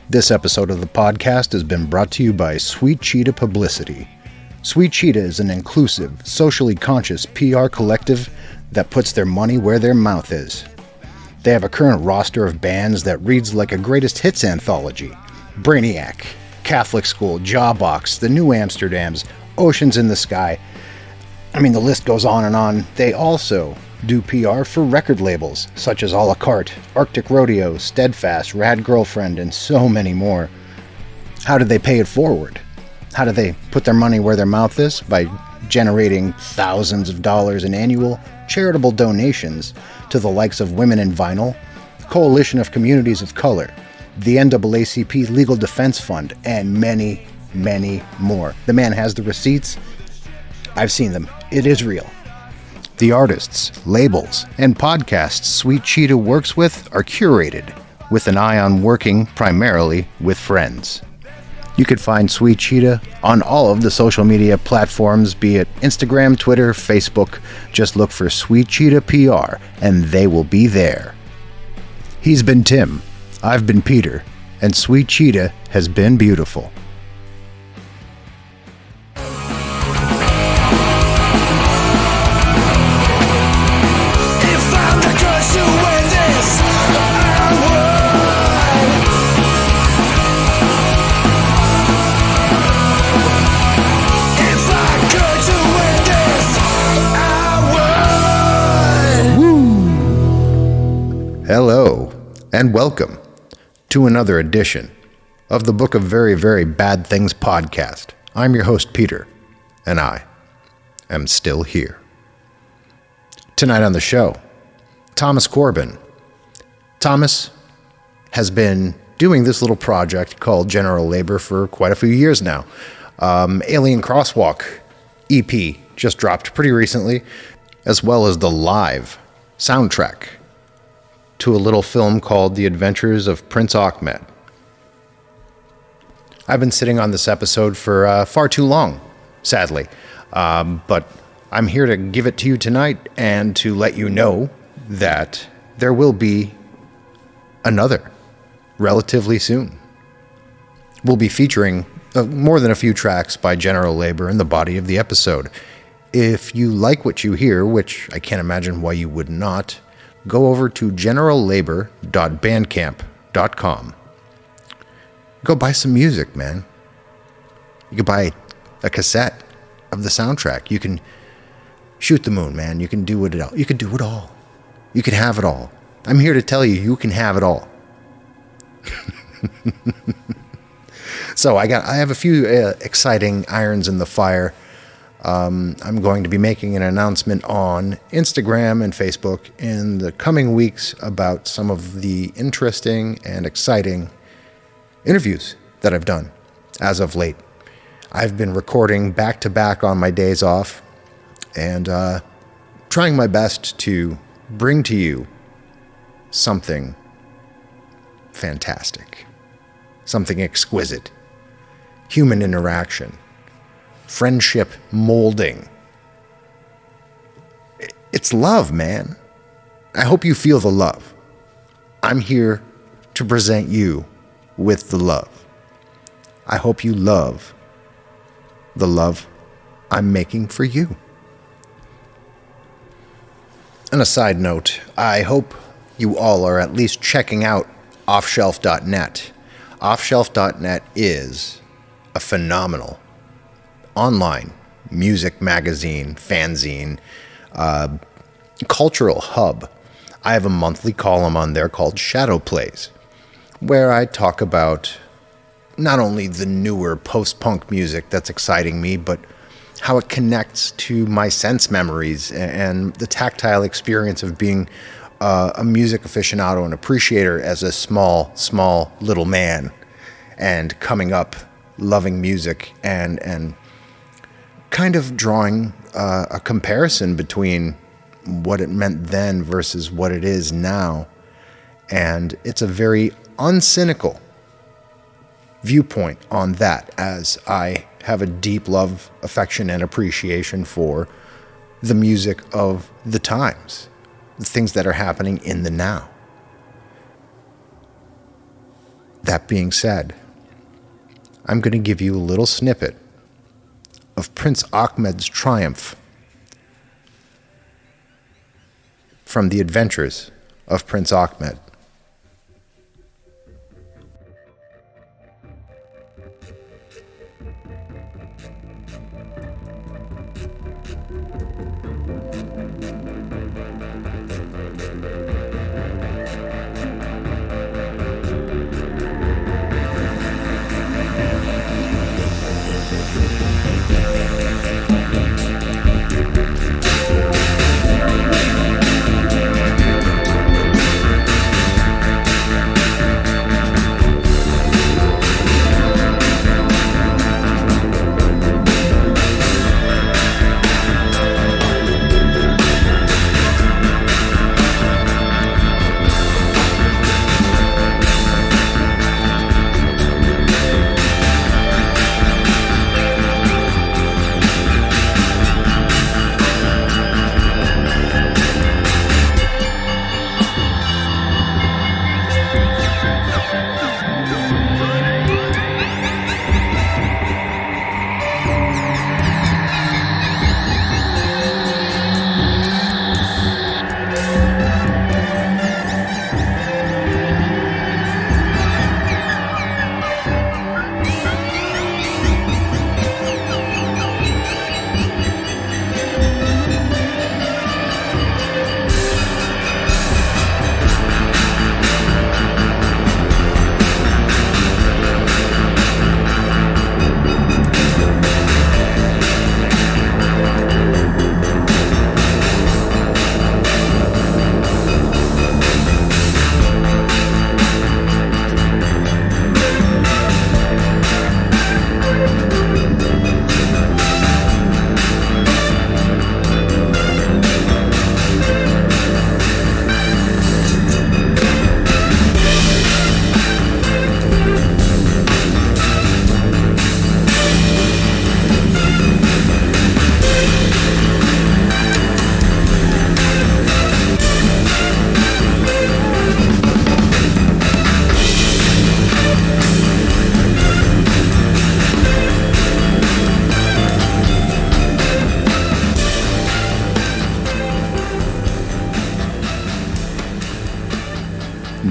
This episode of the podcast has been brought to you by Sweet Cheetah Publicity. Sweet Cheetah is an inclusive, socially conscious PR collective that puts their money where their mouth is. They have a current roster of bands that reads like a greatest hits anthology. Brainiac, Catholic School, Jawbox, The New Amsterdams, Oceans in the Sky. I mean, the list goes on and on. They also do PR for record labels such as A La Carte, Arctic Rodeo, Steadfast, Rad Girlfriend, and so many more. How do they pay it forward? How do they put their money where their mouth is? By generating thousands of dollars in annual charitable donations to the likes of Women in Vinyl, Coalition of Communities of Color, the NAACP Legal Defense Fund, and many, many more. The man has the receipts. I've seen them. It is real. The artists, labels, and podcasts Sweet Cheetah works with are curated with an eye on working primarily with friends. You could find Sweet Cheetah on all of the social media platforms, be it Instagram, Twitter, Facebook. Just look for Sweet Cheetah PR and they will be there. He's been Tim, I've been Peter, and Sweet Cheetah has been beautiful. Hello, and welcome to another edition of the Book of Very, Very Bad Things podcast. I'm your host, Peter, and I am still here. Tonight on the show, Thomas Corbin. Thomas has been doing this little project called General Labor for quite a few years now. Alien Crosswalk EP just dropped pretty recently, as well as the live soundtrack to a little film called The Adventures of Prince Achmed. I've been sitting on this episode for far too long, sadly, but I'm here to give it to you tonight and to let you know that there will be another relatively soon. We'll be featuring more than a few tracks by General Labor in the body of the episode. If you like what you hear, which I can't imagine why you would not, go over to generallabor.bandcamp.com. Go buy some music, man. You can buy a cassette of the soundtrack. You can shoot the moon, man. You can do it all. You can do it all. You can have it all. I'm here to tell you, you can have it all. So I have a few exciting irons in the fire. I'm going to be making an announcement on Instagram and Facebook in the coming weeks about some of the interesting and exciting interviews that I've done as of late. I've been recording back-to-back on my days off and trying my best to bring to you something fantastic, something exquisite, human interaction, friendship molding. It's love, man. I hope you feel the love. I'm here to present you with the love. I hope you love the love I'm making for you. On a side note, I hope you all are at least checking out offshelf.net. Offshelf.net is a phenomenal online music magazine, fanzine, cultural hub. I have a monthly column on there called Shadow Plays, where I talk about not only the newer post-punk music that's exciting me, but how it connects to my sense memories and the tactile experience of being a music aficionado and appreciator as a small little man, and coming up loving music and kind of drawing a comparison between what it meant then versus what it is now. And it's a very uncynical viewpoint on that, as I have a deep love, affection, and appreciation for the music of the times, the things that are happening in the now. That being said, I'm going to give you a little snippet of Prince Achmed's triumph from the Adventures of Prince Achmed.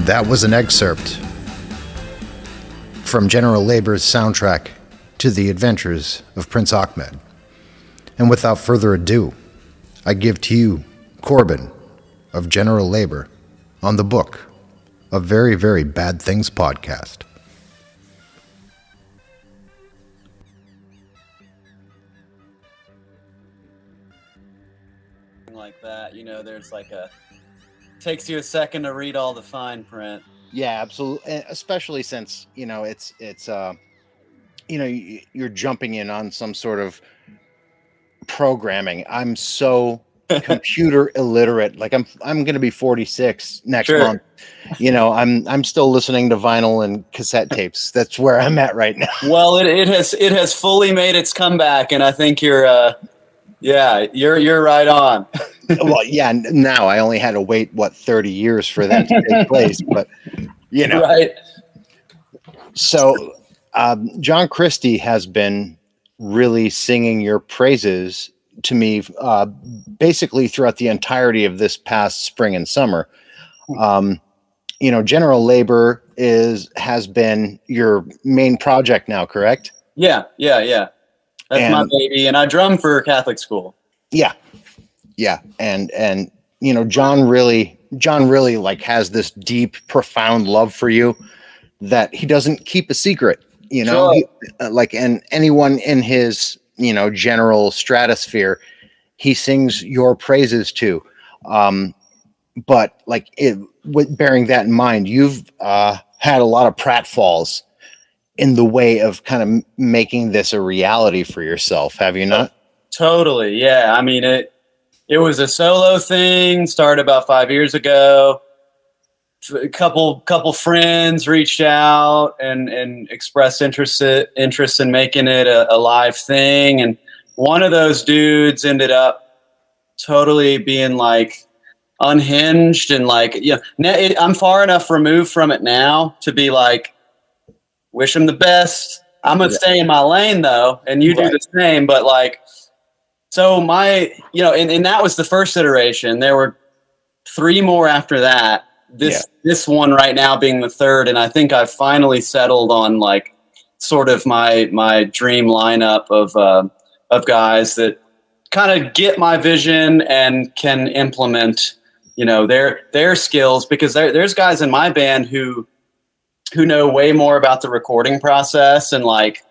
That was an excerpt from General Labor's soundtrack to The Adventures of Prince Achmed. And without further ado, I give to you Corbin of General Labor on the book, A Very, Very Bad Things Podcast. Like that, there's like takes you a second to read all the fine print. Yeah, absolutely. And especially since, you're jumping in on some sort of programming. I'm so computer illiterate. Like I'm going to be 46 next month. I'm still listening to vinyl and cassette tapes. That's where I'm at right now. Well, it has fully made its comeback, and I think you're right on. Well, yeah. Now I only had to wait 30 years for that to take place, but right. So, John Christie has been really singing your praises to me, basically throughout the entirety of this past spring and summer. General Labor has been your main project now, correct? Yeah. That's my baby, and I drum for Catholic school. Yeah, and John really like has this deep, profound love for you that he doesn't keep a secret. Sure. And anyone in his general stratosphere, he sings your praises to. But bearing that in mind, you've had a lot of pratfalls in the way of kind of making this a reality for yourself, have you not? Totally, yeah. I mean, it was a solo thing, started about 5 years ago. A couple friends reached out and expressed interest in making it a live thing. And one of those dudes ended up totally being like unhinged and I'm far enough removed from it now to be like, wish him the best. I'm gonna stay in my lane though, and you do the same. But like, so my, and that was the first iteration. There were 3 more after that. This one right now being the 3rd, and I think I've finally settled on like sort of my dream lineup of guys that kind of get my vision and can implement, their skills, because there's guys in my band who know way more about the recording process and like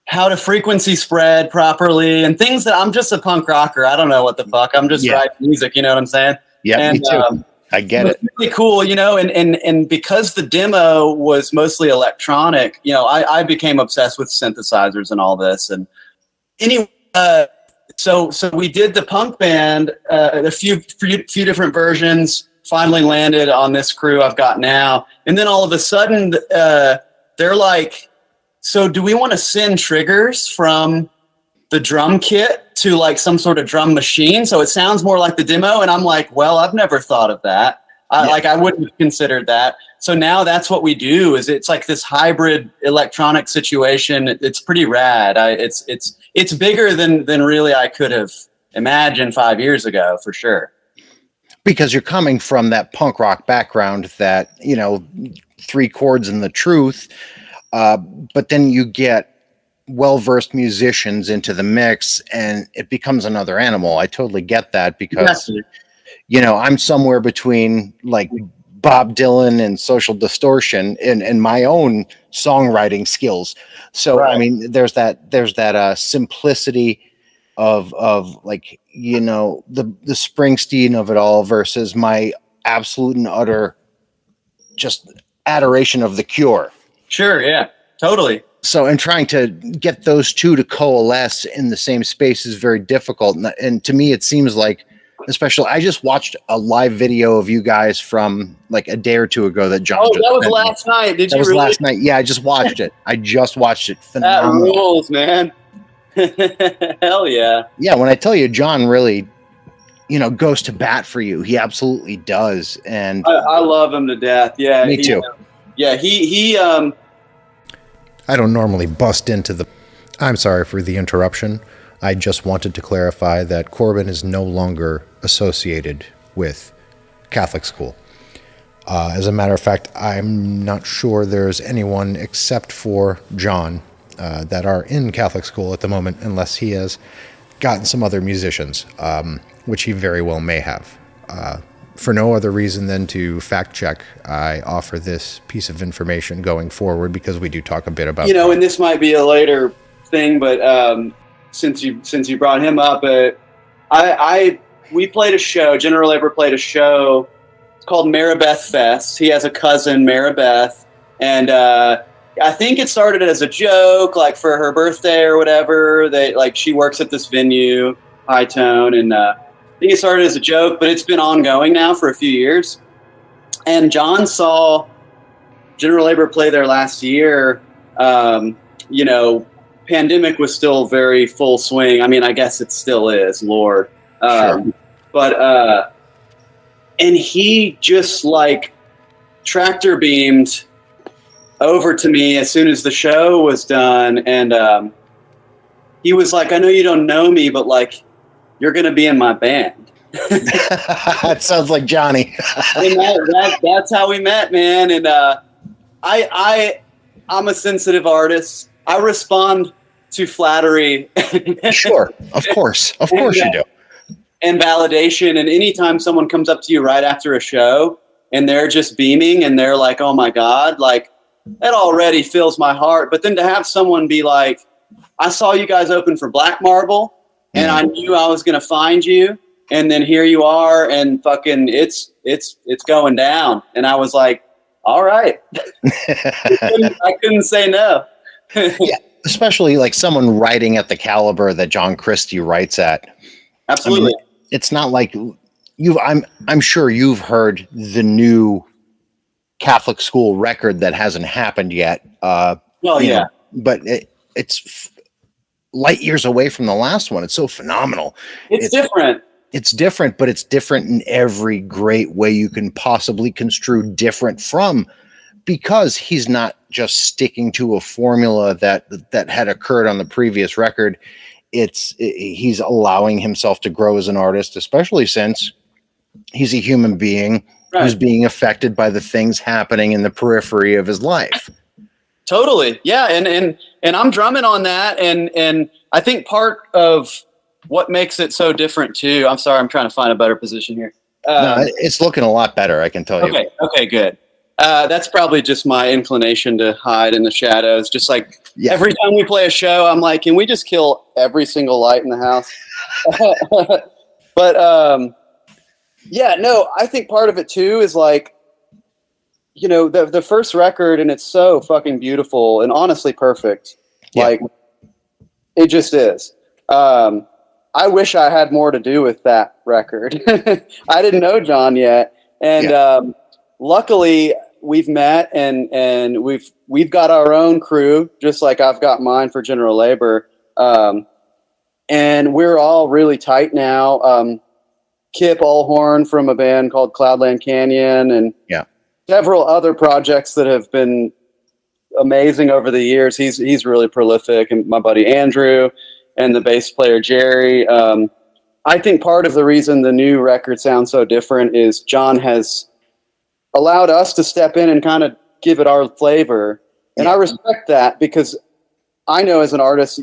how to frequency spread properly and things that I'm just a punk rocker. I don't know what the fuck. I'm just writing music. You know what I'm saying? Yeah, me too. I get it. Really cool, and because the demo was mostly electronic, I became obsessed with synthesizers and all this. And anyway, so we did the punk band, a few different versions. Finally landed on this crew I've got now, and then all of a sudden, they're like, "So do we want to send triggers from the drum kit to like some sort of drum machine so it sounds more like the demo?" And I'm like, well, I've never thought of that. I wouldn't have considered that. So now that's what we do. Is it's like this hybrid electronic situation. It's pretty rad. It's bigger than really I could have imagined 5 years ago, for sure. Because you're coming from that punk rock background that, 3 chords and the truth, but then you get well-versed musicians into the mix and it becomes another animal. I totally get that because, I'm somewhere between like Bob Dylan and Social Distortion in my own songwriting skills. So, I mean, there's that simplicity of like, the Springsteen of it all versus my absolute and utter just adoration of The Cure. Sure. Yeah, totally. So, and trying to get those two to coalesce in the same space is very difficult. And to me, it seems like, especially, I just watched a live video of you guys from like a day or 2 ago that John. Oh, that was last night. Did you really? Last night. Yeah, I just watched it. Phenomenal. That rules, man. Hell yeah. Yeah, when I tell you John really, goes to bat for you, he absolutely does. And I love him to death. Yeah. Me too. Yeah, he I don't normally bust into the... I'm sorry for the interruption. I just wanted to clarify that Corbin is no longer associated with Catholic school. As a matter of fact, I'm not sure there's anyone except for John that are in Catholic school at the moment, unless he has gotten some other musicians, which he very well may have. For no other reason than to fact check, I offer this piece of information going forward because we do talk a bit about... and this might be a later thing, but since you brought him up, we played a show, General Labor played a show, it's called Maribeth Fest. He has a cousin, Maribeth, and I think it started as a joke, like for her birthday or whatever. She works at this venue, High Tone, and I think it started as a joke, but it's been ongoing now for a few years. And John saw General Labor play there last year. Pandemic was still very full swing. I mean, I guess it still is, Lord. Sure. But and he just like tractor beamed over to me as soon as the show was done. And he was like, I know you don't know me, but like, you're going to be in my band. That sounds like Johnny. And that's how we met, man. And I'm a sensitive artist. I respond to flattery. Sure. Of course you do. And validation. And anytime someone comes up to you right after a show and they're just beaming and they're like, oh my God, like that already fills my heart. But then to have someone be like, I saw you guys open for Black Marble and I knew I was going to find you. And then here you are and fucking it's going down. And I was like, all right. I couldn't say no. Yeah, especially like someone writing at the caliber that John Christie writes at. Absolutely. I mean, it's not like I'm sure you've heard the new Catholic school record that hasn't happened yet. Well, yeah. But it's light years away from the last one. It's so phenomenal. It's different. It's different, but it's different in every great way you can possibly construe different from because he's not just sticking to a formula that had occurred on the previous record. He's allowing himself to grow as an artist, especially since he's a human being who's being affected by the things happening in the periphery of his life. Totally. Yeah. And I'm drumming on that. And I think part of what makes it so different too, I'm sorry, I'm trying to find a better position here. No, it's looking a lot better, I can tell you. Okay, good. That's probably just my inclination to hide in the shadows. Just like every time we play a show, I'm like, can we just kill every single light in the house? But I think part of it too is like, you know, the first record, and it's so fucking beautiful and honestly perfect. Yeah. Like, it just is. I wish I had more to do with that record. I didn't know John yet. And luckily we've met and we've got our own crew, just like I've got mine for General Labor. And we're all really tight now. Kip Allhorn from a band called Cloudland Canyon and several other projects that have been amazing over the years. He's really prolific. And my buddy Andrew and the bass player Jerry. I think part of the reason the new record sounds so different is John has allowed us to step in and kind of give it our flavor. And I respect that because I know as an artist,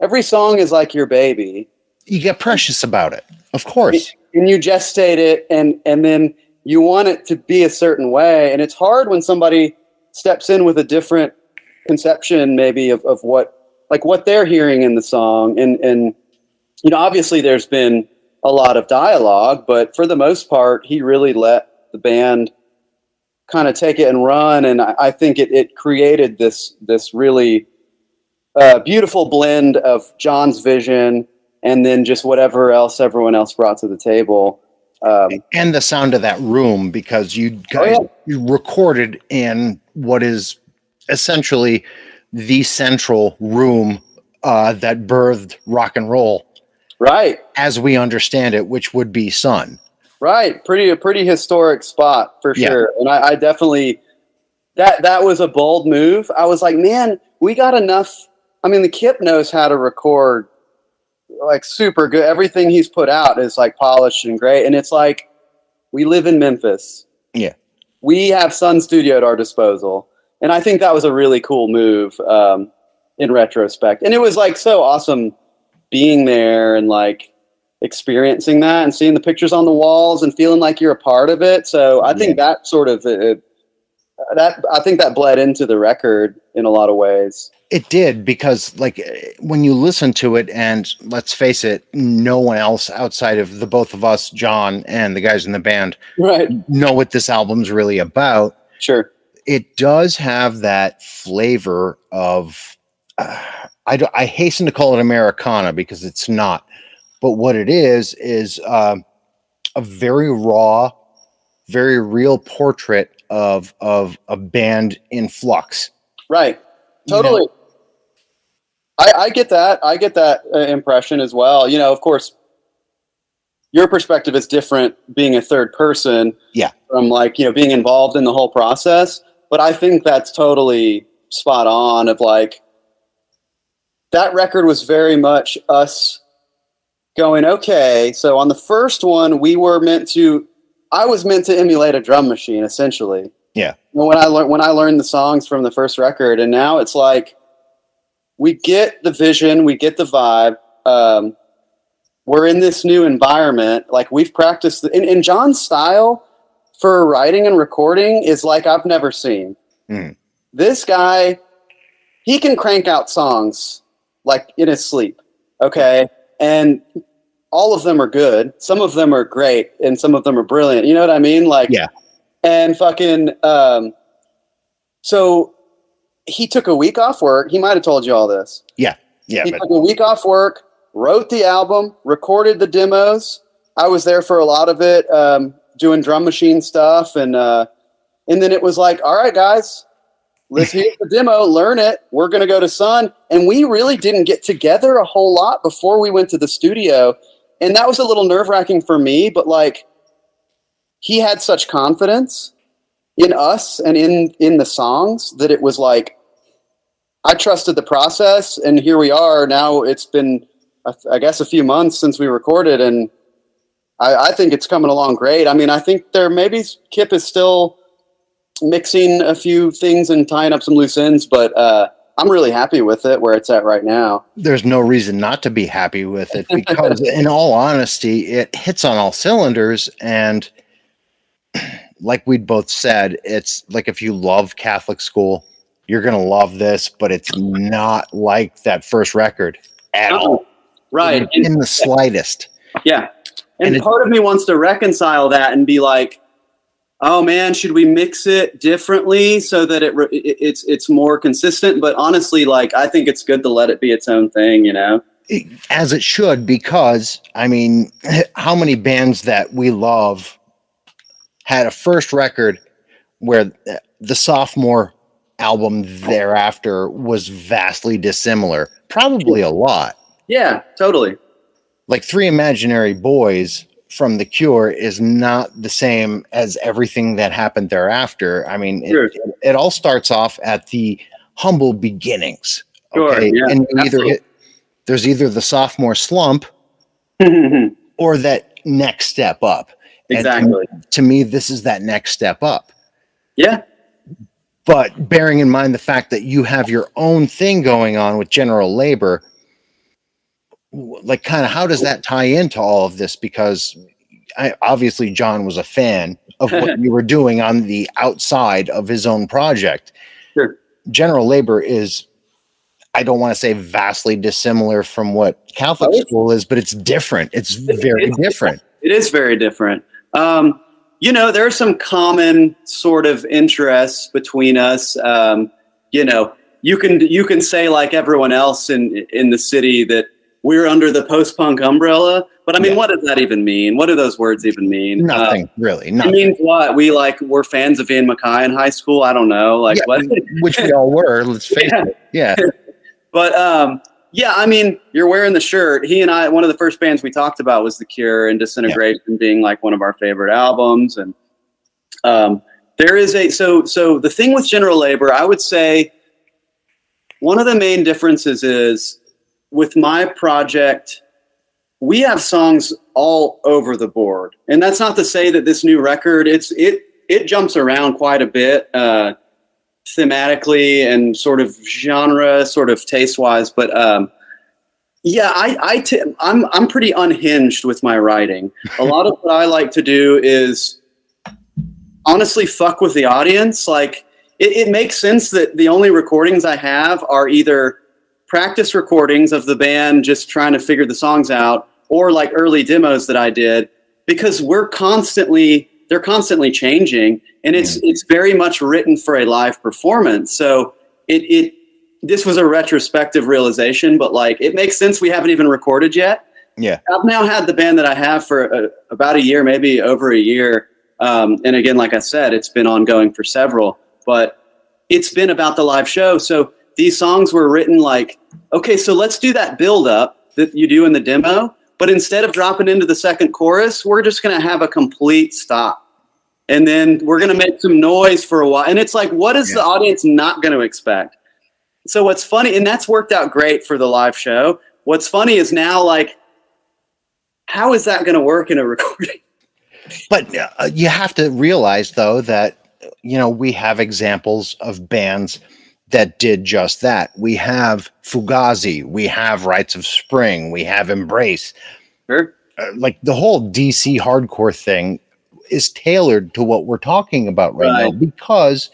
every song is like your baby. You get precious about it, of course. And you gestate it and then you want it to be a certain way. And it's hard when somebody steps in with a different conception maybe of what they're hearing in the song. And, you know, obviously there's been a lot of dialogue, but for the most part, he really let the band kind of take it and run. And I think it created this really beautiful blend of John's vision and then just whatever else everyone else brought to the table. And the sound of that room, because you guys you recorded in what is essentially the central room that birthed rock and roll, right? As we understand it, which would be Sun, right? A pretty historic spot for sure. And I definitely that was a bold move. I was like, man, we got enough. I mean, the Kip knows how to record like super good. Everything he's put out is like polished and great. And it's like we live in Memphis. Yeah, we have Sun Studio at our disposal. And I think that was a really cool move in retrospect. And it was like so awesome being there and like experiencing that and seeing the pictures on the walls and feeling like you're a part of it. So I think that sort of I think that bled into the record in a lot of ways. It did, because like when you listen to it, and let's face it, no one else outside of the both of us, John and the guys in the band, know what this album's really about. Sure. It does have that flavor of, I hasten to call it Americana because it's not, but what it is a very raw, very real portrait of a band in flux. Right. Totally. You know? I get that. I get that impression as well. You know, of course, your perspective is different being a third person from like, you know, being involved in the whole process. But I think that's totally spot on of like, that record was very much us going, okay, so on the first one, I was meant to emulate a drum machine, essentially. Yeah. When I learned the songs from the first record, and now it's like, we get the vision, we get the vibe. We're in this new environment. Like we've practiced in John's style for writing and recording is like I've never seen. This guy, he can crank out songs like in his sleep. Okay. And all of them are good. Some of them are great. And some of them are brilliant. You know what I mean? Like, and fucking, so he took a week off work. He might've told you all this. Yeah. He took a week off work, wrote the album, recorded the demos. I was there for a lot of it, doing drum machine stuff. And then it was like, all right, guys, let's hear the demo, learn it. We're going to go to Sun. And we really didn't get together a whole lot before we went to the studio. And that was a little nerve wracking for me, but like he had such confidence in us and in the songs that it was like, I trusted the process, and here we are. Now it's been, I guess, a few months since we recorded, and I think it's coming along great. I mean, I think maybe Kip is still mixing a few things and tying up some loose ends, but I'm really happy with it where it's at right now. There's no reason not to be happy with it because, in all honesty, it hits on all cylinders. And like we'd both said, it's like if you love Catholic school, you're going to love this, but it's not like that first record at all. Right. In the slightest. Yeah. And part of me wants to reconcile that and be like, oh man, should we mix it differently so that it's more consistent? But honestly, like, I think it's good to let it be its own thing, you know? As it should, because, I mean, how many bands that we love had a first record where the sophomore album thereafter was vastly dissimilar? Probably a lot. Yeah, totally. Like Three Imaginary Boys from The Cure is not the same as everything that happened thereafter. I mean, Sure. it all starts off at the humble beginnings. Okay. Sure, yeah, and there's either the sophomore slump or that next step up. Exactly. And to me, this is that next step up. Yeah. But bearing in mind the fact that you have your own thing going on with General Labor, like, kind of how does that tie into all of this? Because obviously John was a fan of what you were doing on the outside of his own project. Sure. General Labor is, I don't want to say vastly dissimilar from what Catholic school is, but it's different. It's very different. It is very different. You know, there are some common sort of interests between us. You know, you can say, like everyone else in the city, that we're under the post-punk umbrella, but I mean, What does that even mean? What do those words even mean? Nothing, really. Nothing. It means what? We're fans of Ian MacKaye in high school. I don't know, like what? Which we all were. Let's face it. Yeah. But yeah, I mean, you're wearing the shirt. He and I, one of the first bands we talked about was The Cure, and Disintegration being like one of our favorite albums. And there is so the thing with General Labor, I would say one of the main differences is with my project, we have songs all over the board. And that's not to say that this new record, it jumps around quite a bit thematically and sort of genre, sort of taste-wise. But yeah, I'm pretty unhinged with my writing. A lot of what I like to do is honestly fuck with the audience. Like, it makes sense that the only recordings I have are either practice recordings of the band just trying to figure the songs out, or like early demos that I did, because they're constantly changing, and it's very much written for a live performance. So this was a retrospective realization, but like, it makes sense we haven't even recorded yet. Yeah. I've now had the band that I have for about a year, maybe over a year. And again, like I said, it's been ongoing for several, but it's been about the live show. So these songs were written like, okay, so let's do that build up that you do in the demo, but instead of dropping into the second chorus, we're just going to have a complete stop. And then we're going to make some noise for a while. And it's like, what is the audience not going to expect? So what's funny, and that's worked out great for the live show. What's funny is now, like, how is that going to work in a recording? But you have to realize, though, that, you know, we have examples of bands that did just that. We have Fugazi, we have Rites of Spring, we have Embrace. Sure. Like, the whole DC hardcore thing is tailored to what we're talking about right now, because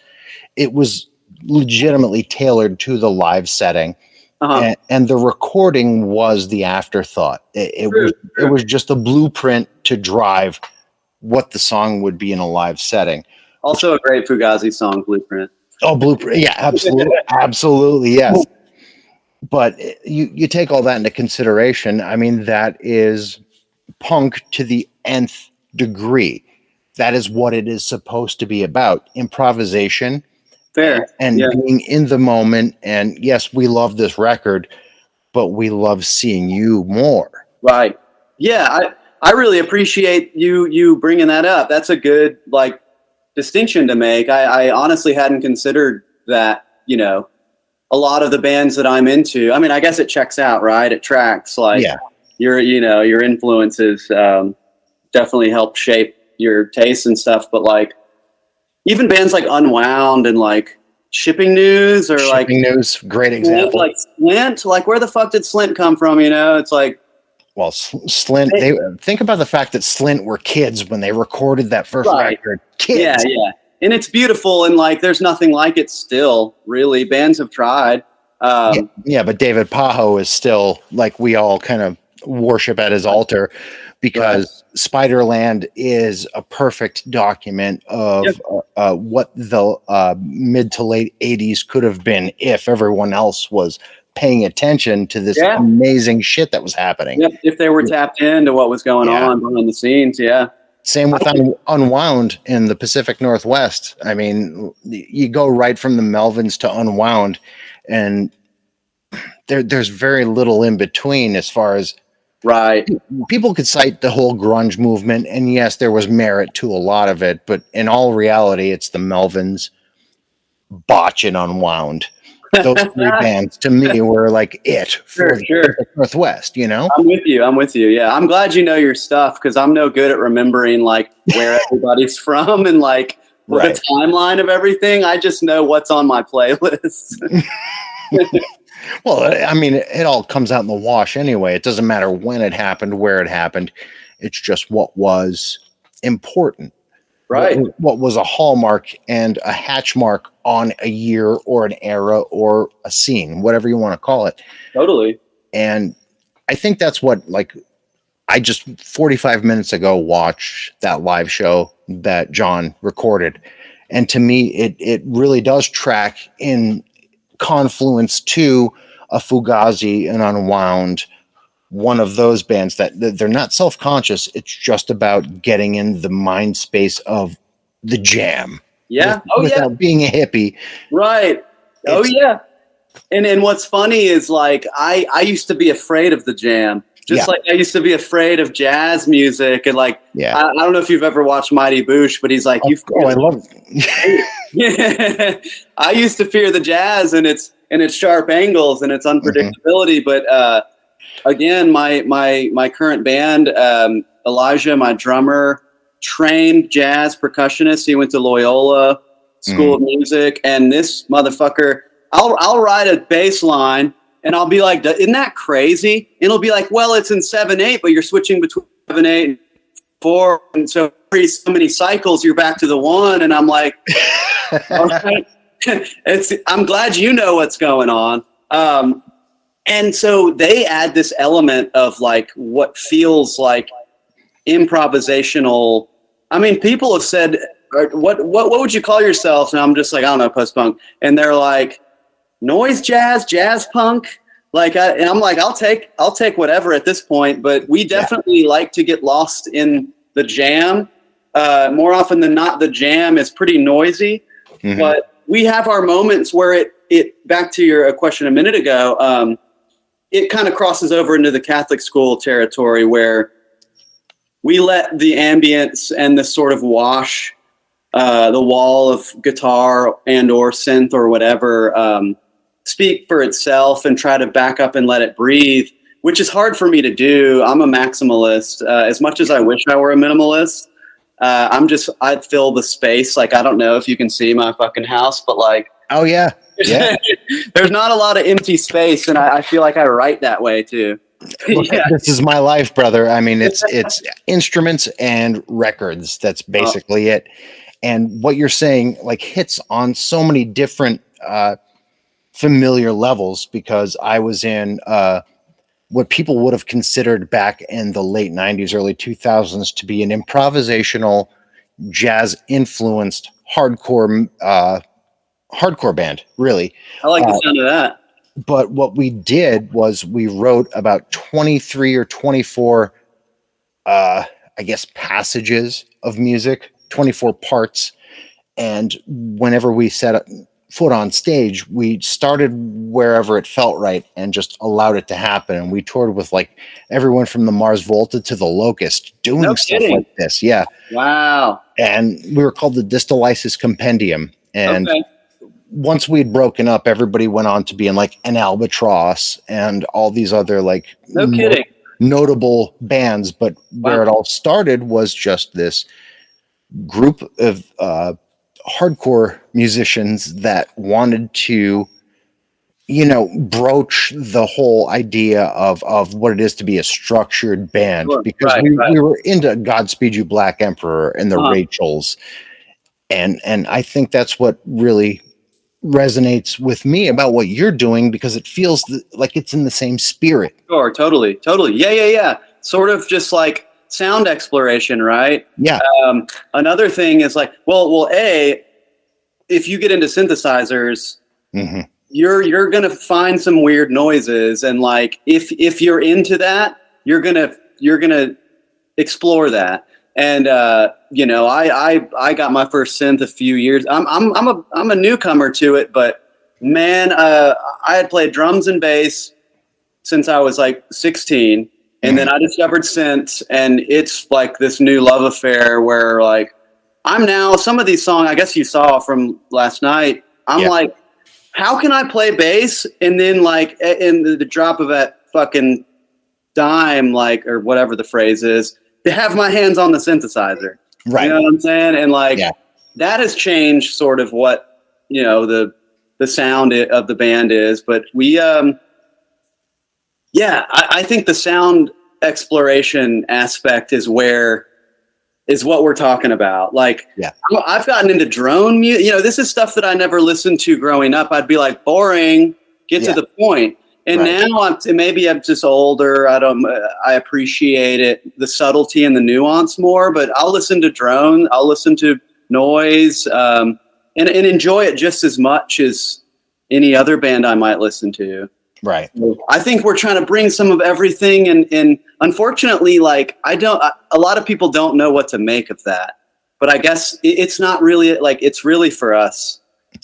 it was legitimately tailored to the live setting. And the recording was the afterthought. It was just a blueprint to drive what the song would be in a live setting. Also a great Fugazi song, Blueprint. Oh, Blueprint. Yeah, absolutely. Absolutely. Yes. But you take all that into consideration. I mean, that is punk to the nth degree. That is what it is supposed to be about. Improvisation. Fair. And being in the moment. And yes, we love this record, but we love seeing you more. Right. Yeah. I really appreciate you bringing that up. That's a good, like, distinction to make. I honestly hadn't considered that, you know, a lot of the bands that I'm into, I mean, I guess it checks out, right? It tracks, like your influences definitely help shape your tastes and stuff. But like even bands like Unwound and like Shipping News or Shipping News, great example. Like Slint, like where the fuck did Slint come from? You know, it's like, well, Slint. Think about the fact that Slint were kids when they recorded that first record. Kids, yeah, and it's beautiful, and like there's nothing like it still. Really, bands have tried. But David Pajo is still like we all kind of worship at his altar because Spiderland is a perfect document of what the mid to late 80s could have been if everyone else was paying attention to this amazing shit that was happening. Yep, if they were tapped into what was going on behind the scenes, Same with Unwound in the Pacific Northwest. I mean, you go right from the Melvins to Unwound, and there's very little in between as far as people could cite the whole grunge movement, and yes, there was merit to a lot of it, but in all reality, it's the Melvins, Botch, and Unwound. Those three bands to me were like it for the Northwest, you know? I'm with you. Yeah. I'm glad you know your stuff because I'm no good at remembering like where everybody's from and like the timeline of everything. I just know what's on my playlist. Well, I mean, it all comes out in the wash anyway. It doesn't matter when it happened, where it happened. It's just what was important. Right. What was a hallmark and a hatch mark on a year or an era or a scene, whatever you want to call it. Totally. And I think that's what, like, I just 45 minutes ago watched that live show that John recorded. And to me, it really does track in confluence to a Fugazi and Unwound, one of those bands that they're not self-conscious. It's just about getting in the mind space of the jam. Yeah. Without being a hippie. Right. And what's funny is like, I used to be afraid of the jam. Just like I used to be afraid of jazz music. And like, I don't know if you've ever watched Mighty Boosh, but he's like, I love it. I used to fear the jazz and its sharp angles and its unpredictability. But, again, my current band, Elijah, my drummer, trained jazz percussionist. He went to Loyola School of Music, and this motherfucker, I'll write a bass line, and I'll be like, "Isn't that crazy?" And it'll be like, "Well, it's in 7/8, but you're switching between 7/8 and 4, and so many cycles, you're back to the 1." And I'm like, "All right." I'm glad you know what's going on. And so they add this element of like what feels like improvisational. I mean, people have said, what would you call yourself? And I'm just like, I don't know, post-punk. And they're like, noise jazz, jazz punk. Like, and I'm like, I'll take whatever at this point. But we definitely like to get lost in the jam. More often than not, the jam is pretty noisy. But we have our moments where it back to your question a minute ago, it kind of crosses over into the Catholic school territory where we let the ambience and the sort of wash, the wall of guitar and or synth or whatever, speak for itself and try to back up and let it breathe, which is hard for me to do. I'm a maximalist. As much as I wish I were a minimalist, I fill the space. Like, I don't know if you can see my fucking house, but like, oh yeah. There's not a lot of empty space, and I feel like I write that way too. This is my life, brother. I mean, it's instruments and records. That's basically it. And what you're saying like hits on so many different familiar levels, because I was in what people would have considered back in the late 90s, early 2000s to be an improvisational, jazz influenced hardcore band, really. I like the sound of that. But what we did was we wrote about 23 or 24, passages of music, 24 parts. And whenever we set up foot on stage, we started wherever it felt right and just allowed it to happen. And we toured with like everyone from the Mars Volta to the Locust doing stuff like this. Yeah. Wow. And we were called the Distylysis Compendium. And once we'd broken up, everybody went on to be in like an Albatross and all these other like notable bands. But where it all started was just this group of hardcore musicians that wanted to, you know, broach the whole idea of what it is to be a structured band, because we were into Godspeed You Black Emperor and the Rachels. And I think that's what really resonates with me about what you're doing, because it feels like it's in the same spirit. Sure, totally. Yeah. Sort of just like sound exploration, right? Yeah. Another thing is like, well, if you get into synthesizers, you're gonna find some weird noises, and like if you're into that, you're gonna explore that. And you know, I got my first synth a few years. I'm a newcomer to it, but man, I had played drums and bass since I was like 16. And then I discovered synths, and it's like this new love affair where like I'm now, some of these songs, I guess you saw from last night, I'm like, how can I play bass and then like in the drop of that fucking dime, like, or whatever the phrase is, to have my hands on the synthesizer. Right. You know what I'm saying? And like that has changed sort of what, you know, the sound of the band is. But we I think the sound exploration aspect is what we're talking about. Like, I've gotten into drone music. You know, this is stuff that I never listened to growing up. I'd be like, boring, get to the point. And now maybe I'm just older. I appreciate it, the subtlety and the nuance more, but I'll listen to drone. I'll listen to noise, and enjoy it just as much as any other band I might listen to. Right. I think we're trying to bring some of everything, and unfortunately, like a lot of people don't know what to make of that. But I guess it's not really like, it's really for us.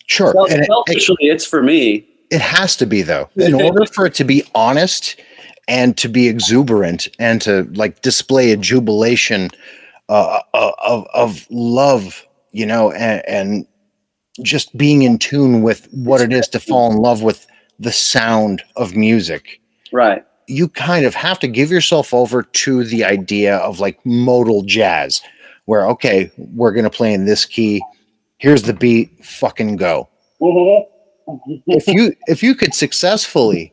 Sure. Selfishly, it's for me. It has to be, though, in order for it to be honest and to be exuberant and to like display a jubilation of love, you know, and just being in tune with what it is to fall in love with the sound of music. Right. You kind of have to give yourself over to the idea of like modal jazz, where, okay, we're going to play in this key. Here's the beat, fucking go. If you could successfully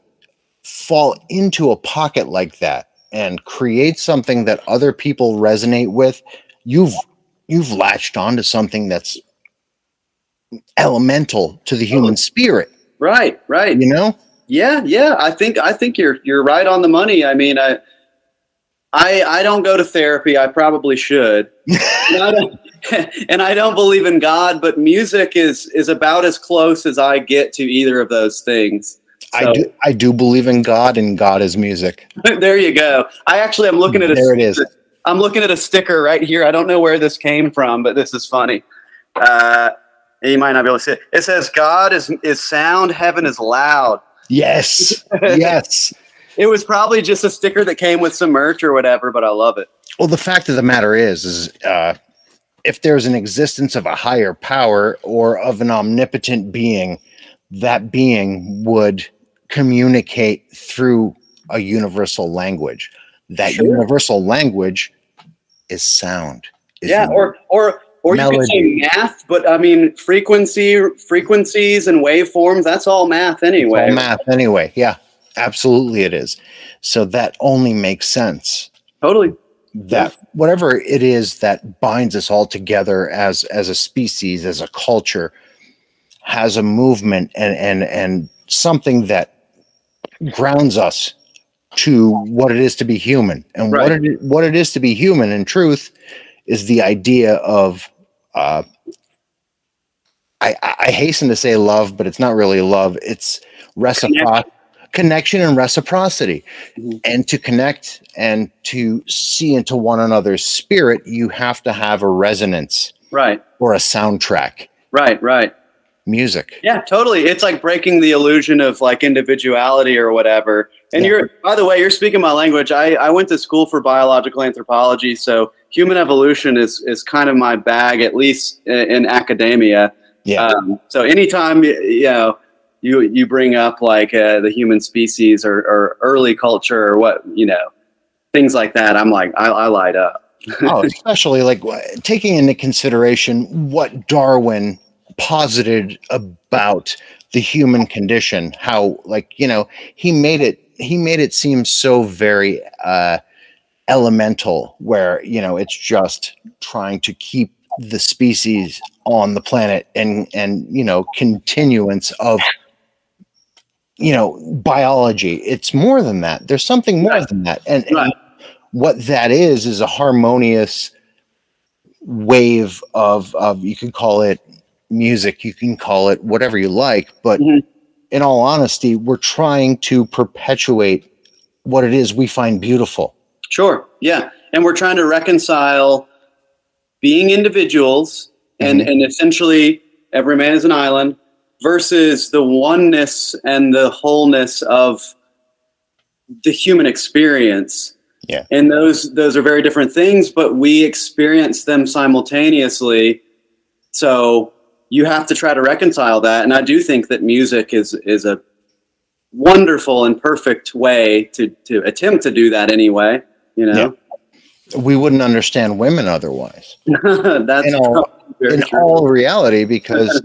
fall into a pocket like that and create something that other people resonate with, you've latched onto something that's elemental to the human spirit. Right. You know? Yeah. I think you're right on the money. I mean, I don't go to therapy. I probably should. And I don't believe in God, but music is about as close as I get to either of those things. So, I do believe in God, and God is music. There you go. I'm looking at it is. I'm looking at a sticker right here. I don't know where this came from, but this is funny. You might not be able to see it. It says, God is sound, heaven is loud. Yes. Yes. It was probably just a sticker that came with some merch or whatever, but I love it. Well, the fact of the matter is if there's an existence of a higher power or of an omnipotent being, that being would communicate through a universal language. That universal language is sound. Or you could say math, but I mean frequencies and waveforms, that's all math anyway. It's all math anyway. Yeah, absolutely it is. So that only makes sense. Totally. That whatever it is that binds us all together as a species, as a culture, has a movement and something that grounds us to what it is to be human. And what it is to be human, in truth, is the idea of I hasten to say love, but it's not really love. It's connection and reciprocity. Mm-hmm. And to connect and to see into one another's spirit, you have to have a resonance, right, or a soundtrack, right. music. Yeah, totally. It's like breaking the illusion of like individuality or whatever. And by the way, you're speaking my language. I went to school for biological anthropology, so human evolution is kind of my bag, at least in academia. Yeah. So anytime you bring up like the human species or early culture or what things like that, I'm like I light up. Oh, especially like taking into consideration what Darwin posited about the human condition, how he made it seem so very elemental, where it's just trying to keep the species on the planet and continuance of biology. It's more than that. There's something more than that, and what that is a harmonious wave of you can call it music, you can call it whatever you like, but in all honesty, we're trying to perpetuate what it is we find beautiful. Sure. Yeah. And we're trying to reconcile being individuals and essentially every man is an island versus the oneness and the wholeness of the human experience. Yeah. And those are very different things, but we experience them simultaneously. So you have to try to reconcile that. And I do think that music is a wonderful and perfect way to attempt to do that anyway. Yeah. We wouldn't understand women otherwise. That's in all reality, because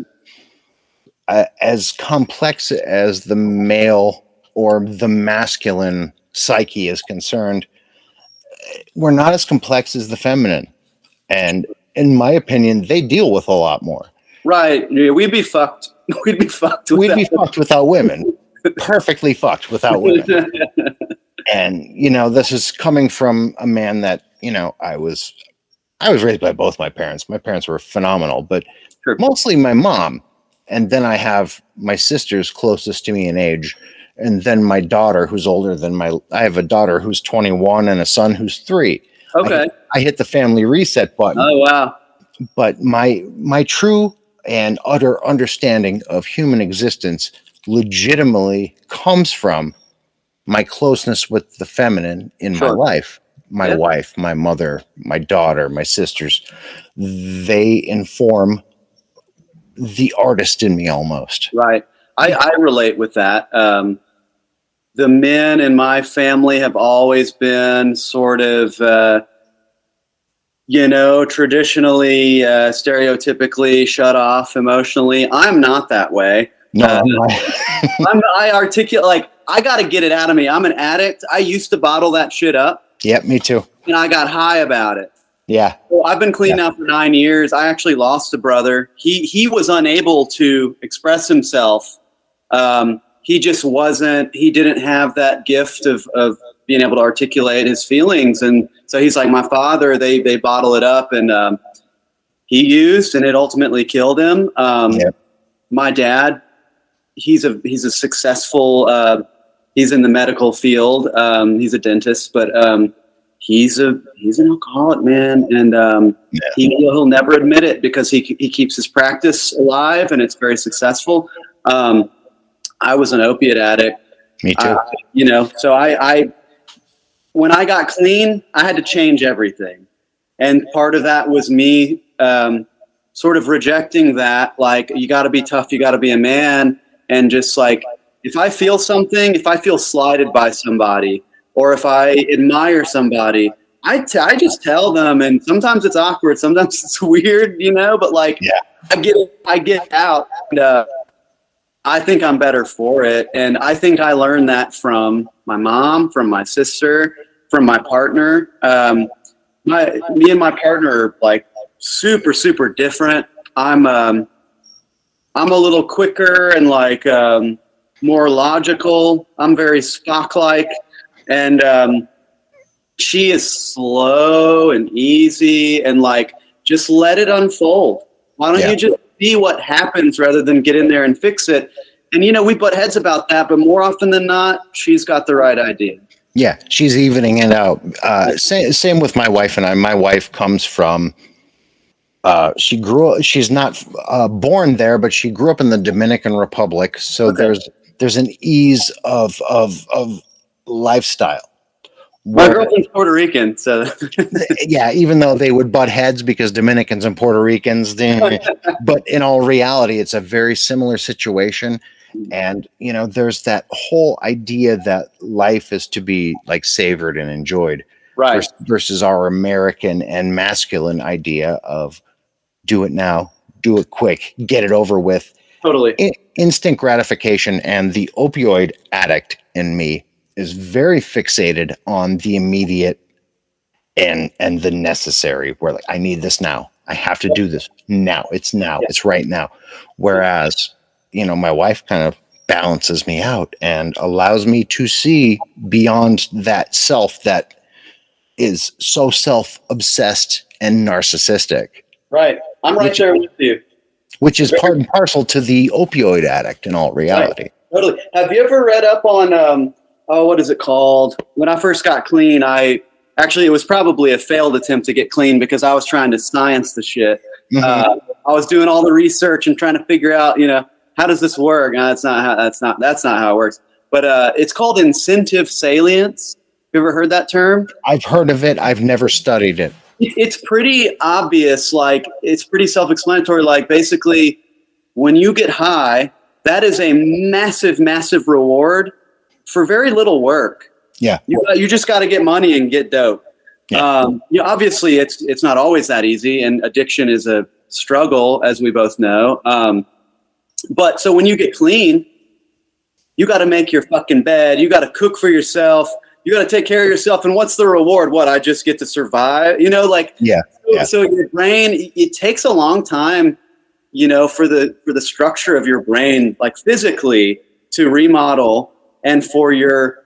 as complex as the male or the masculine psyche is concerned, we're not as complex as the feminine. And in my opinion, they deal with a lot more. Right. Yeah, we'd be fucked. We'd be fucked without women. Perfectly fucked without women. And, this is coming from a man that, I was raised by both my parents. My parents were phenomenal, but mostly my mom. And then I have my sisters closest to me in age. And then my daughter, who's older than I have a daughter who's 21 and a son who's 3. Okay. I hit the family reset button. Oh, wow. But my true and utter understanding of human existence legitimately comes from my closeness with the feminine in my life. My wife, my mother, my daughter, my sisters, they inform the artist in me almost. Right. I relate with that. The men in my family have always been sort of, traditionally, stereotypically shut off emotionally. I'm not that way. No, I articulate, like, I got to get it out of me. I'm an addict. I used to bottle that shit up. Yep, me too. And I got high about it. Yeah. So I've been clean now for 9 years. I actually lost a brother. He was unable to express himself. He just he didn't have that gift of being able to articulate his feelings. And so he's like my father. They bottle it up, and he used, and it ultimately killed him. My dad, he's a successful, he's in the medical field. He's a dentist, but he's an alcoholic, man. And he'll never admit it because he keeps his practice alive, and it's very successful. I was an opiate addict. Me too. So I when I got clean, I had to change everything. And part of that was me sort of rejecting that, like, you got to be tough, you got to be a man. And just like, if I feel something, if I feel slighted by somebody, or if I admire somebody, I just tell them. And sometimes it's awkward, sometimes it's weird, but like, I get out, and I think I'm better for it. And I think I learned that from my mom, from my sister, from my partner. Me and my partner are like super, super different. I'm a little quicker and like more logical. I'm very Spock-like, and she is slow and easy, and like, just let it unfold. Why don't you just see what happens rather than get in there and fix it? And we butt heads about that, but more often than not, she's got the right idea. Yeah, she's evening it out. Same with my wife and I. My wife comes from She's not born there, but she grew up in the Dominican Republic. So Okay. there's an ease of lifestyle. My girlfriend's Puerto Rican, so Yeah, even though they would butt heads because Dominicans and Puerto Ricans, but in all reality, it's a very similar situation. And, there's that whole idea that life is to be like savored and enjoyed, right. versus our American and masculine idea of do it now, do it quick, get it over with. Totally. Instant gratification. And the opioid addict in me is very fixated on the immediate and the necessary, where like, I need this now. I have to do this now. It's now. Yeah. It's right now. Whereas, my wife kind of balances me out and allows me to see beyond that self that is so self-obsessed and narcissistic. Right. I'm right there with you. Which is part and parcel to the opioid addict in all reality. Right. Totally. Have you ever read up on, what is it called? When I first got clean, it was probably a failed attempt to get clean because I was trying to science the shit. Mm-hmm. I was doing all the research and trying to figure out, how does this work? No, that's not how it works. But it's called incentive salience. You ever heard that term? I've heard of it. I've never studied it. It's pretty obvious. Like, it's pretty self-explanatory. Like, basically, when you get high, that is a massive, massive reward for very little work. Yeah. You just got to get money and get dope. Yeah. Obviously, it's not always that easy, and addiction is a struggle, as we both know. But so when you get clean, you got to make your fucking bed. You got to cook for yourself. You got to take care of yourself. And what's the reward? What, I just get to survive? Yeah. So your brain, it takes a long time, for the structure of your brain, like physically, to remodel, and for your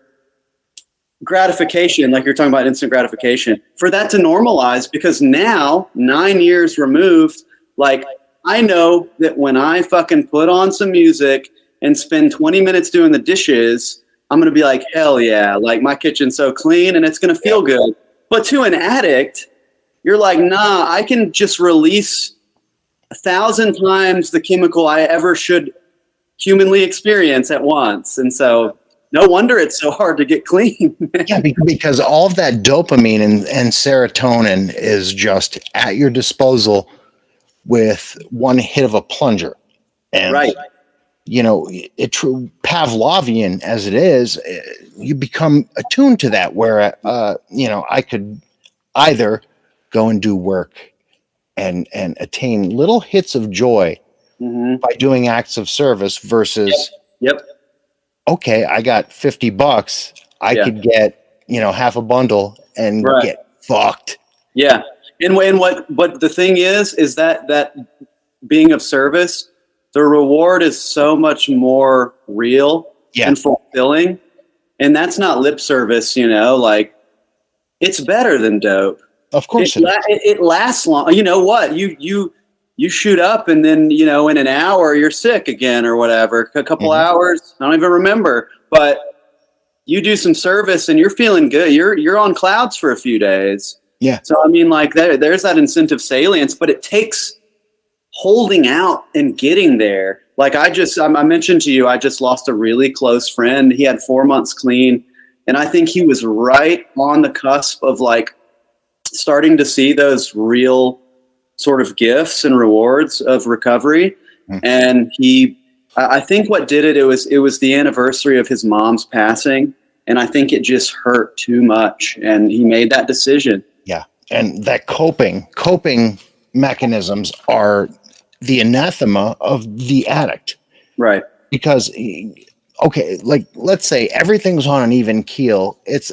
gratification, like you're talking about instant gratification, for that to normalize. Because now, 9 years removed, like, I know that when I fucking put on some music and spend 20 minutes doing the dishes, I'm going to be like, hell yeah, like my kitchen's so clean and it's going to feel good. But to an addict, you're like, nah, I can just release 1,000 times the chemical I ever should humanly experience at once. And so no wonder it's so hard to get clean. Yeah, because all of that dopamine and serotonin is just at your disposal with one hit of a plunger. And right. Pavlovian as it is, you become attuned to that, where, I could either go and do work and attain little hits of joy by doing acts of service versus, Yep. Okay, I got $50. I could get, half a bundle and get fucked. Yeah. And what the thing is that being of service, the reward is so much more real and fulfilling. And that's not lip service, like, it's better than dope. Of course it lasts long. You know what? You shoot up and then, in an hour you're sick again or whatever. A couple hours, I don't even remember. But you do some service and you're feeling good. You're on clouds for a few days. Yeah. So I mean, like, there's that incentive salience, but it takes holding out and getting there. Like I mentioned to you, I just lost a really close friend. He had 4 months clean. And I think he was right on the cusp of like starting to see those real sort of gifts and rewards of recovery. And I think what did it was the anniversary of his mom's passing. And I think it just hurt too much. And he made that decision. Yeah. And that coping mechanisms are the anathema of the addict. Right. Because, okay, like, let's say everything's on an even keel. It's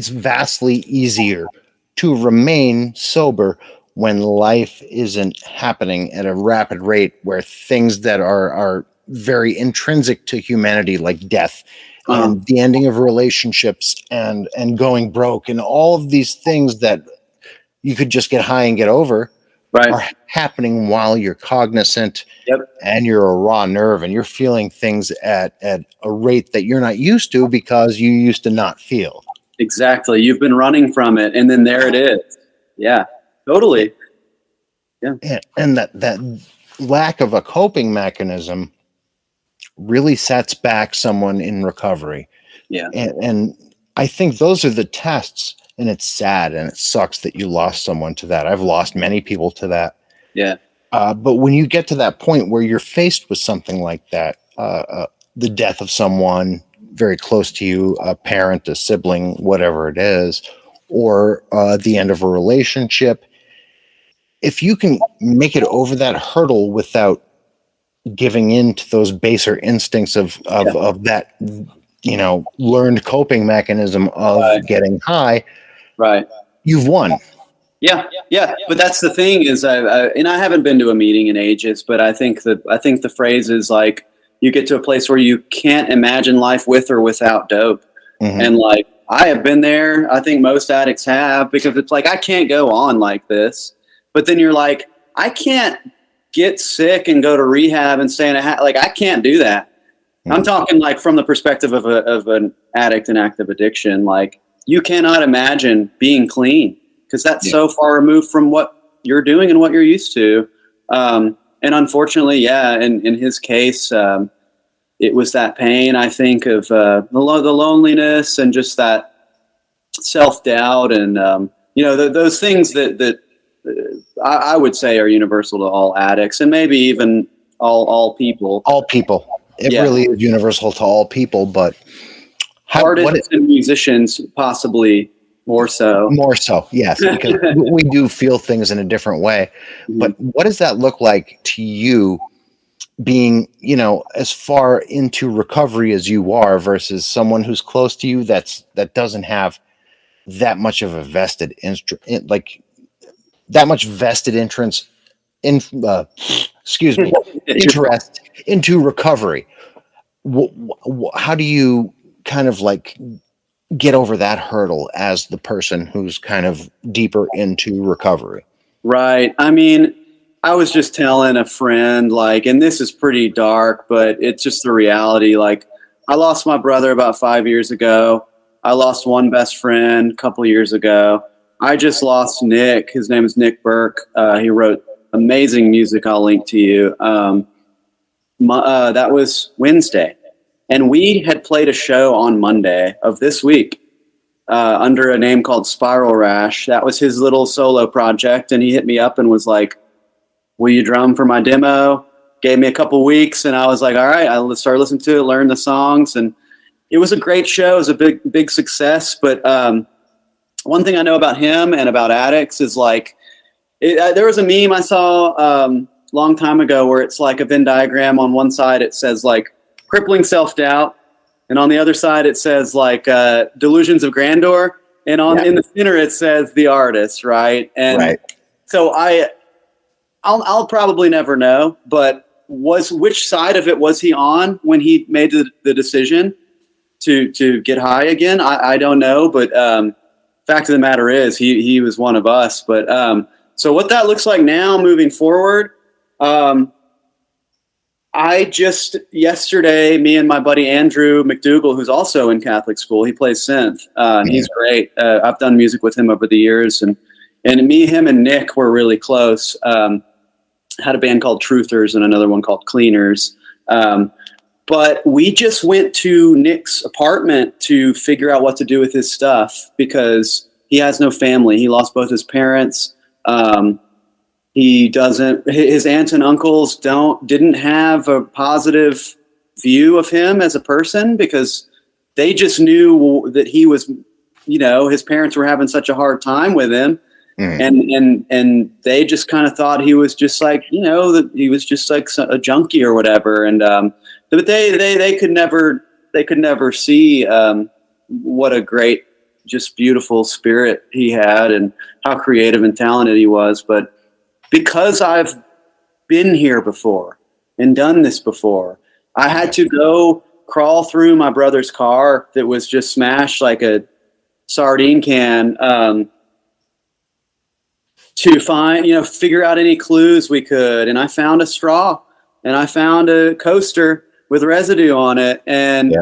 vastly easier to remain sober when life isn't happening at a rapid rate, where things that are very intrinsic to humanity, like death and the ending of relationships and going broke and all of these things that you could just get high and get over, are happening while you're cognizant and you're a raw nerve and you're feeling things at a rate that you're not used to because you used to not feel. Exactly. You've been running from it, and then there it is. Yeah, totally. Yeah. And that lack of a coping mechanism really sets back someone in recovery. Yeah. And I think those are the tests, and it's sad and it sucks that you lost someone to that. I've lost many people to that. Yeah. But when you get to that point where you're faced with something like that, the death of someone very close to you, a parent, a sibling, whatever it is, or the end of a relationship, if you can make it over that hurdle without giving in to those baser instincts of that, learned coping mechanism of getting high, right, you've won. Yeah. But that's the thing is, I haven't been to a meeting in ages, but I think the phrase is like, you get to a place where you can't imagine life with or without dope. Mm-hmm. And like, I have been there. I think most addicts have, because it's like, I can't go on like this. But then you're like, I can't get sick and go to rehab and stay in like, I can't do that. Mm-hmm. I'm talking like from the perspective of an addict in active addiction. Like, you cannot imagine being clean, because that's so far removed from what you're doing and what you're used to. And unfortunately, in his case, it was that pain, I think, of the loneliness and just that self-doubt and, those things that I would say are universal to all addicts, and maybe even all people. All people. It really is universal to all people, but artists and musicians possibly more so. More so, yes, because we do feel things in a different way. Mm-hmm. But what does that look like to you, being, as far into recovery as you are, versus someone who's close to you that doesn't have that much of a vested interest into recovery? How do you kind of like get over that hurdle as the person who's kind of deeper into recovery? Right. I mean, I was just telling a friend, like, and this is pretty dark, but it's just the reality. Like, I lost my brother about 5 years ago. I lost one best friend a couple years ago. I just lost Nick. His name is Nick Burke. He wrote amazing music. I'll link to you. That was Wednesday. And we had played a show on Monday of this week under a name called Spiral Rash. That was his little solo project. And he hit me up and was like, will you drum for my demo? Gave me a couple weeks. And I was like, all right, I started listening to it, learned the songs. And it was a great show. It was a big success. But one thing I know about him and about addicts is like, there was a meme I saw a long time ago where it's like a Venn diagram. On one side, it says like, crippling self-doubt, and on the other side it says like delusions of grandeur, and in the center it says the artist, right? And so I'll probably never know, but which side of it was he on when he made the decision to get high again? I don't know, but fact of the matter is he was one of us. But so what that looks like now moving forward, yesterday, me and my buddy Andrew McDougall, who's also in Catholic school, he plays synth. He's great. I've done music with him over the years, and me, him, and Nick were really close. Had a band called Truthers and another one called Cleaners. But we just went to Nick's apartment to figure out what to do with his stuff, because he has no family. He lost both his parents. His aunts and uncles didn't have a positive view of him as a person, because they just knew that he was, his parents were having such a hard time with him. Mm. And they just kind of thought he was just like, that he was just like a junkie or whatever. And, but they could never see, what a great, just beautiful spirit he had and how creative and talented he was. But because I've been here before and done this before, I had to go crawl through my brother's car that was just smashed like a sardine can, to find, figure out any clues we could. And I found a straw, and I found a coaster with residue on it. And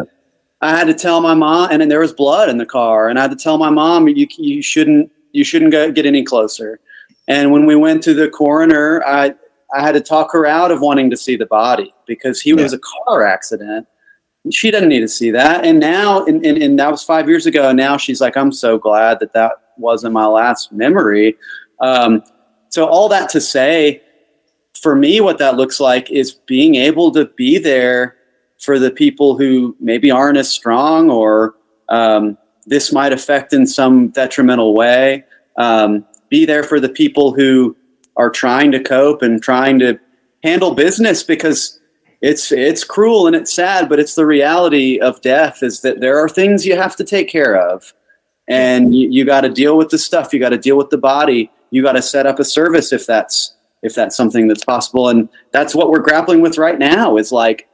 I had to tell my mom, and then there was blood in the car, and I had to tell my mom, you shouldn't go get any closer. And when we went to the coroner, I had to talk her out of wanting to see the body because he was a car accident. She didn't need to see that. And now, and that was 5 years ago. And now she's like, I'm so glad that wasn't my last memory. So all that to say, for me, what that looks like is being able to be there for the people who maybe aren't as strong, or this might affect in some detrimental way. Be there for the people who are trying to cope and trying to handle business, because it's cruel and it's sad, but it's the reality of death, is that there are things you have to take care of, and you got to deal with the stuff. You got to deal with the body. You got to set up a service if that's something that's possible. And that's what we're grappling with right now, is like,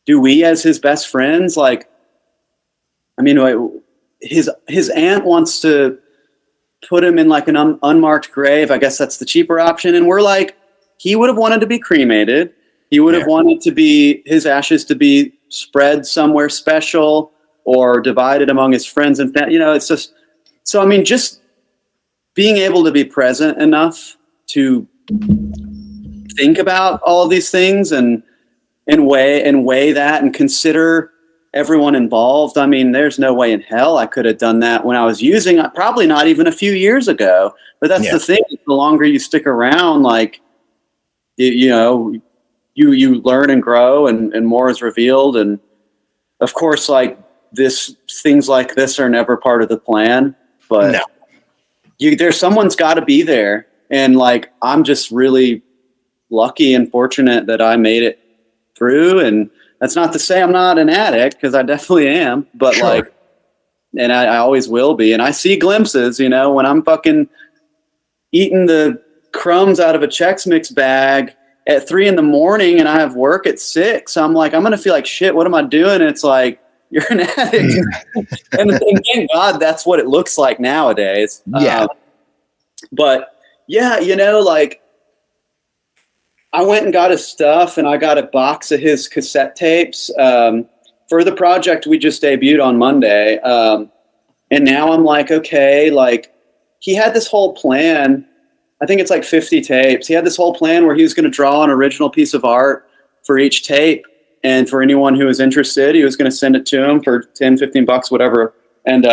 do we as his best friends, like, I mean, his aunt wants to put him in like an unmarked grave. I guess that's the cheaper option. And we're like, he would have wanted to be cremated. He would have wanted to be, his ashes to be spread somewhere special or divided among his friends and family. You know, it's just, so, I mean, just being able to be present enough to think about all of these things and weigh that and consider everyone involved. I mean, there's no way in hell I could have done that when I was using, probably not even a few years ago. But that's the thing. The longer you stick around, like, you know, you learn and grow, and more is revealed. And of course, like things like this are never part of the plan, but someone's got to be there. And like, I'm just really lucky and fortunate that I made it through. And that's not to say I'm not an addict, because I definitely am, but like, and I always will be. And I see glimpses, you know, when I'm fucking eating the crumbs out of a Chex Mix bag at 3 a.m. and I have work at 6. I'm like, I'm going to feel like shit. What am I doing? And it's like, you're an addict. and thank God that's what it looks like nowadays. But yeah, you know, like, I went and got his stuff, and I got a box of his cassette tapes for the project we just debuted on Monday. And now I'm like, okay, like, he had this whole plan. I think it's like 50 tapes. He had this whole plan where he was going to draw an original piece of art for each tape. And for anyone who was interested, he was going to send it to him for $10-15, whatever. And,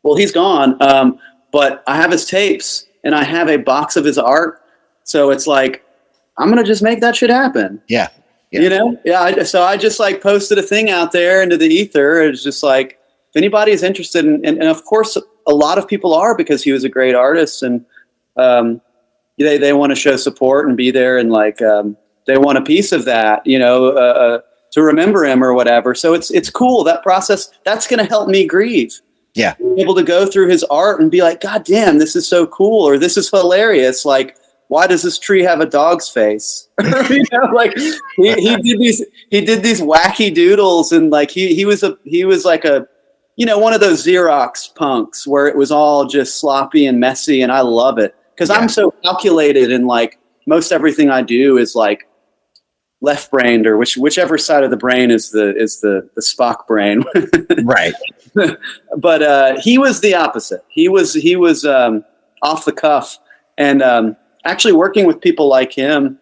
well, he's gone. But I have his tapes, and I have a box of his art. So it's like, I'm going to just make that shit happen. Yeah. You know? Yeah. So I just like posted a thing out there into the ether. It's just like, if anybody is interested in, and of course a lot of people are, because he was a great artist, and they want to show support and be there, and like, they want a piece of that, you know, to remember him or whatever. So it's cool. That process, that's going to help me grieve. Yeah. Being able to go through his art and be like, God damn, this is so cool. Or this is hilarious. Like, why does this tree have a dog's face? You know, like he did these wacky doodles, and like he was like a, you know, one of those Xerox punks where it was all just sloppy and messy, and I love it because I'm so calculated, and like most everything I do is like left-brained, or whichever side of the brain is the Spock brain. Right. But he was the opposite. He was off the cuff, and actually working with people like him,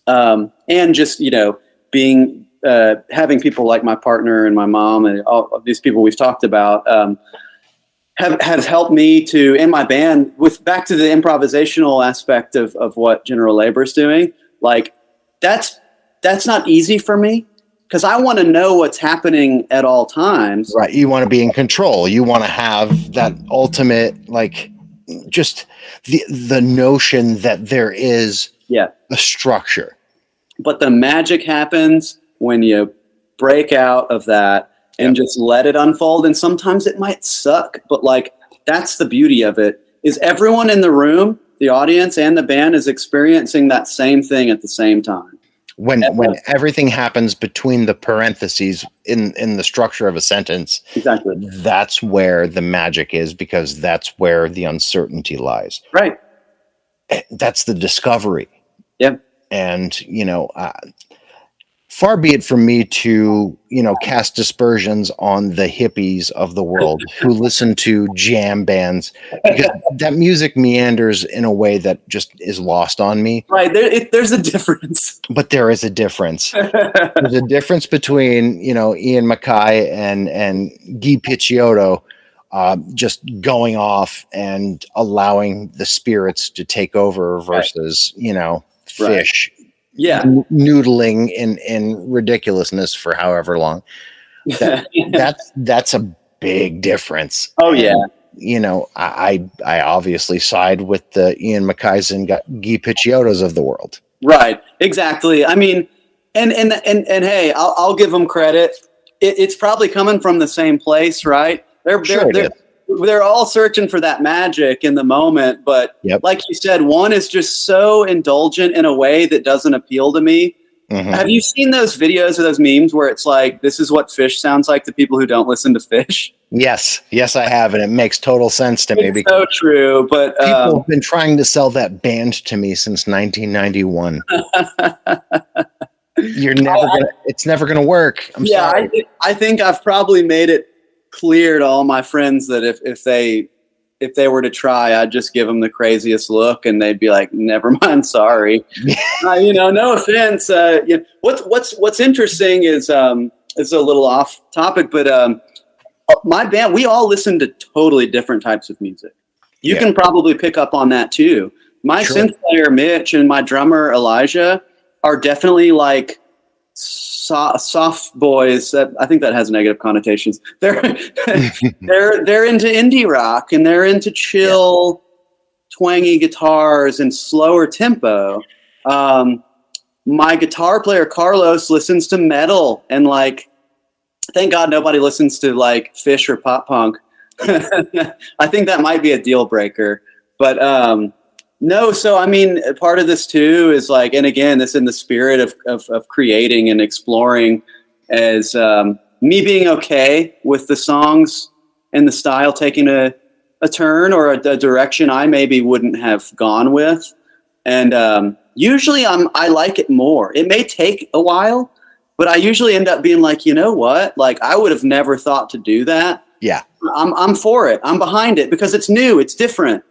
and just, you know, being having people like my partner and my mom and all of these people we've talked about have helped me to, and my band, with back to the improvisational aspect of what General Labor is doing. Like that's not easy for me, because I want to know what's happening at all times. Right. You want to be in control. You want to have that ultimate, like, just the notion that there is a structure. But the magic happens when you break out of that and just let it unfold. And sometimes it might suck, but like, that's the beauty of it, is everyone in the room, the audience and the band, is experiencing that same thing at the same time. When everything happens between the parentheses in the structure of a sentence, exactly, that's where the magic is, because that's where the uncertainty lies. Right. That's the discovery. Yeah. And, you know, far be it from me to, cast dispersions on the hippies of the world who listen to jam bands, because that music meanders in a way that just is lost on me. Right. There's a difference. But there is a difference. There's a difference between, Ian MacKaye and Guy Picciotto just going off and allowing the spirits to take over versus, Fish. Yeah. Noodling in ridiculousness for however long. That's a big difference. Oh, yeah. I obviously side with the Ian MacKays and Guy Picciottos of the world. Right. Exactly. I mean, and hey, I'll give them credit. It's probably coming from the same place, right? They're all searching for that magic in the moment, but like you said, one is just so indulgent in a way that doesn't appeal to me. Mm-hmm. Have you seen those videos or those memes where it's like, this is what Fish sounds like to people who don't listen to Fish? Yes, I have, and it makes total sense to me. It's so true, but people have been trying to sell that band to me since 1991. It's never gonna work. I'm sorry. I think I've probably made it clear to all my friends that if they were to try, I'd just give them the craziest look, and they'd be like, "Never mind, sorry." No offense. What's interesting is it's a little off topic, but my band, we all listen to totally different types of music. You can probably pick up on that too. My synth player Mitch and my drummer Elijah are definitely like soft boys. I think that has negative connotations. They're into indie rock, and they're into chill, twangy guitars and slower tempo. My guitar player Carlos listens to metal, and like, thank God nobody listens to like Fish or pop punk. I think that might be a deal breaker, but no. So, I mean, part of this too is like, and again, this in the spirit of creating and exploring, as me being okay with the songs and the style taking a turn or a direction I maybe wouldn't have gone with. And usually I like it more. It may take a while, but I usually end up being like, you know what? Like, I would have never thought to do that. Yeah. I'm for it. I'm behind it because it's new. It's different.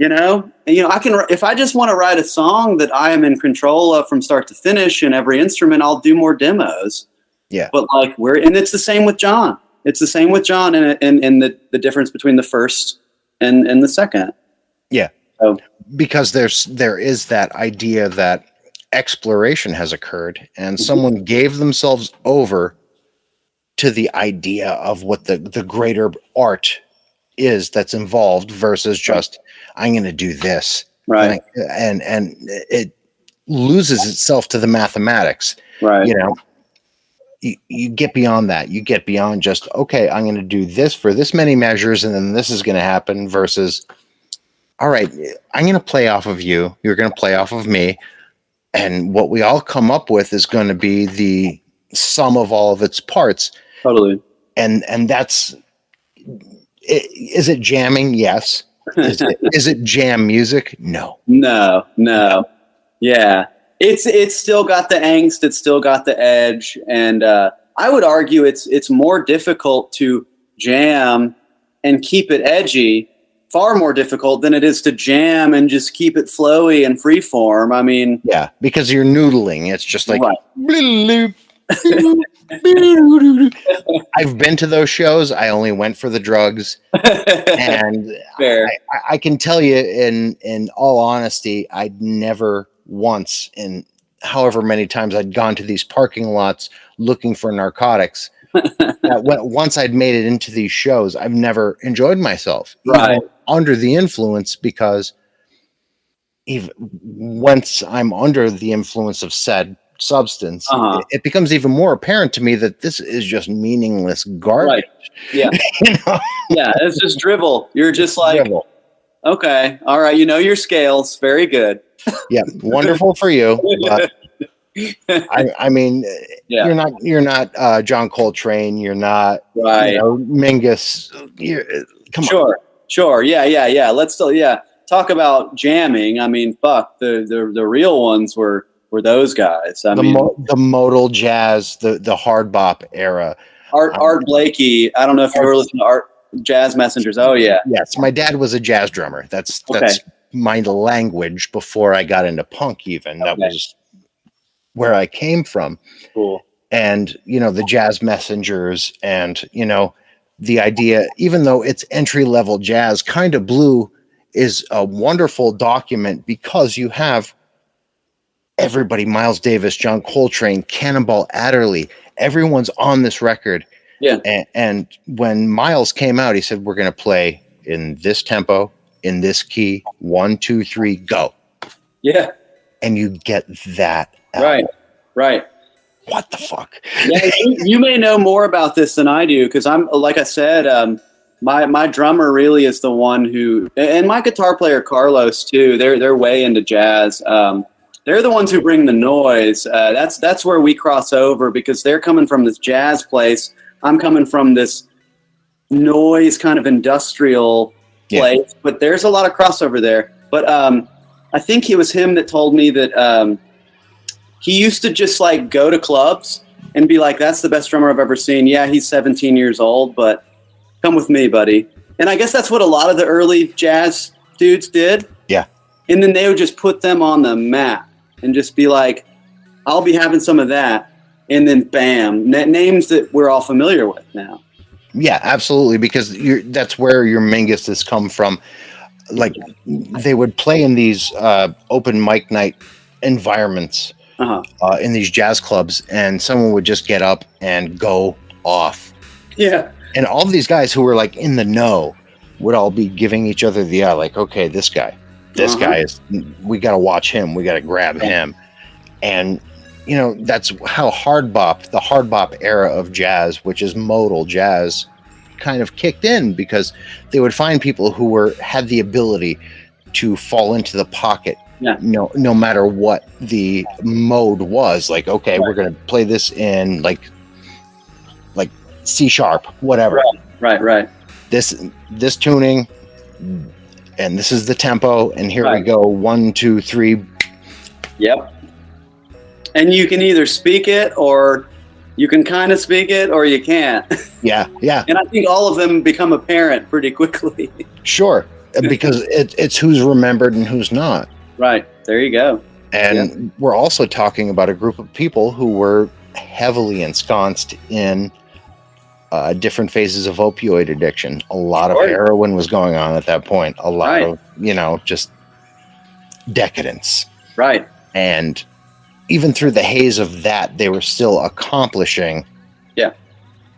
And, I can, if I just want to write a song that I am in control of from start to finish and every instrument, I'll do more demos. Yeah. But like and it's the same with John. It's the same with John and the difference between the first and the second. Yeah. So, because there is that idea that exploration has occurred and someone gave themselves over to the idea of what the greater art is that's involved versus just, I'm going to do this. Right. And it loses itself to the mathematics. Right. You get beyond that. You get beyond just, okay, I'm going to do this for this many measures and then this is going to happen versus, all right, I'm going to play off of you. You're going to play off of me. And what we all come up with is going to be the sum of all of its parts. Totally. And that's, is it jamming? Yes. Is it jam music? No. Yeah. It's still got the angst. It's still got the edge. And I would argue it's more difficult to jam and keep it edgy, far more difficult than it is to jam and just keep it flowy and free form. I mean, yeah, because you're noodling. It's just like, right. I've been to those shows. I only went for the drugs. And I can tell you in all honesty, I'd never once, in however many times I'd gone to these parking lots looking for narcotics, once I'd made it into these shows, I've never enjoyed myself even under the influence, because even once I'm under the influence of said substance, it becomes even more apparent to me that this is just meaningless garbage. Right. Yeah. Yeah, it's just dribble. You're just like, dribble. Okay, all right, your scales, very good. Yeah, wonderful for you. But I mean, you're not John Coltrane. You're not Mingus. Come on. Sure. Yeah. Let's still talk about jamming. I mean, fuck, the real ones were those guys. I the mean, the modal jazz, the hard bop era. Art Blakey. I don't know if you were listening to Art Jazz Messengers. Oh yeah. Yes, my dad was a jazz drummer. That's my language before I got into punk. Even that was where I came from. Cool. And the Jazz Messengers, and the idea, even though it's entry level jazz, Kind of Blue is a wonderful document because you have everybody, Miles Davis, John Coltrane, Cannonball Adderley, everyone's on this record. Yeah. And when Miles came out, he said, we're going to play in this tempo, in this key, 1, 2, 3, go. Yeah. And you get that out. Right. What the fuck? Yeah, you may know more about this than I do, because I'm, like I said, my drummer really is the one who, and my guitar player Carlos too. They're way into jazz. They're the ones who bring the noise. That's where we cross over, because they're coming from this jazz place. I'm coming from this noise kind of industrial place, but there's a lot of crossover there. But I think it was him that told me that he used to just like go to clubs and be like, that's the best drummer I've ever seen. Yeah, he's 17 years old, but come with me, buddy. And I guess that's what a lot of the early jazz dudes did. Yeah. And then they would just put them on the map and just be like, I'll be having some of that. And then bam, names that we're all familiar with now. Yeah, absolutely. Because that's where your Mingus has come from. Like, they would play in these open mic night environments in these jazz clubs, and someone would just get up and go off. Yeah. And all of these guys who were like in the know would all be giving each other the eye, like, okay, this guy is, we got to watch him. We got to grab him. And, that's how the hard bop era of jazz, which is modal jazz, kind of kicked in, because they would find people who had the ability to fall into the pocket. Yeah. No matter what the mode was. Like, okay, we're going to play this in like C sharp, whatever. Right. This tuning, and this is the tempo, and here we go, 1, 2, 3. Yep. And you can either speak it, or you can kind of speak it, or you can't. Yeah. And I think all of them become apparent pretty quickly. Sure, because it's who's remembered and who's not. Right. There you go. And we're also talking about a group of people who were heavily ensconced in different phases of opioid addiction. A lot of heroin was going on at that point. A lot of, just decadence. Right. And even through the haze of that, they were still accomplishing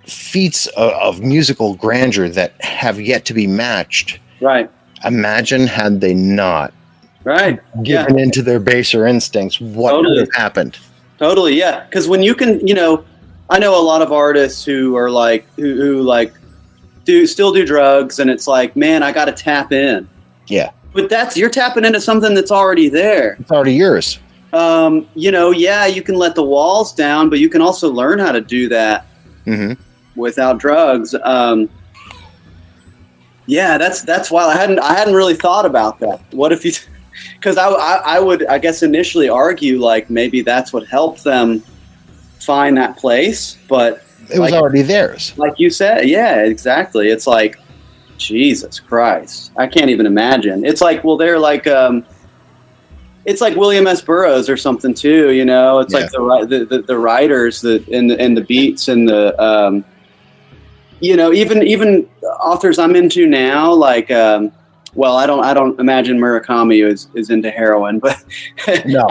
feats of musical grandeur that have yet to be matched. Right. Imagine had they not given into their baser instincts, what would have happened? Totally, yeah. Because when you can, I know a lot of artists who are like, who still do drugs, and it's like, man, I got to tap in. Yeah. But you're tapping into something that's already there. It's already yours. You can let the walls down, but you can also learn how to do that without drugs. That's wild. I hadn't really thought about that. What if you? Because I would, I guess, initially argue like maybe that's what helped them find that place, but it was already theirs. Like you said, yeah, exactly. It's like, Jesus Christ, I can't even imagine. It's like, well, they're like, it's like William S. Burroughs or something too. It's like the writers that and the beats and the even authors I'm into now, like. I don't imagine Murakami is into heroin, but no.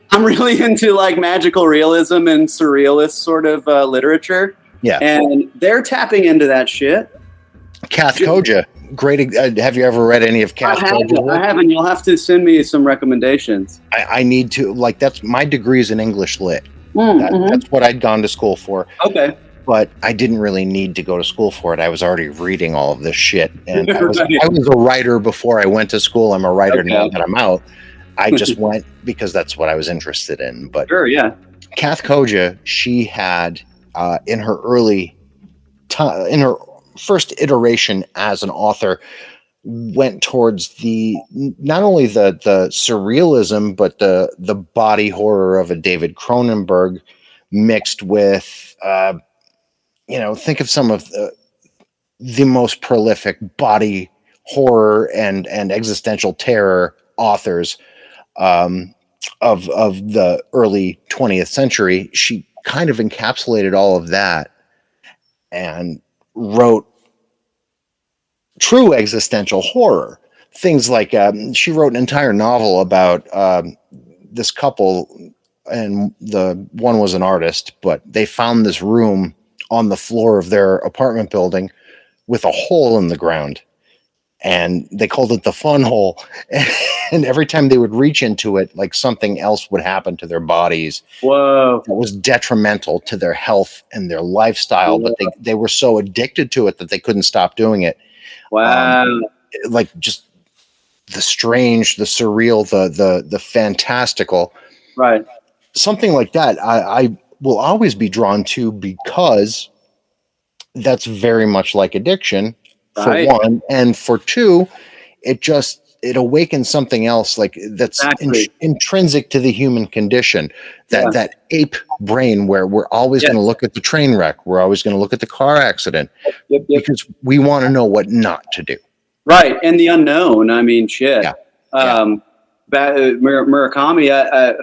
I'm really into like magical realism and surrealist sort of literature. Yeah, and they're tapping into that shit. Kath Koja, great. Have you ever read any of Kath Koja? I haven't. You'll have to send me some recommendations. I need to. Like, that's my degree is in English lit. That's what I'd gone to school for. Okay. But I didn't really need to go to school for it. I was already reading all of this shit. And I was a writer before I went to school. I'm a writer now that I'm out. I just went because that's what I was interested in. But sure, yeah. Kath Koja, she had in her early time, in her first iteration as an author, went towards the not only the surrealism, but the body horror of a David Cronenberg mixed with think of some of the most prolific body horror and existential terror authors of the early 20th century. She kind of encapsulated all of that and wrote true existential horror. Things like she wrote an entire novel about this couple, and the one was an artist, but they found this room on the floor of their apartment building with a hole in the ground, and they called it the fun hole. And every time they would reach into it, like something else would happen to their bodies. Whoa. That was detrimental to their health and their lifestyle. Whoa. But they were so addicted to it that they couldn't stop doing it. Wow. Like just the strange, the surreal, the fantastical. Right. Something like that I will always be drawn to, because that's very much like addiction, for right. one. And for two, it awakens something else, like that's exactly. Intrinsic to the human condition, that ape brain where we're always going to look at the train wreck. We're always going to look at the car accident because we want to know what not to do. Right. And the unknown. I mean, shit. Yeah. Murakami,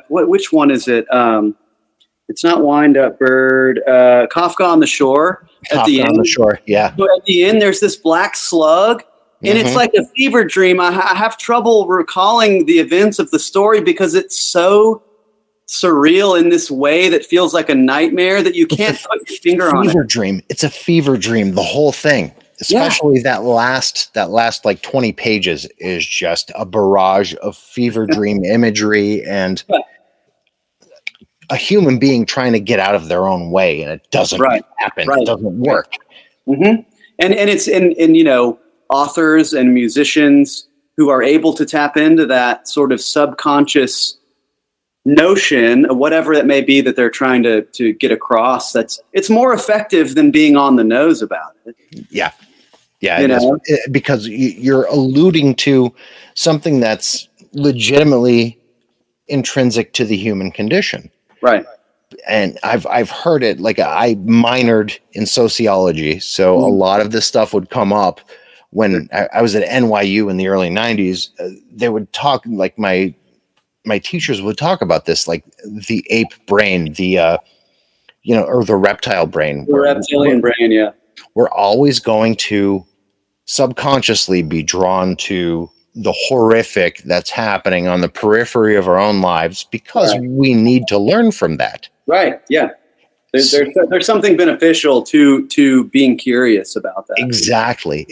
which one is it? It's not Wind Up Bird. Kafka on the Shore. At the end, yeah. So at the end, there's this black slug, and it's like a fever dream. I have trouble recalling the events of the story because it's so surreal in this way that feels like a nightmare that you can't put your finger on. Fever dream. It's a fever dream. The whole thing, especially that last like 20 pages, is just a barrage of fever dream imagery and a human being trying to get out of their own way, and it doesn't happen. Right. It doesn't work. Mm-hmm. And it's authors and musicians who are able to tap into that sort of subconscious notion of whatever it may be that they're trying to get across. It's more effective than being on the nose about it. Yeah. Yeah. Because you're alluding to something that's legitimately intrinsic to the human condition. Right. And I've heard it, like I minored in sociology. So a lot of this stuff would come up when I was at NYU in the early 90s. They would talk, like my teachers would talk about this, like the ape brain, the, or the reptile brain. The reptilian brain, yeah. We're always going to subconsciously be drawn to the horrific that's happening on the periphery of our own lives because we need to learn from that. Right. Yeah. There's something beneficial to being curious about that. Exactly.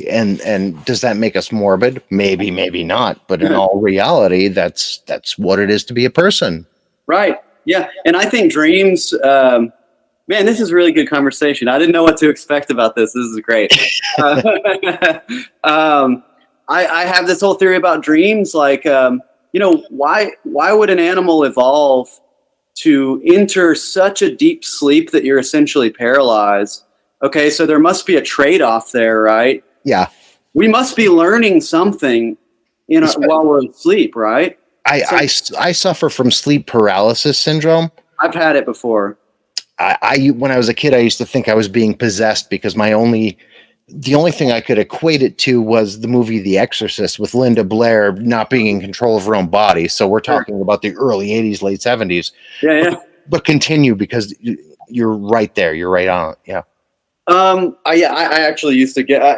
And does that make us morbid? Maybe, maybe not. But in all reality, that's what it is to be a person. Right. Yeah. And I think dreams, man, this is really good conversation. I didn't know what to expect about this. This is great. I have this whole theory about dreams. Like, why would an animal evolve to enter such a deep sleep that you're essentially paralyzed? Okay, so there must be a trade-off there, right? Yeah. We must be learning something while we're asleep, right? I suffer from sleep paralysis syndrome. I've had it before. When I was a kid, I used to think I was being possessed because the only thing I could equate it to was the movie The Exorcist with Linda Blair not being in control of her own body. So we're talking about the early 80s, late 70s. Yeah. But continue, because you're right there. You're right on. Yeah. I actually used to get a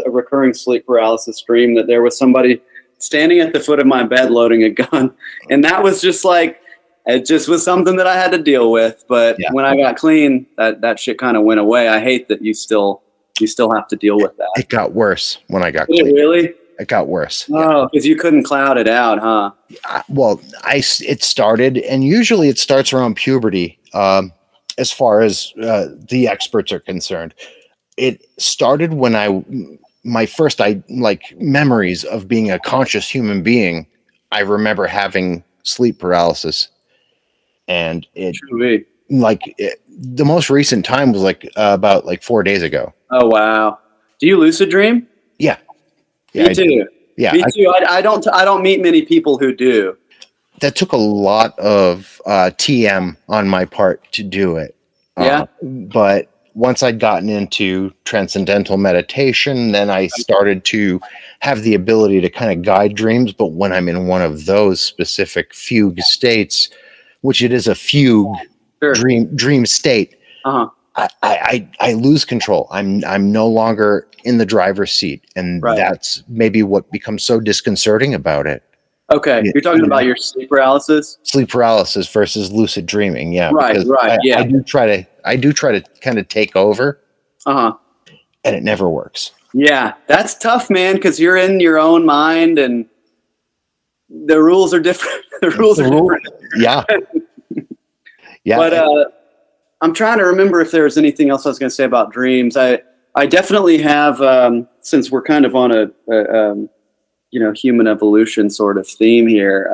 recurring sleep paralysis dream that there was somebody standing at the foot of my bed loading a gun. And that was just like, it just was something that I had to deal with. But when I got clean, that shit kind of went away. I hate that you still have to deal with that. It got worse when I got clean. Really? It got worse. Oh, because you couldn't cloud it out, huh? It started, and usually it starts around puberty, as far as the experts are concerned. It started when my first memories of being a conscious human being. I remember having sleep paralysis. And the most recent time was about 4 days ago. Oh, wow. Do you lucid dream? Yeah. Me too. Yeah. Me too. I don't meet many people who do. That took a lot of TM on my part to do it. Yeah. But once I'd gotten into transcendental meditation, then I started to have the ability to kind of guide dreams. But when I'm in one of those specific fugue states, which it is a fugue dream state, I lose control. I'm no longer in the driver's seat, and that's maybe what becomes so disconcerting about it. Okay, you're talking about your sleep paralysis. Sleep paralysis versus lucid dreaming, yeah. Right, because I do try to kind of take over, and it never works. Yeah, that's tough, man, because you're in your own mind, and the rules are different. The rules are different. Yeah, yeah. But I'm trying to remember if there was anything else I was going to say about dreams. I definitely have, since we're kind of on a human evolution sort of theme here,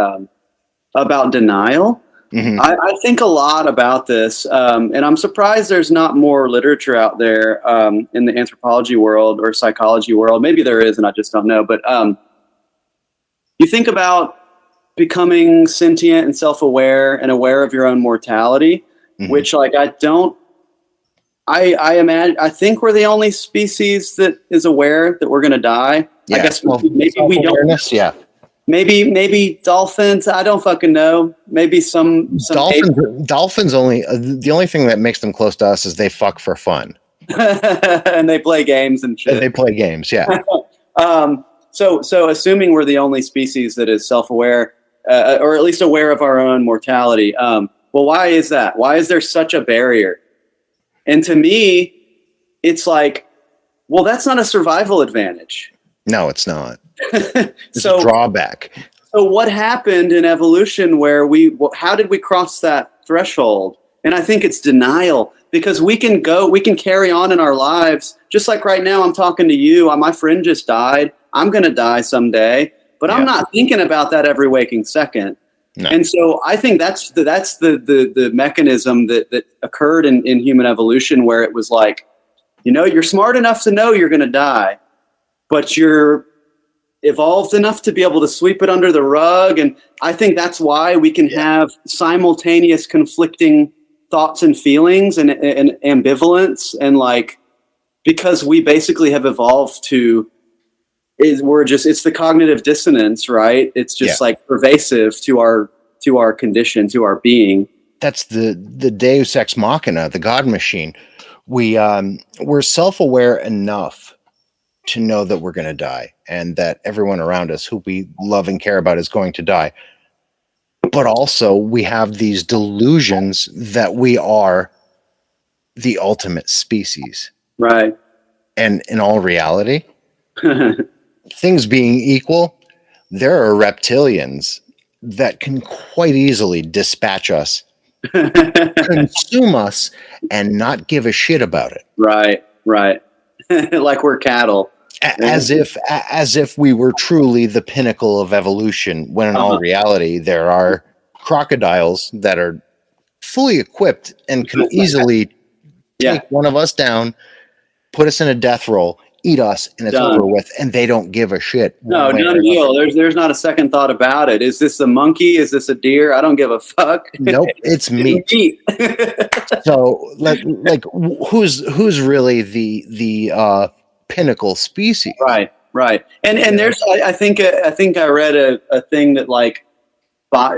about denial. Mm-hmm. I think a lot about this, and I'm surprised there's not more literature out there in the anthropology world or psychology world. Maybe there is, and I just don't know. But you think about becoming sentient and self-aware and aware of your own mortality, mm-hmm. which, like, I imagine, I think we're the only species that is aware that we're going to die. Yeah. I guess maybe we don't. Yeah. Maybe dolphins. I don't fucking know. Maybe some dolphins only. The only thing that makes them close to us is they fuck for fun, and they play games and shit. They play games, yeah. So assuming we're the only species that is self-aware, or at least aware of our own mortality. Well, why is that? Why is there such a barrier? And to me, it's like, well, that's not a survival advantage. No, it's not. It's a drawback. So what happened in evolution where how did we cross that threshold? And I think it's denial, because we can carry on in our lives. Just like right now, I'm talking to you. My friend just died. I'm going to die someday, but I'm not thinking about that every waking second. No. And so I think that's the mechanism that occurred in human evolution, where it was like, you're smart enough to know you're going to die, but you're evolved enough to be able to sweep it under the rug. And I think that's why we can have simultaneous conflicting thoughts and feelings and ambivalence. And like, because we basically have evolved it's the cognitive dissonance, right? It's just like pervasive to our condition, to our being. That's the Deus ex machina, the God machine. We're self-aware enough to know that we're going to die and that everyone around us who we love and care about is going to die. But also we have these delusions that we are the ultimate species. Right. And in all reality, things being equal, there are reptilians that can quite easily dispatch us, consume us, and not give a shit about it. Right. Like we're cattle. As if we were truly the pinnacle of evolution, when in all reality, there are crocodiles that are fully equipped and can easily take one of us down, put us in a death roll, eat us, and it's over with, and they don't give a shit. No, done deal. There's not a second thought about it. Is this a monkey? Is this a deer? I don't give a fuck. Nope, it's meat. So, like, who's really the pinnacle species? Right. And there's, I think I read a thing that, like,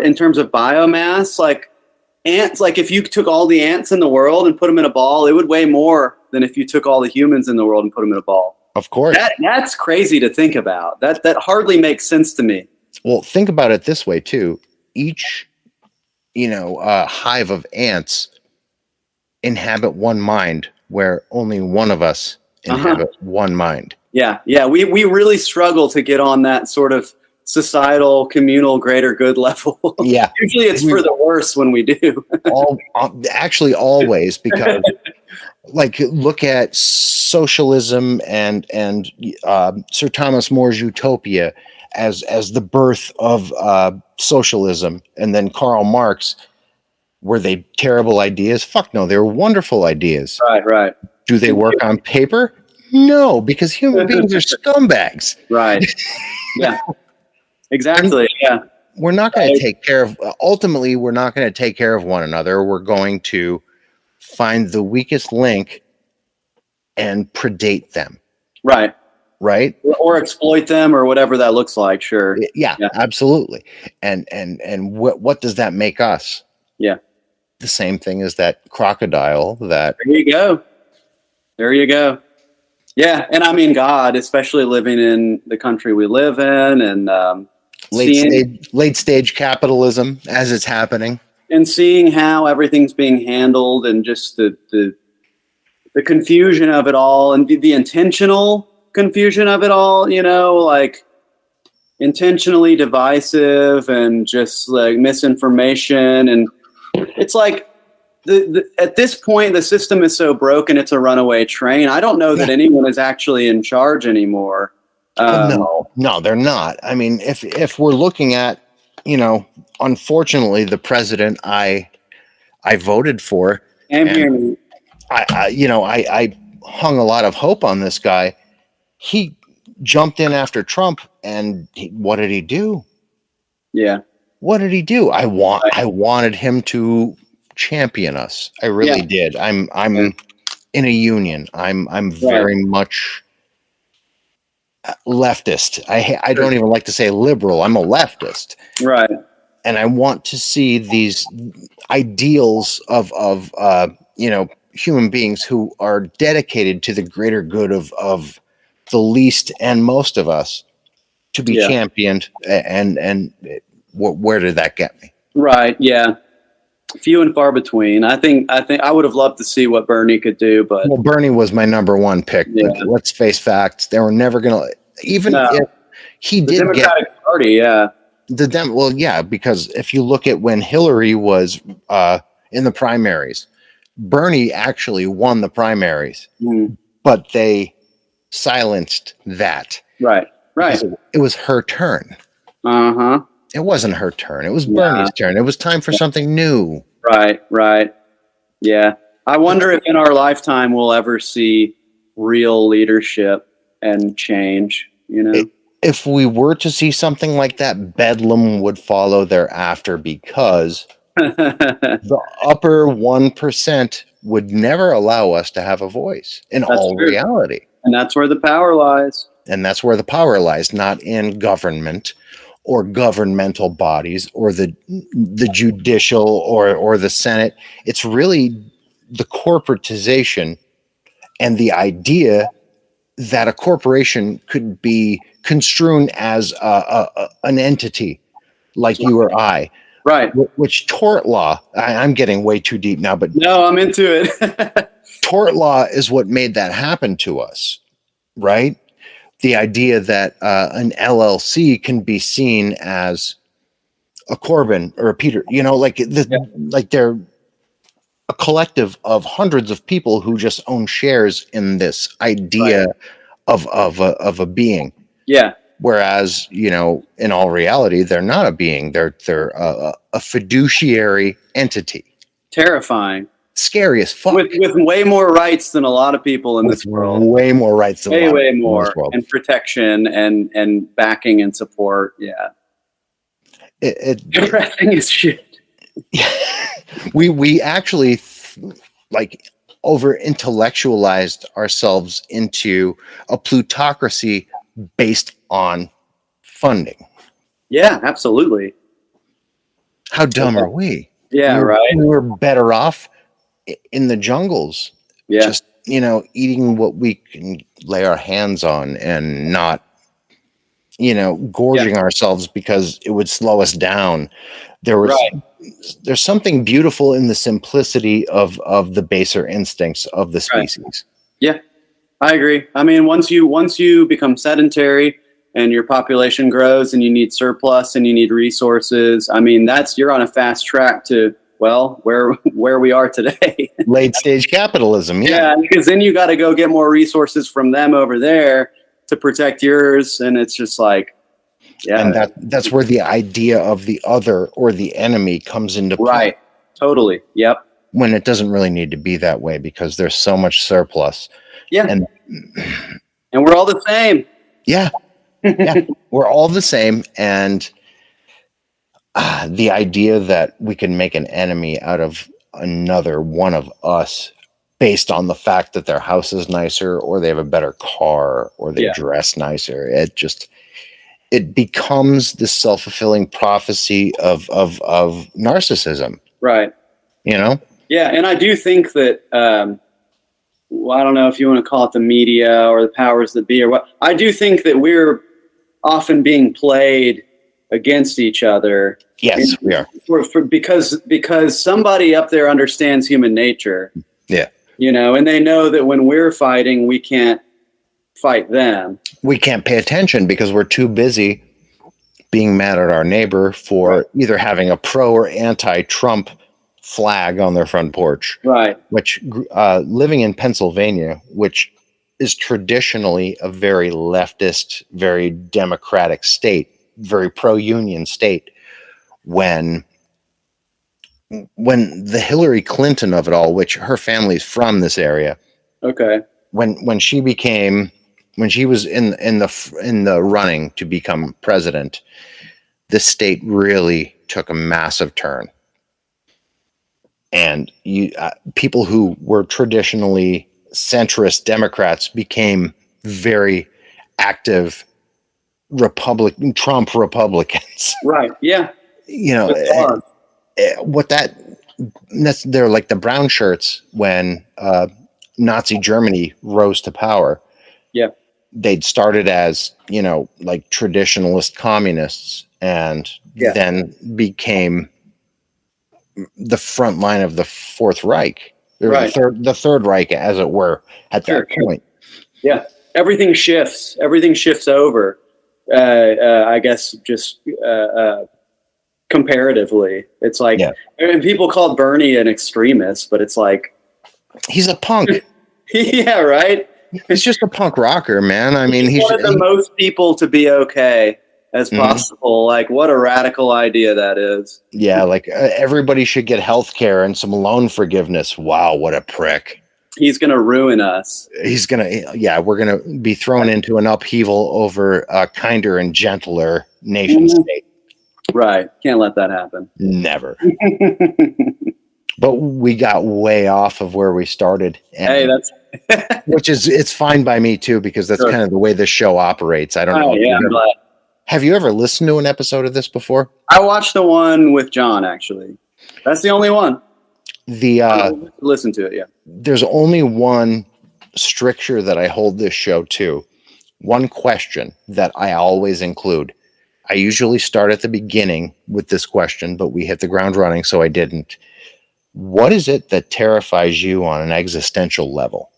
in terms of biomass, like ants, like if you took all the ants in the world and put them in a ball, it would weigh more than if you took all the humans in the world and put them in a ball. Of course. That's crazy to think about. That hardly makes sense to me. Well, think about it this way too. Each, hive of ants inhabit one mind, where only one of us inhabit one mind. Yeah. We really struggle to get on that sort of societal, communal, greater good level. Yeah. Usually it's for the worse when we do. Actually, always, because like, look at socialism and Sir Thomas More's Utopia as the birth of socialism, and then Karl Marx. Were they terrible ideas? Fuck no, they were wonderful ideas. Right. Do they work on paper? No, because human beings are scumbags. Right. Yeah. Exactly. Yeah. We're not going to take care of, ultimately, we're not going to take care of one another. We're going to find the weakest link and predate them. Right. Right. Or exploit them or whatever that looks like. Sure. Yeah. Absolutely. And what does that make us? Yeah. The same thing as that crocodile that. There you go. Yeah. And I mean, God, especially living in the country we live in and late stage capitalism as it's happening. And seeing how everything's being handled and just the confusion of it all and the intentional confusion of it all, like intentionally divisive and just like misinformation. And it's like at this point, the system is so broken, it's a runaway train. I don't know that anyone is actually in charge anymore. No, they're not. I mean, if we're looking at, unfortunately, the president I voted for, I hung a lot of hope on this guy. He jumped in after Trump, and what did he do? Yeah. What did he do? I wanted him to champion us. I really did. I'm in a union. I'm very much leftist. I don't even like to say liberal. I'm a leftist. Right. And I want to see these ideals of human beings who are dedicated to the greater good of the least and most of us to be championed. And where did that get me? Right. Yeah. Few and far between. I think I would have loved to see what Bernie could do, but Bernie was my number one pick. Yeah. But let's face facts. They were never going to, if he did Democratic Party. Yeah. Because if you look at when Hillary was in the primaries, Bernie actually won the primaries, but they silenced that. Right. Right. It was her turn. Uh-huh. It wasn't her turn. It was Bernie's turn. It was time for something new. Right. Right. Yeah. I wonder if in our lifetime we'll ever see real leadership and change, If we were to see something like that, bedlam would follow thereafter because the upper 1% would never allow us to have a voice in reality. And that's where the power lies. And that's where the power lies, not in government or governmental bodies or the judicial or the Senate. It's really the corporatization and the idea that a corporation could be construed as an entity like you or I. Right. Which tort law, I'm getting way too deep now, but no, I'm into it. Tort law is what made that happen to us, right? The idea that an LLC can be seen as a Corbin or a Peter, like they're a collective of hundreds of people who just own shares in this idea of a being. Yeah. Whereas, in all reality, they're not a being. They're a fiduciary entity. Terrifying. Scary as fuck. With way more rights than a lot of people in this world. Way more rights than way more. And protection and backing and support. Yeah. Everything is shit. We actually over intellectualized ourselves into a plutocracy based on funding. Yeah, absolutely. How dumb are we? Yeah, right. We were better off in the jungles. Yeah. Just, eating what we can lay our hands on and not, gorging ourselves because it would slow us down. There's something beautiful in the simplicity of the baser instincts of the species. Right. Yeah, I agree. I mean, once you become sedentary and your population grows and you need surplus and you need resources, I mean, you're on a fast track to, where we are today. Late stage capitalism. Yeah, because then you got to go get more resources from them over there to protect yours. And it's just like, and that's where the idea of the other or the enemy comes into play. Right. Totally. Yep. when it doesn't really need to be that way because there's so much surplus. Yeah. And we're all the same. Yeah. Yeah. We're all the same. And the idea that we can make an enemy out of another one of us based on the fact that their house is nicer or they have a better car or they dress nicer, it becomes this self-fulfilling prophecy of narcissism. Right. You know? Yeah. And I do think that, well, I don't know if you want to call it the media or the powers that be or what. I do think that we're often being played against each other. Yes, we are. Because somebody up there understands human nature. Yeah. You know, and they know that when we're fighting, we can't fight them. We can't pay attention because we're too busy being mad at our neighbor for either having a pro or anti-Trump flag on their front porch. Right. Which, living in Pennsylvania, which is traditionally a very leftist, very democratic state, very pro-union state, when the Hillary Clinton of it all, which her family's from this area. Okay. When she was in the running to become president, the state really took a massive turn. And people who were traditionally centrist Democrats became very active Trump Republicans. Right. Yeah. You know, they're like the brown shirts when Nazi Germany rose to power. Yeah. They'd started as, you know, like traditionalist communists and then became the front line of the Fourth Reich. Right. The Third Reich, as it were, at that point. Yeah. Everything shifts. Everything shifts over. I guess just comparatively, it's like, I mean, people call Bernie an extremist, but it's like, he's a punk. Yeah, right. He's just a punk rocker, man. I mean, he's wanted the most people to be okay as possible. Like, what a radical idea that is. Yeah, like everybody should get health care and some loan forgiveness. Wow, what a prick. He's going to ruin us. We're going to be thrown into an upheaval over a kinder and gentler nation state. Right. Can't let that happen. Never. But we got way off of where we started. It's fine by me too, because that's kind of the way this show operates. I don't know. I'm glad. Have you ever listened to an episode of this before? I watched the one with John, actually. That's the only one. Listen to it, yeah. There's only one stricture that I hold this show to. One question that I always include. I usually start at the beginning with this question, but we hit the ground running, so I didn't. What is it that terrifies you on an existential level?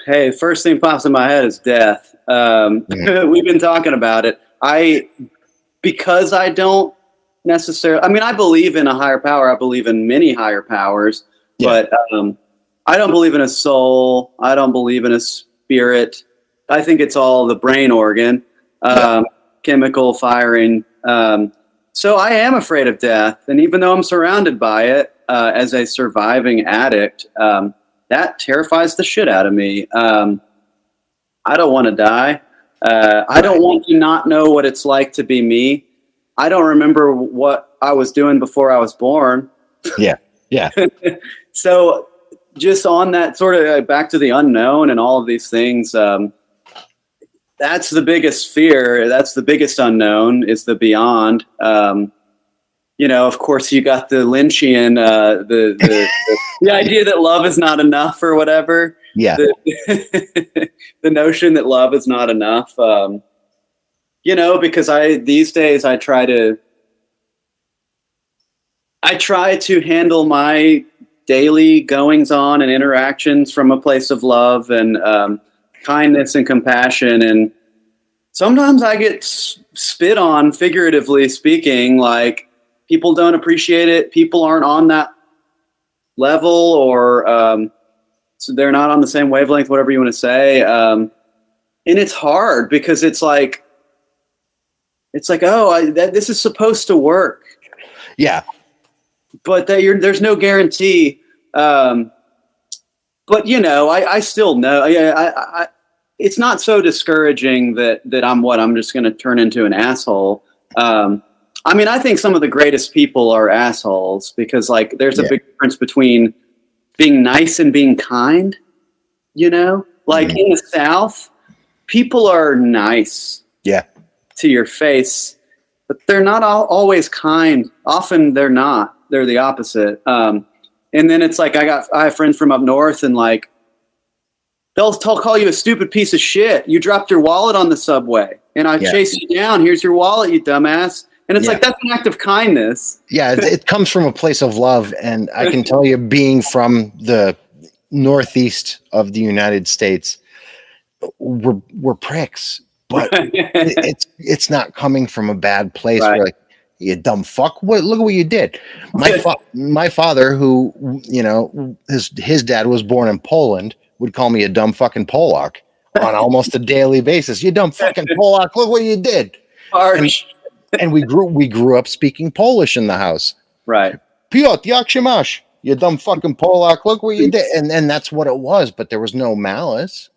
Hey, first thing pops in my head is death. We've been talking about it. Because I don't necessarily, I mean, I believe in a higher power. I believe in many higher powers, but I don't believe in a soul. I don't believe in a spirit. I think it's all the brain organ, chemical firing. So I am afraid of death. And even though I'm surrounded by it as a surviving addict, that terrifies the shit out of me. I don't want to die. I don't want to not know what it's like to be me. I don't remember what I was doing before I was born. Yeah. Yeah. So just on that sort of back to the unknown and all of these things, that's the biggest fear. That's the biggest unknown is the beyond. Of course you got the Lynchian, the idea that love is not enough or whatever. Yeah. The notion that love is not enough. Because these days I try to handle my daily goings on and interactions from a place of love and kindness and compassion. And sometimes I get spit on, figuratively speaking, like people don't appreciate it. People aren't on that level or so they're not on the same wavelength, whatever you want to say. And it's hard because it's like, this is supposed to work. Yeah. but there's no guarantee. But I still know. I it's not so discouraging that I'm just going to turn into an asshole. I think some of the greatest people are assholes because like there's a big difference between being nice and being kind. Like in the South, people are nice. Yeah. To your face, but they're not always kind. Often they're not. They're the opposite. And then it's like I have friends from up north, and like they'll call you a stupid piece of shit. You dropped your wallet on the subway, and I chased you down. Here's your wallet, you dumbass. And it's like that's an act of kindness. Yeah, it comes from a place of love, and I can tell you, being from the Northeast of the United States, we're pricks. But it's not coming from a bad place. Right. Where like, you dumb fuck! Look at what you did. My father, who his dad was born in Poland, would call me a dumb fucking Polak on almost a daily basis. You dumb fucking Polak! Look what you did. Harsh. And we grew up speaking Polish in the house. Right. Piotr, jak się masz? You dumb fucking Polak! Look what you did. And that's what it was. But there was no malice.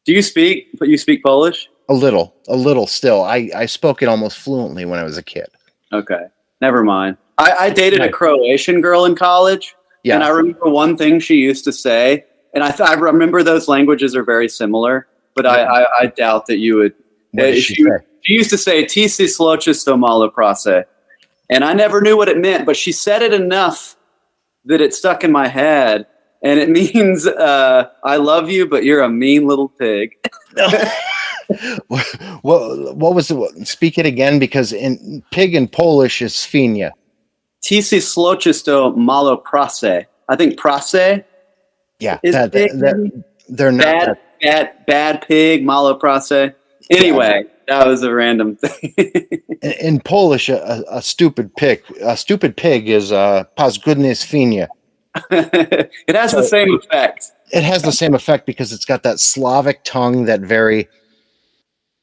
Do you speak Polish? A little still. I spoke it almost fluently when I was a kid. Okay. Never mind. I dated a Croatian girl in college. Yeah. And I remember one thing she used to say, and I remember those languages are very similar, but I doubt that you would. What did she say? She used to say, "Ti si zločisto malo prase." And I never knew what it meant, but she said it enough that it stuck in my head. And it means, I love you, but you're a mean little pig. What was it? Speak it again, because in pig in Polish is świnia. Ti si zločisto malo prase. I think prase. Yeah, they're not bad pig, malo prase. Anyway, that was a random thing. In Polish, a stupid pig is pasgudne świnia. It has the same effect. It has the same effect because it's got that Slavic tongue, that very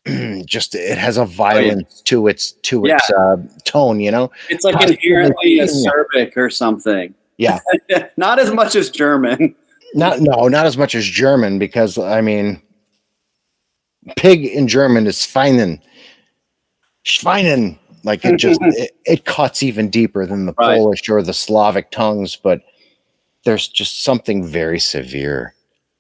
it has a violence to its tone. It's like inherently acerbic or something. Yeah, not as much as German. Not as much as German, because pig in German is Schweinen. Like it just it cuts even deeper than the Polish or the Slavic tongues, but there's just something very severe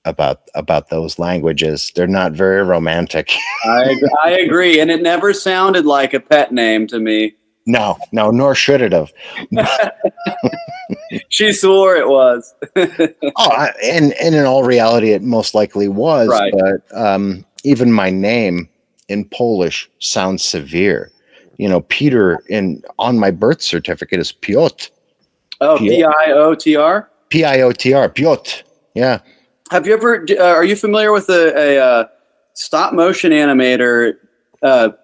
about those languages. They're not very romantic. I agree, and it never sounded like a pet name to me. No, nor should it have. She swore it was. And in all reality, it most likely was. Right. But even my name in Polish sounds severe. Peter on my birth certificate is Piotr. Oh, Piotr. Piotr. Piotr. Yeah. Have you ever? Are you familiar with a stop motion animator,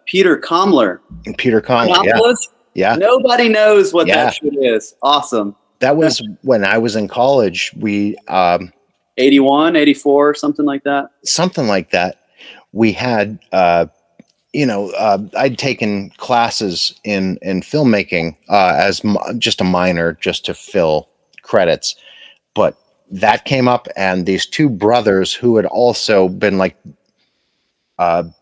Peter Kamler? Peter Kamler. Yeah. Nobody knows what that shit is. Awesome. That was when I was in college. We 81, 84, something like that. Something like that. We had I'd taken classes in filmmaking as just a minor, just to fill credits, but that came up, and these two brothers who had also been like, the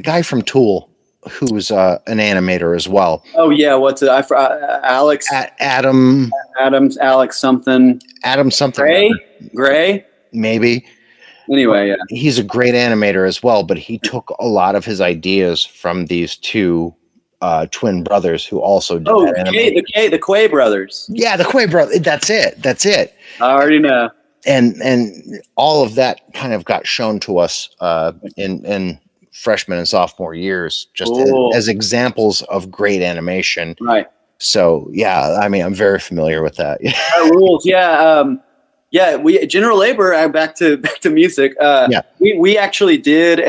guy from Tool, who's an animator as well. Oh yeah, what's it? Alex. Alex something. Adam something. Gray. Maybe. Anyway, yeah. He's a great animator as well, but he took a lot of his ideas from these two twin brothers who also did that animation. The Quay brothers. Yeah, the Quay brothers. That's it. I already know. And all of that kind of got shown to us in freshman and sophomore years, just as examples of great animation. Right. So yeah, I'm very familiar with that. That rules. Yeah. Yeah, we General Labor. Back to music. We actually did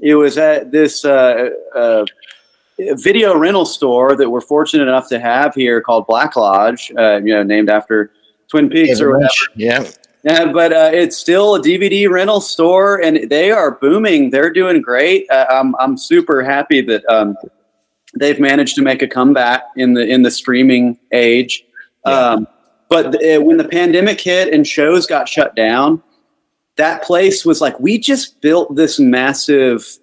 it was at this video rental store that we're fortunate enough to have here called Black Lodge. Named after Twin Peaks or whatever. Yeah. Yeah, but it's still a DVD rental store, and they are booming. They're doing great. I'm super happy that they've managed to make a comeback in the streaming age. Yeah. But when the pandemic hit and shows got shut down, that place was like, we just built this massive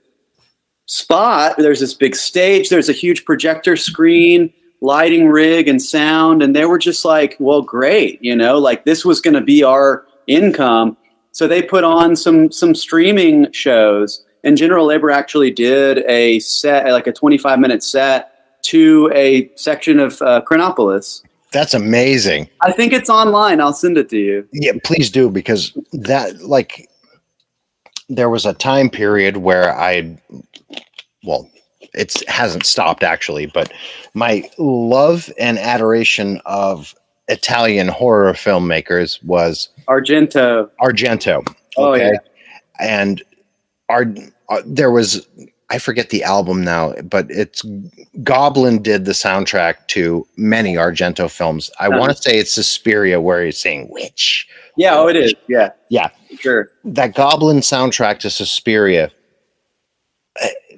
spot. There's this big stage. There's a huge projector screen, lighting rig, and sound. And they were just like, well, great. Like this was going to be our income. So they put on some streaming shows, and General Labor actually did a set, like a 25-minute set to a section of Chronopolis. That's amazing. I think it's online. I'll send it to you. Yeah, please do, because there was a time period where it hasn't stopped actually, but my love and adoration of Italian horror filmmakers was Argento. Oh, okay? Yeah. And there was, I forget the album now, but it's Goblin did the soundtrack to many Argento films. I want to say it's Suspiria, where he's saying witch. Yeah, it is. Yeah. Yeah. Sure. That Goblin soundtrack to Suspiria,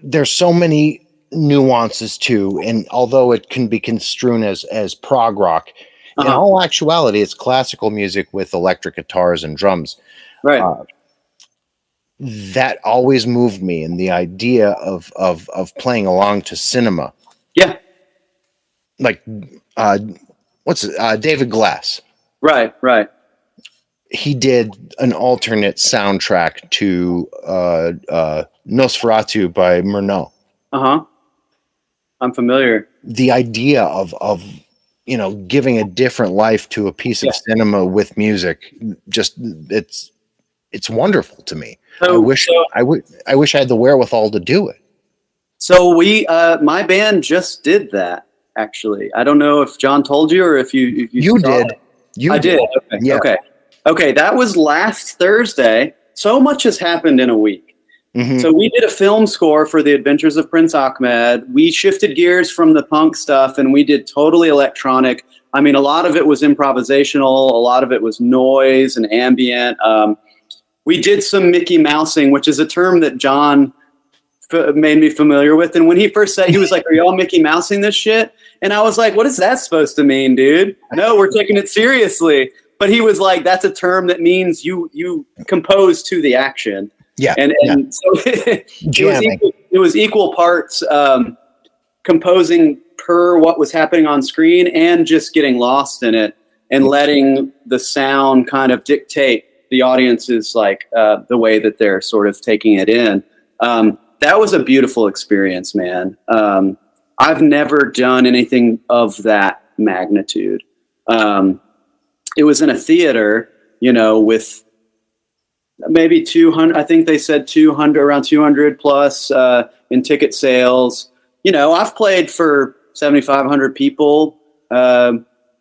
there's so many nuances too, and although it can be construed as prog rock, in all actuality, it's classical music with electric guitars and drums. Right. That always moved me, in the idea of playing along to cinema. Yeah. Like, David Glass. Right. He did an alternate soundtrack to Nosferatu by Murnau. I'm familiar. The idea of giving a different life to a piece of cinema with music, just it's wonderful to me. I wish I had the wherewithal to do it. So my band just did that, actually. I don't know if John told you, or if you did. I did. Okay. Yeah. Okay. That was last Thursday. So much has happened in a week. Mm-hmm. So we did a film score for the Adventures of Prince Achmed. We shifted gears from the punk stuff, and we did totally electronic. I mean, a lot of it was improvisational. A lot of it was noise and ambient. We did some Mickey Mousing, which is a term that John made me familiar with. And when he first said, he was like, "Are y'all Mickey Mousing this shit?" And I was like, "What is that supposed to mean, dude? No, we're taking it seriously." But he was like, "That's a term that means you compose to the action." Yeah. And so it was equal parts composing per what was happening on screen, and just getting lost in it and letting the sound kind of dictate the audience's like the way that they're sort of taking it in. That was a beautiful experience, man. I've never done anything of that magnitude. It was in a theater, with maybe 200, I think they said 200, around 200 plus in ticket sales. I've played for 7,500 people.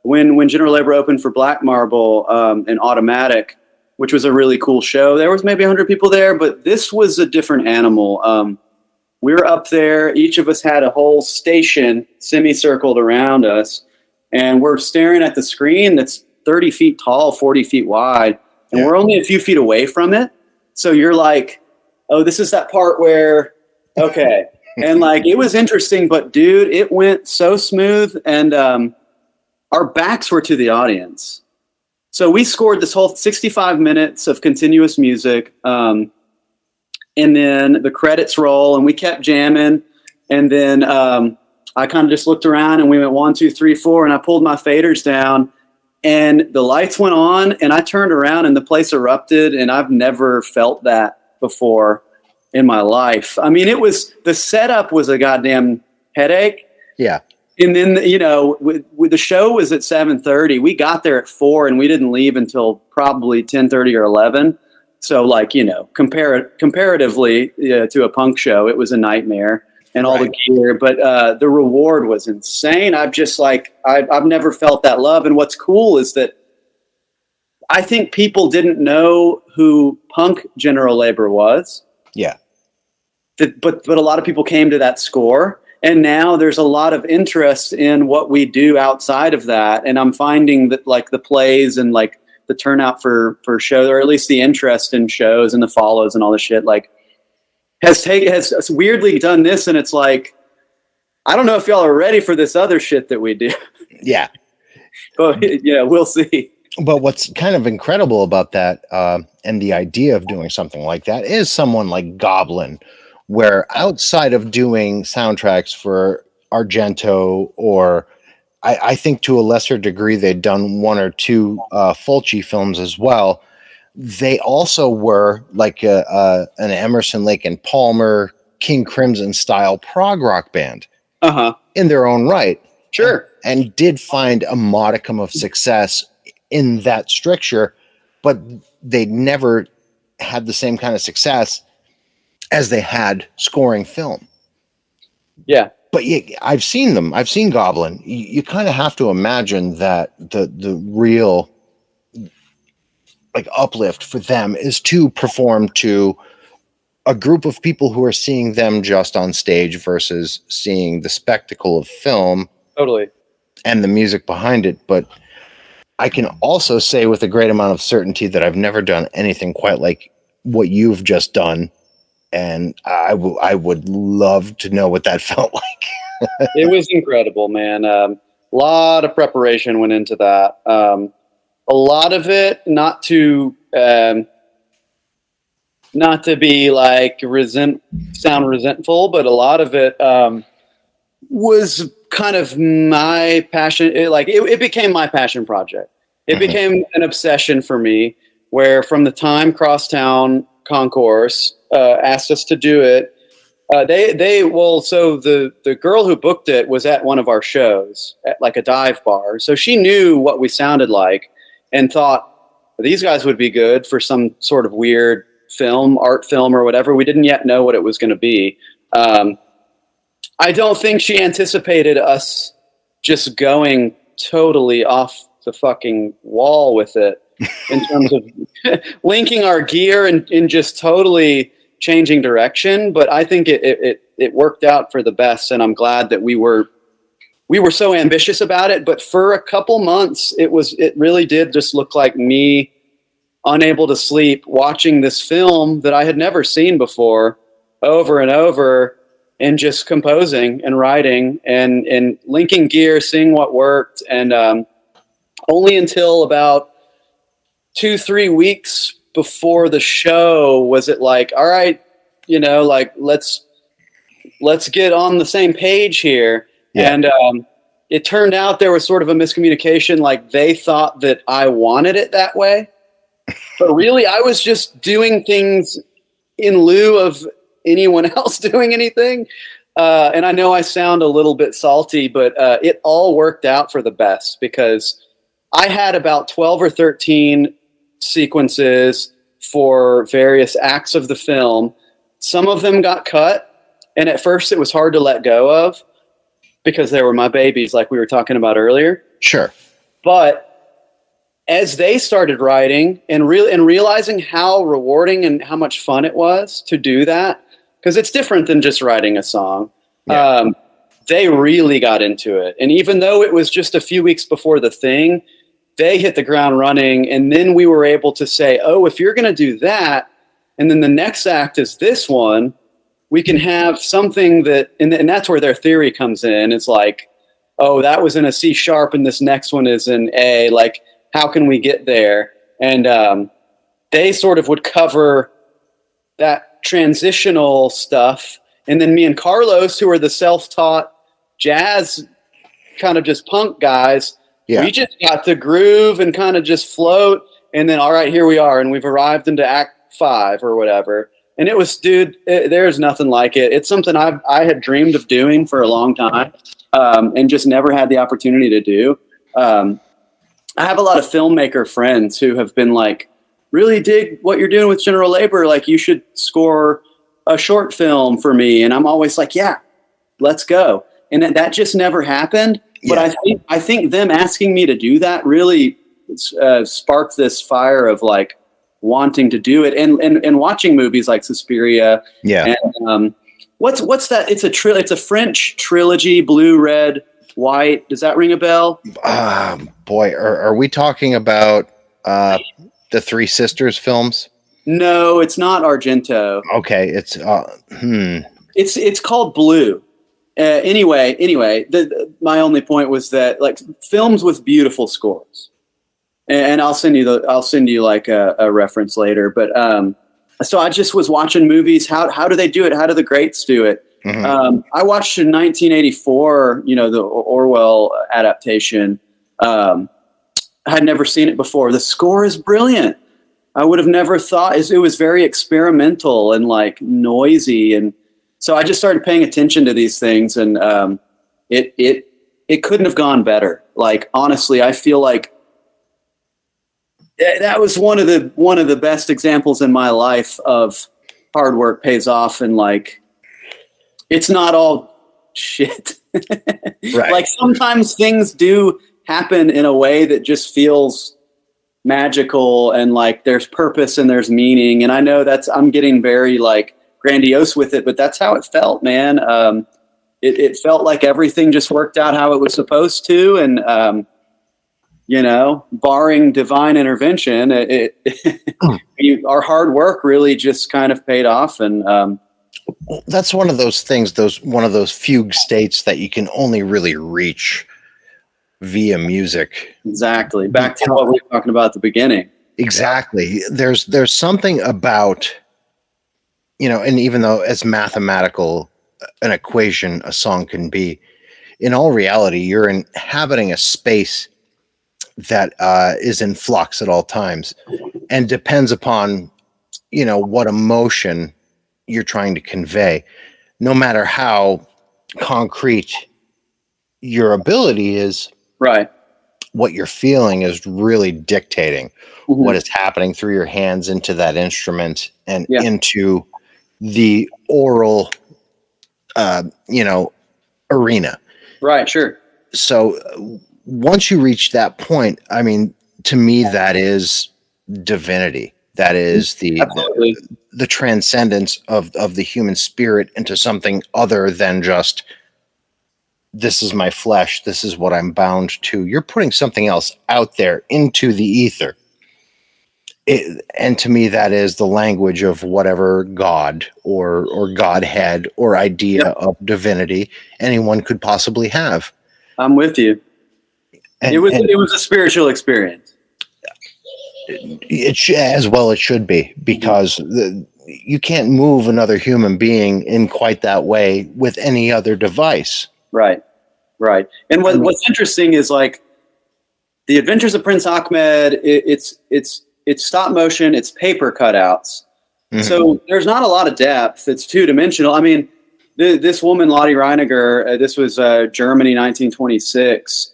When General Labor opened for Black Marble and Automatic, which was a really cool show, there was maybe 100 people there, but this was a different animal. We were up there. Each of us had a whole station semicircled around us, and we're staring at the screen that's 30 feet tall, 40 feet wide, and we're only a few feet away from it. So you're like, oh, this is that part where, okay. And like, it was interesting, but dude, it went so smooth, and our backs were to the audience. So we scored this whole 65 minutes of continuous music. And then the credits roll, and we kept jamming. And then I kind of just looked around, and we went 1, 2, 3, 4, and I pulled my faders down, and the lights went on, and I turned around, and the place erupted, and I've never felt that before in my life. I mean, the setup was a goddamn headache. Yeah. And then, with the show was at 7:30. We got there at 4, and we didn't leave until probably 10:30 or 11. So, like, comparatively to a punk show, it was a nightmare and all the gear. But the reward was insane. I've never felt that love. And what's cool is that I think people didn't know who punk General Labor was. Yeah. But a lot of people came to that score. And now there's a lot of interest in what we do outside of that. And I'm finding that like the plays and like the turnout for shows, or at least the interest in shows and the follows and all the shit, like has weirdly done this. And it's like, I don't know if y'all are ready for this other shit that we do. Yeah. But yeah, we'll see. But what's kind of incredible about that, and the idea of doing something like that, is someone like Goblin, where outside of doing soundtracks for Argento, or I think to a lesser degree they'd done one or two Fulci films as well, they also were like an Emerson, Lake and Palmer, King Crimson style prog rock band in their own right. Sure. And did find a modicum of success in that stricture, but they never had the same kind of success as they had scoring film. Yeah. But yeah, I've seen them. I've seen Goblin. You kind of have to imagine that the real like uplift for them is to perform to a group of people who are seeing them just on stage versus seeing the spectacle of film. Totally. And the music behind it. But I can also say with a great amount of certainty that I've never done anything quite like what you've just done. And I would love to know what that felt like. It was incredible, man. A lot of preparation went into that. A lot of it, not to be like sound resentful, but a lot of it was kind of my passion. It became my passion project. It became an obsession for me, where from the time Crosstown Concourse asked us to do it, so the girl who booked it was at one of our shows at like a dive bar. So she knew what we sounded like and thought these guys would be good for some sort of weird art film or whatever. We didn't yet know what it was going to be. I don't think she anticipated us just going totally off the fucking wall with it in terms of linking our gear and just totally changing direction. But I think it worked out for the best, and I'm glad that we were so ambitious about it. But for a couple months, it really did just look like me unable to sleep watching this film that I had never seen before over and over, and just composing and writing and linking gear, seeing what worked. And only until about 2-3 weeks before the show was it like, all right, like let's get on the same page here. Yeah. And it turned out there was sort of a miscommunication. Like they thought that I wanted it that way, but really I was just doing things in lieu of anyone else doing anything. And I know I sound a little bit salty, but it all worked out for the best, because I had about 12 or 13 sequences for various acts of the film. Some of them got cut, and at first it was hard to let go of because they were my babies, like we were talking about earlier. Sure. But as they started writing and realizing how rewarding and how much fun it was to do that, because it's different than just writing a song. Yeah. They really got into it. And even though it was just a few weeks before the thing, they hit the ground running. And then we were able to say, oh, if you're going to do that, and then the next act is this one, we can have something that, and that's where their theory comes in. It's like, oh, that was in a C sharp and this next one is in A. Like, how can we get there? And they sort of would cover that transitional stuff, and then me and Carlos, who are the self-taught jazz kind of just punk guys, we just got to groove and kind of just float, and then all right, here we are, and we've arrived into Act 5 or whatever. And it was, dude, there's nothing like it. It's something I had dreamed of doing for a long time, and just never had the opportunity to do. I have a lot of filmmaker friends who have been like, really dig what you're doing with General Labor. Like, you should score a short film for me. And I'm always like, yeah, let's go. And that just never happened. Yeah. But I think them asking me to do that really sparked this fire of like wanting to do it, and watching movies like Suspiria. Yeah. And what's that? It's a French trilogy, blue, red, white. Does that ring a bell? Boy, are we talking about the Three Sisters films? No, it's not Argento. Okay, it's It's called Blue. Anyway, my only point was that like films with beautiful scores, and I'll send you like a reference later. But so I just was watching movies. How do they do it? How do the greats do it? Mm-hmm. I watched in 1984, the Orwell adaptation. I had never seen it before. The score is brilliant. I would have never thought it was very experimental and like noisy. And so I just started paying attention to these things, and it couldn't have gone better. Like, honestly, I feel like that was one of the best examples in my life of hard work pays off, and like, it's not all shit. Right. Like sometimes things do happen in a way that just feels magical, and like there's purpose and there's meaning. And I know I'm getting very like grandiose with it, but that's how it felt, man. It felt like everything just worked out how it was supposed to. And, barring divine intervention, our hard work really just kind of paid off. And, that's one of those things, one of those fugue states that you can only really reach via music. Exactly. Back to what we were talking about at the beginning. Exactly. There's something about, and even though as mathematical an equation a song can be, in all reality, you're inhabiting a space that is in flux at all times, and depends upon, what emotion you're trying to convey. No matter how concrete your ability is, right, what you're feeling is really dictating what is happening through your hands into that instrument and into the oral, arena. Right. Sure. So once you reach that point, I mean, to me, that is divinity. That is the transcendence of the human spirit into something other than just, this is my flesh, this is what I'm bound to. You're putting something else out there into the ether. And to me, that is the language of whatever God or Godhead or idea of divinity anyone could possibly have. I'm with you. It was a spiritual experience. It should be, because you can't move another human being in quite that way with any other device. Right. And what's interesting is like the Adventures of Prince Achmed. It's stop motion. It's paper cutouts. Mm-hmm. So there's not a lot of depth. It's two dimensional. I mean, this woman Lottie Reiniger. This was Germany, 1926.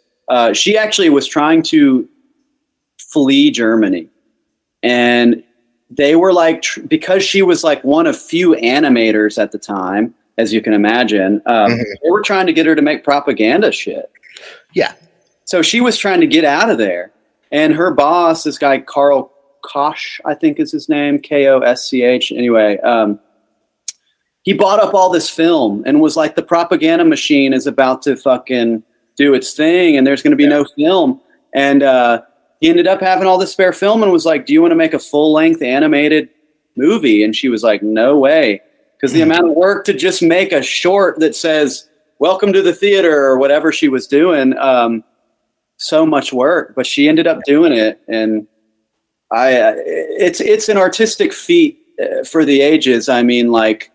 She actually was trying to flee Germany, and they were like, because she was like one of few animators at the time, as you can imagine, they were trying to get her to make propaganda shit. Yeah. So she was trying to get out of there, and her boss, this guy Karl Kosch, I think is his name, Kosch. Anyway, he bought up all this film and was like, the propaganda machine is about to fucking do its thing, and there's going to be no film. And he ended up having all this spare film and was like, do you want to make a full-length animated movie? And she was like, no way. Because the amount of work to just make a short that says, welcome to the theater, or whatever she was doing, so much work. But she ended up doing it. And it's an artistic feat for the ages. I mean, like,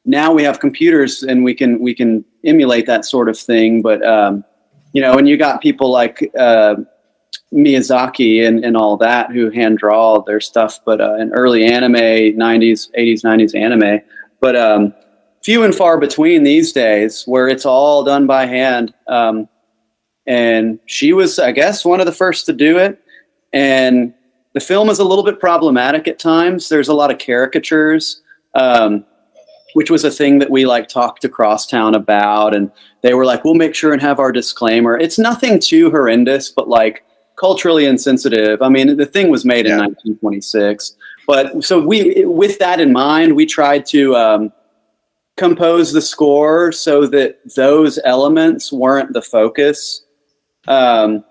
now we have computers and we can emulate that sort of thing. But, and you got people like Miyazaki and all that who hand draw their stuff, but in early anime, 80s, 90s anime, but few and far between these days where it's all done by hand. And she was, I guess, one of the first to do it. And the film is a little bit problematic at times. There's a lot of caricatures, which was a thing that we like talked to Crosstown about. And they were like, we'll make sure and have our disclaimer. It's nothing too horrendous, but like culturally insensitive. I mean, the thing was made in 1926. But so with that in mind, we tried to compose the score so that those elements weren't the focus. And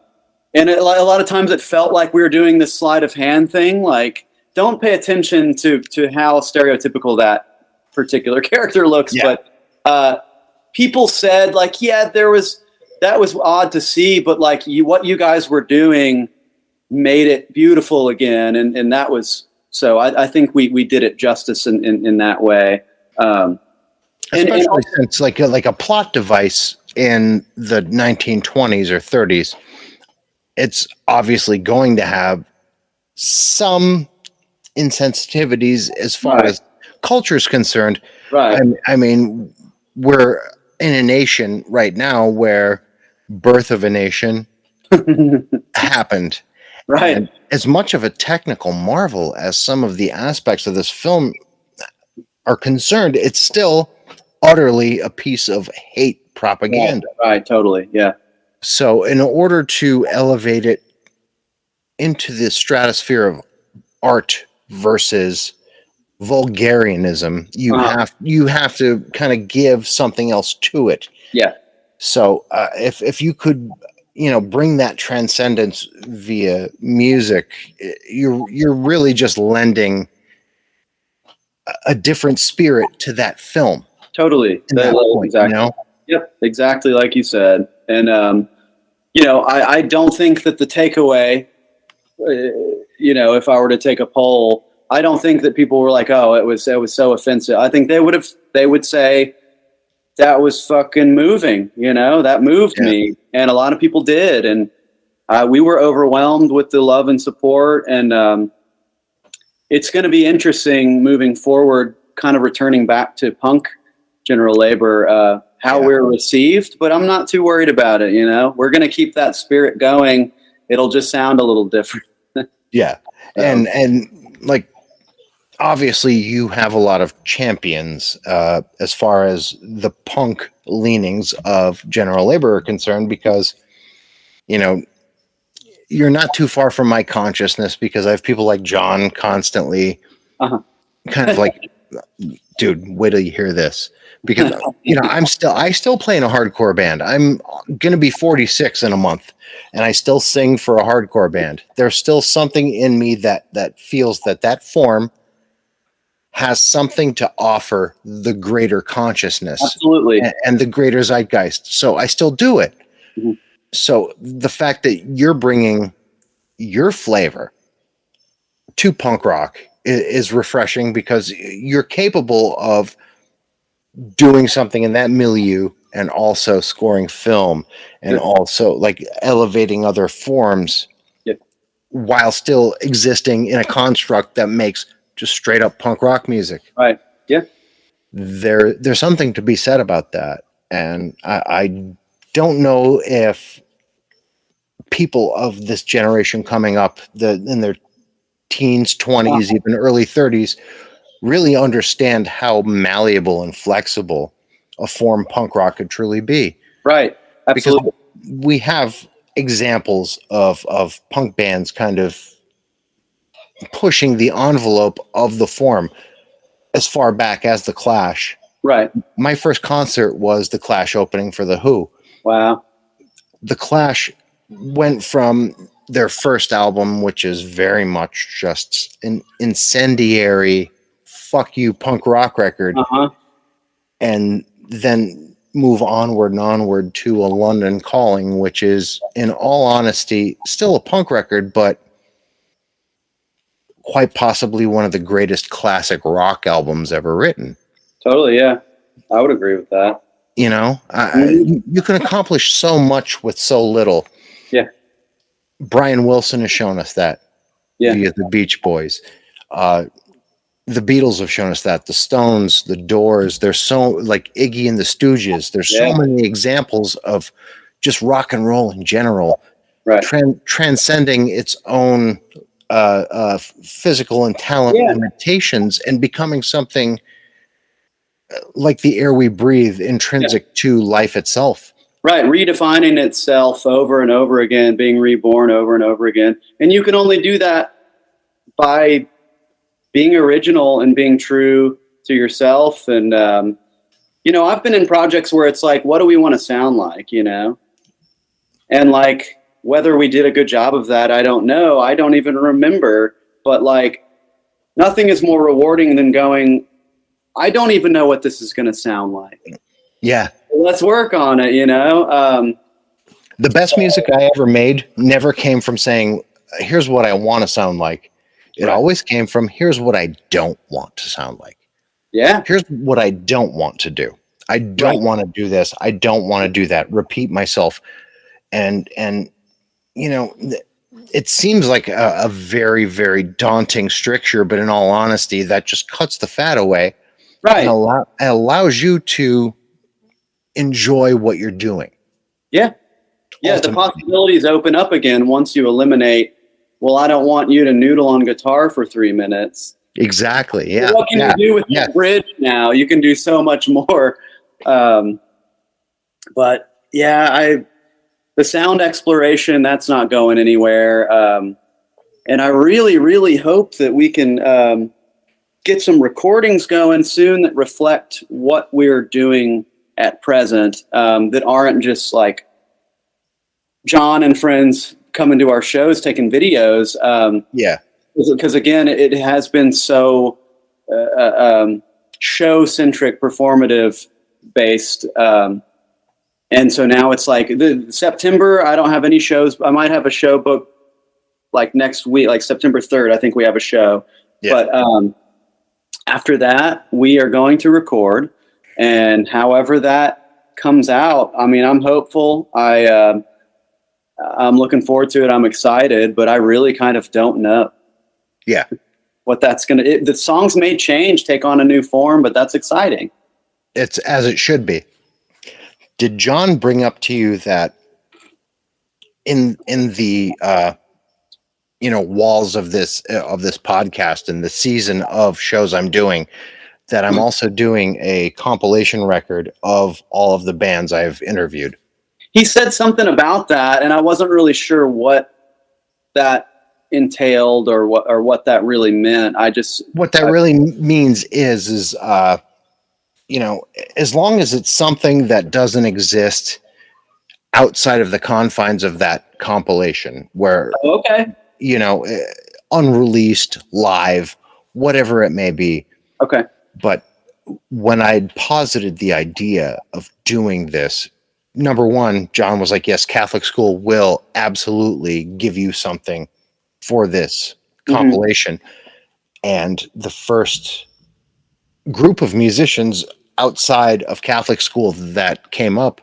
a lot of times it felt like we were doing this sleight of hand thing. Like, don't pay attention to how stereotypical that particular character looks. Yeah. But people said like, yeah, that was odd to see, but like what you guys were doing made it beautiful again. And that was, so I think we did it justice in that way. Especially since like a plot device in the 1920s or 30s, it's obviously going to have some insensitivities as far as culture is concerned. Right. I mean, we're in a nation right now where Birth of a Nation happened. Right. And as much of a technical marvel as some of the aspects of this film are concerned, it's still utterly a piece of hate propaganda. Right. Totally. Yeah. So in order to elevate it into the stratosphere of art versus vulgarianism, you have to kind of give something else to it. Yeah. So if you could, bring that transcendence via music, you're really just lending a different spirit to that film. Totally. Exactly. Yep. Exactly like you said. And I don't think that the takeaway, if I were to take a poll, I don't think that people were like, oh, it was so offensive. I think they would say that was fucking moving, that moved me. And a lot of people did. And we were overwhelmed with the love and support. And it's going to be interesting moving forward, kind of returning back to punk general labor, how we're received, but I'm not too worried about it. We're going to keep that spirit going. It'll just sound a little different. Yeah. And like, obviously you have a lot of champions as far as the punk leanings of general labor are concerned, because, you're not too far from my consciousness, because I have people like John constantly kind of like, dude, wait till you hear this. Because, I still play in a hardcore band. I'm going to be 46 in a month, and I still sing for a hardcore band. There's still something in me that feels that form has something to offer the greater consciousness. Absolutely. And the greater zeitgeist. So I still do it. Mm-hmm. So the fact that you're bringing your flavor to punk rock is refreshing, because you're capable of doing something in that milieu and also scoring film and also like elevating other forms while still existing in a construct that makes just straight up punk rock music. Right. Yeah. There's something to be said about that. And I don't know if people of this generation coming up in their teens, 20s, even early 30s, really understand how malleable and flexible a form punk rock could truly be. Right. Absolutely. Because we have examples of punk bands kind of pushing the envelope of the form as far back as the Clash. Right. My first concert was the Clash opening for the Who. Wow. The Clash went from their first album, which is very much just an incendiary fuck you punk rock record, and then move onward and onward to A London Calling, which is, in all honesty, still a punk record, but quite possibly one of the greatest classic rock albums ever written. Totally, yeah. I would agree with that. You can accomplish so much with so little. Yeah. Brian Wilson has shown us that via the Beach Boys. The Beatles have shown us that. The Stones, the Doors, there's so, like Iggy and the Stooges, there's so many examples of just rock and roll in general, right? Transcending its own physical and talent limitations and becoming something like the air we breathe, intrinsic to life itself. Right, redefining itself over and over again, being reborn over and over again. And you can only do that by being original and being true to yourself. And, I've been in projects where it's like, what do we want to sound like, And like, whether we did a good job of that, I don't know. I don't even remember. But like, nothing is more rewarding than going, I don't even know what this is going to sound like. Yeah. Let's work on it, The best music I ever made never came from saying, here's what I want to sound like. It always came from, here's what I don't want to sound like. Yeah. Here's what I don't want to do. I don't want to do this. I don't want to do that. Repeat myself. And it seems like a very, very daunting stricture, but in all honesty, that just cuts the fat away. Right. And allows you to enjoy what you're doing. Yeah. Yeah. Ultimately. The possibilities open up again once you eliminate, well, I don't want you to noodle on guitar for 3 minutes. Exactly. Yeah. What can you do with the bridge now? You can do so much more. But yeah, the sound exploration, that's not going anywhere. And I really, really hope that we can get some recordings going soon that reflect what we're doing at present, that aren't just like John and friends coming to our shows, taking videos. Because again, it has been so show-centric, performative-based. And so now it's like September, I don't have any shows. I might have a show booked like next week, like September 3rd, I think we have a show. Yeah. But after that, we are going to record. And however that comes out, I mean, I'm hopeful. I'm looking forward to it. I'm excited, but I really kind of don't know. Yeah. What that's going to, the songs may change, take on a new form, but that's exciting. It's as it should be. Did John bring up to you that in the walls of this podcast and the season of shows I'm doing, that I'm also doing a compilation record of all of the bands I've interviewed? He said something about that, and I wasn't really sure what that entailed or what that really meant. What that really means is as long as it's something that doesn't exist outside of the confines of that compilation, where unreleased, live, whatever it may be. Okay. But when I'd posited the idea of doing this, number one, John was like, yes, Catholic School will absolutely give you something for this compilation. And the first group of musicians outside of Catholic School that came up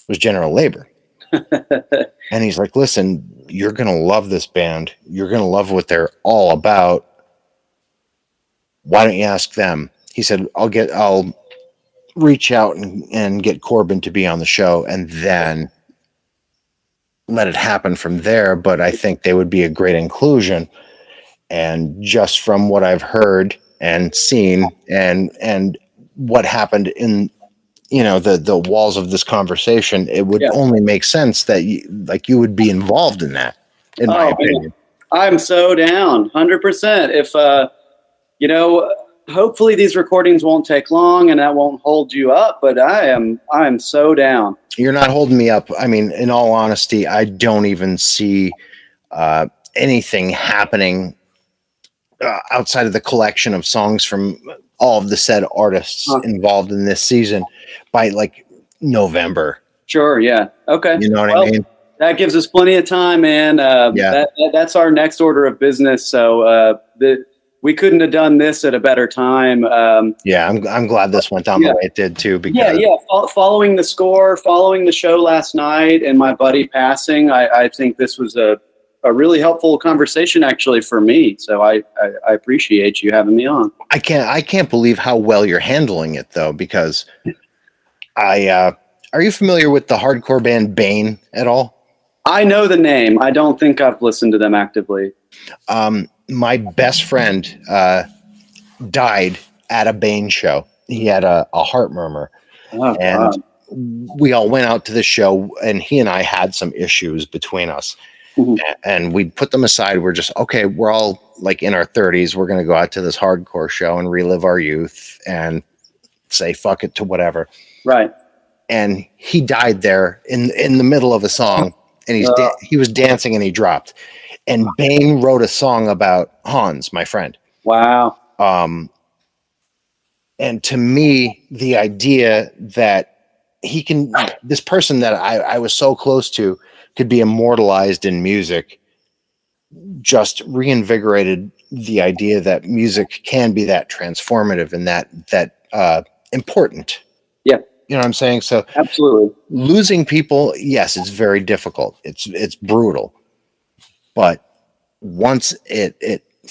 was General Labor. And he's like, listen, you're going to love this band. You're going to love what they're all about. Why don't you ask them? He said, I'll reach out and get Corbin to be on the show and then let it happen from there. But I think they would be a great inclusion. And just from what I've heard and seen and what happened in, the walls of this conversation, it would only make sense that you would be involved in that, in my opinion. I'm so down 100%. If, hopefully these recordings won't take long and that won't hold you up, but I am so down. You're not holding me up. I mean, in all honesty, I don't even see anything happening outside of the collection of songs from all of the said artists involved in this season by like November. Sure. Yeah. Okay. You know what I mean? That gives us plenty of time, man. That's our next order of business. So we couldn't have done this at a better time. I'm glad this went down the way it did too. Because following the score, following the show last night, and my buddy passing, I think this was a really helpful conversation actually for me. So I appreciate you having me on. I can't believe how well you're handling it though, because are you familiar with the hardcore band Bane at all? I know the name. I don't think I've listened to them actively. My best friend died at a Bane show. He had a heart murmur. And we all went out to the show, and he and I had some issues between us. Mm-hmm. And we put them aside. We're just, okay, we're all like in our 30s. We're going to go out to this hardcore show and relive our youth and say fuck it to whatever. Right. And he died there in the middle of a song, and he was dancing and he dropped. And Bane wrote a song about Hans, my friend. Wow. And to me, the idea that this person that I was so close to could be immortalized in music just reinvigorated the idea that music can be that transformative and that important. Yeah. You know what I'm saying? So absolutely. Losing people, yes, it's very difficult. It's brutal. But once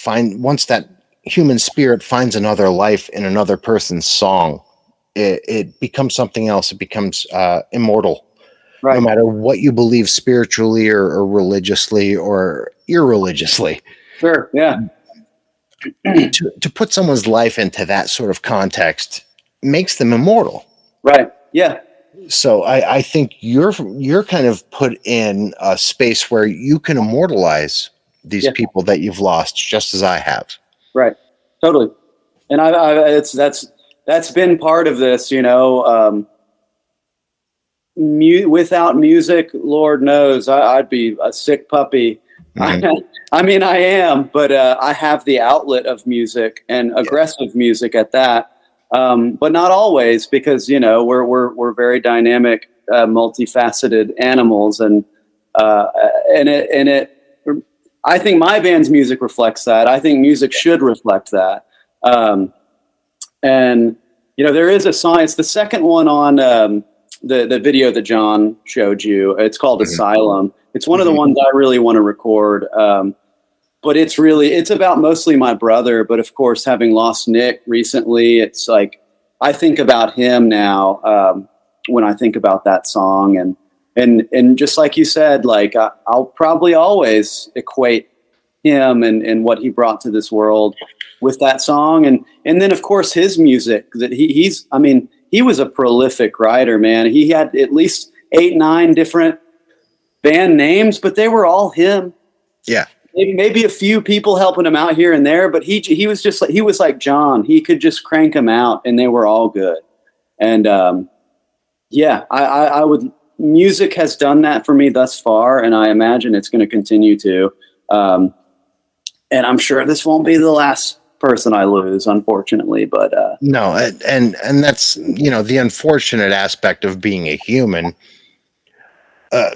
once that human spirit finds another life in another person's song, it becomes something else. It becomes immortal. Right. No matter what you believe spiritually or religiously or irreligiously. Sure, yeah. To put someone's life into that sort of context makes them immortal. Right, yeah. So I think you're kind of put in a space where you can immortalize these people that you've lost, just as I have. Right, totally. And that's been part of this, you know. Without music, Lord knows, I'd be a sick puppy. Mm-hmm. I mean, I am, but I have the outlet of music and aggressive music at that. But not always, because, you know, we're very dynamic, multifaceted animals, and I think my band's music reflects that. I think music should reflect that. And you know, there is a song. It's the second one on the video that John showed you. It's called Asylum. It's one of the ones I really want to record. But it's about mostly my brother. But of course, having lost Nick recently, it's like, I think about him now when I think about that song. And just like you said, like I'll probably always equate him and what he brought to this world with that song. And then of course his music that he was a prolific writer, man. He had at least 8-9 different band names, but they were all him. Yeah. Maybe a few people helping him out here and there, but he was just like, he was like John. He could just crank them out and they were all good. And I would, music has done that for me thus far, and I imagine it's going to continue to. And I'm sure this won't be the last person I lose, unfortunately, but no, and that's, you know, the unfortunate aspect of being a human.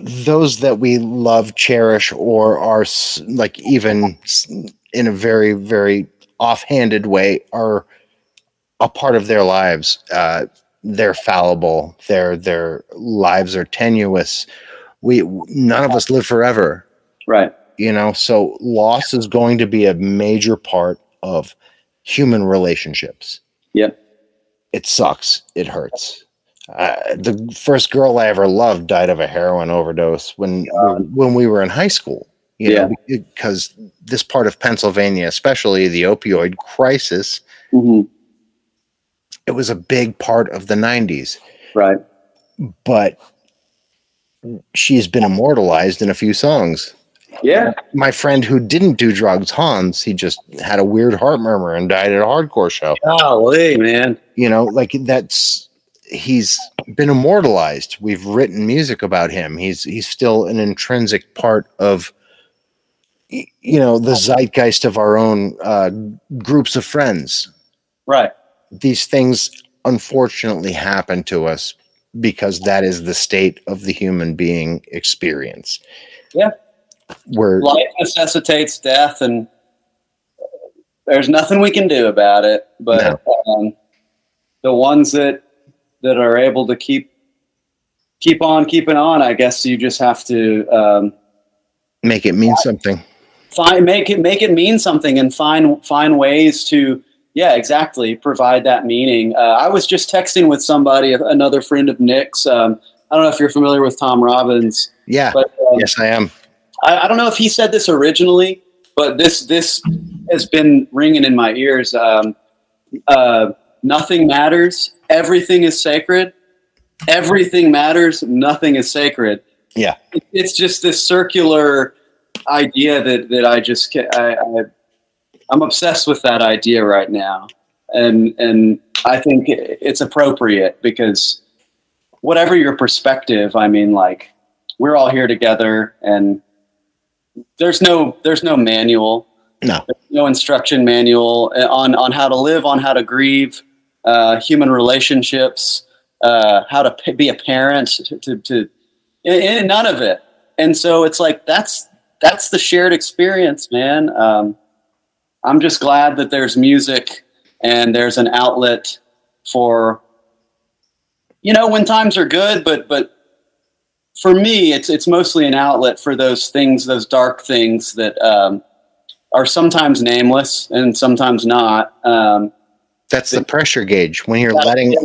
Those that we love, cherish, or are like even in a very, very offhanded way are a part of their lives. They're fallible. Their lives are tenuous. None of us live forever, right? You know, so loss is going to be a major part of human relationships. Yep. It sucks. It hurts. The first girl I ever loved died of a heroin overdose when we were in high school. You know, because this part of Pennsylvania, especially the opioid crisis, it was a big part of the 90s. Right. But she's been immortalized in a few songs. Yeah. My friend who didn't do drugs, Hans, he just had a weird heart murmur and died at a hardcore show. Golly, man. You know, like he's been immortalized. We've written music about him. He's still an intrinsic part of, you know, the zeitgeist of our own groups of friends. Right. These things unfortunately happen to us because that is the state of the human being experience. Yeah. Where life necessitates death, and there's nothing we can do about it. But the ones that are able to keep on keeping on, I guess you just have to make it mean something. Make it mean something, and find ways to exactly provide that meaning. I was just texting with somebody, another friend of Nick's. I don't know if you're familiar with Tom Robbins. Yeah. But, yes, I am. I don't know if he said this originally, but this has been ringing in my ears. Nothing matters. Everything is sacred. Everything matters. Nothing is sacred. Yeah. It's just this circular idea that I just I'm obsessed with that idea right now. And I think it's appropriate because whatever your perspective, I mean, like, we're all here together, and there's no manual. No. There's no instruction manual on how to live, on how to grieve. human relationships, how to be a parent, and none of it. And so it's like, that's the shared experience, man. I'm just glad that there's music and there's an outlet for, when times are good, but for me, it's mostly an outlet for those things, those dark things that are sometimes nameless and sometimes not. That's the pressure gauge. When you're letting